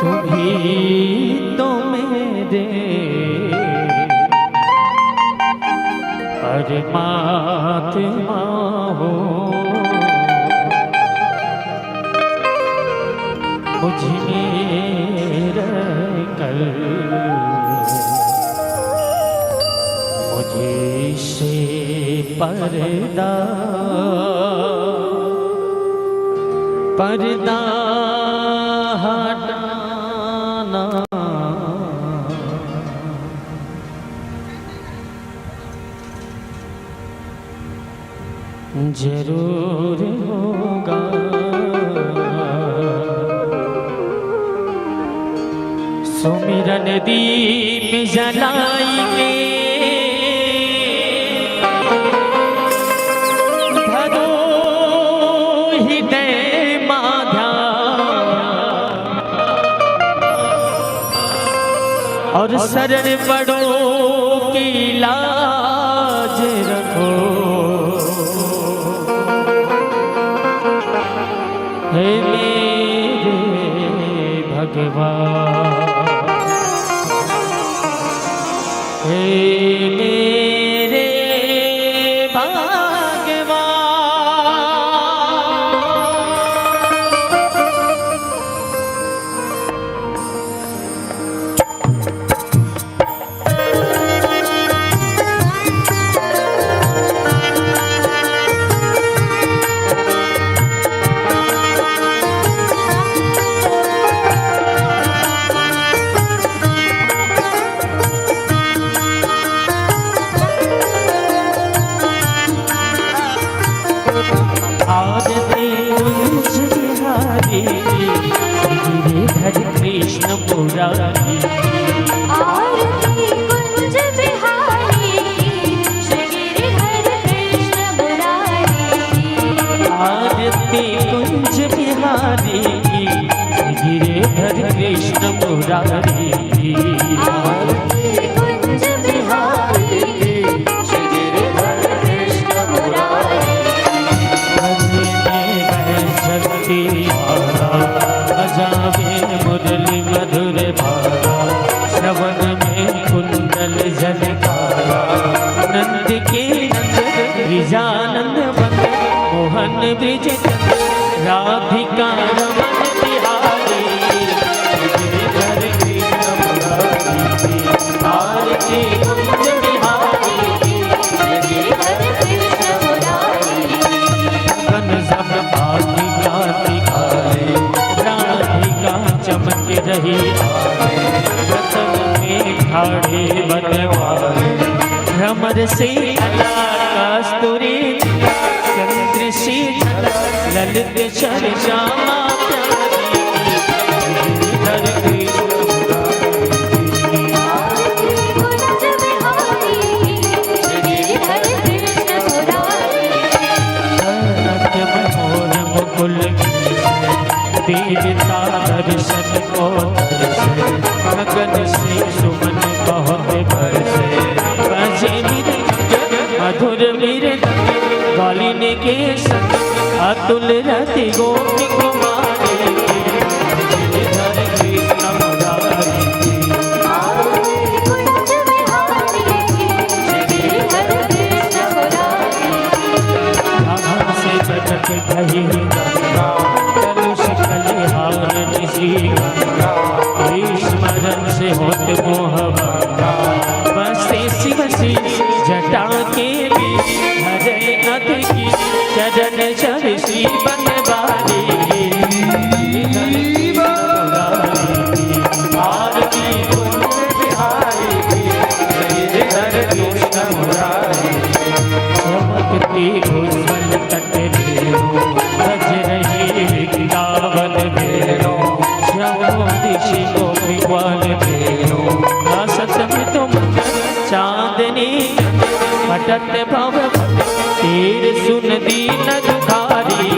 तुम्ही तो मेरे परमात्मा हो। मुझ में रहकर मुझे से पर्दा हटाना जरूर होगा। सुमिरन दीप जलाएंगे, धरो हृदय माध्या और शरण पड़ो की लाज रखो। हे मेरे भगवान, हे मेरे भगवान, कृष्ण मुरारी आरती कुंज बिहारी श्री गिरिधर कृष्ण मुरारी। आरती कुंज बिहारी गिरिधर कृष्ण मुरारी। आरती कुंज बिहारी श्री गिरिधर कृष्ण मुरारी। शक्ति बजावे मुरली मधुर भारा, श्रवण में कुंडल झनकारा। नंद के नंद गिरिजानंद बंद मोह ब्रिज राधिका रमन बिहारी गिरिधर कृष्ण मुरारी आरती कुंज बिहारी गिरिधर कृष्ण मुरारी गगन सब आदि कांति काले राधिका चमक रही रतन में ठाड़े बनवाले भ्रमर से कस्तूरी चंद्र से ललित शर श्यामा गिरिधर कृष्ण कुंज बिहारी गिरिधर कृष्ण मुरारी मोर मुकुल देवता दर्शन को गगन से सुमन बहुत बरसे बजे मधुर मृग गालिन के संग अतुल रति गोपी कुमारी गिरिधर कृष्ण मुरारी कुंज बिहारी गिरिधर कृष्ण मुरारी से जगत कही कलुष कलिहार निशी स्मरण से होत मोह बसे शिव सी जटा के बीच हरे नद की चरण चर श्री बनवारी आरती कुंज बिहारी गिरिधर कृष्ण मुरारी चमकती घुसल तट रेणु बज रही वृंदावन वेणु श्यामो दिशि गोपी ग्वाल वेणु सत में तुम चांदनी पटत भव तीर सुन दीन दुखारी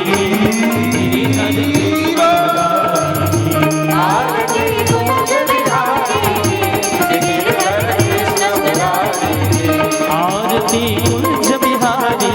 आरती कुंज बिहारी गिरिधर कृष्ण मुरारी आरती कुंज बिहारी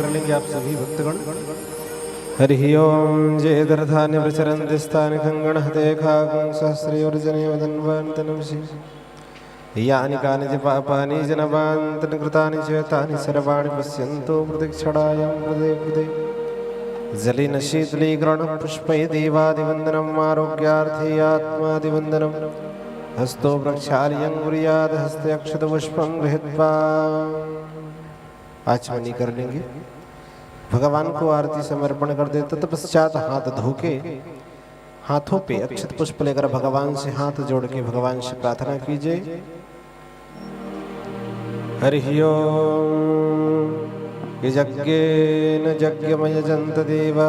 कर लेंगे आप सभी भक्तगण। हरि ओम जय दर्धान्य प्रचरन्ति स्थानि खंगण हतेखागं सहस्रयोर्जने वदन्वन्तनमसि यानि कानि च पापानि जनवान्तन कृतानि च तानि सर्वाणि पश्यन्तो प्रदक्षिणायां हृदे हृदे जलेन शीतलीकरणं पुष्पै देवादिवन्दनम् आरोग्यार्थे आत्मादिवन्दनम् हस्तो प्रक्षाल्यं कुर्यात् हस्ते अक्षतपुष्पं गृहीत्वा आचमनी कर लेंगे। भगवान को आरती समर्पण कर दे। तत्पश्चात हाथ धोके हाथों पे अक्षत पुष्प लेकर भगवान से हाथ जोड़ के भगवान से प्रार्थना कीजिए। हरि ओम यज्ञेन यज्ञमयजन्त देवा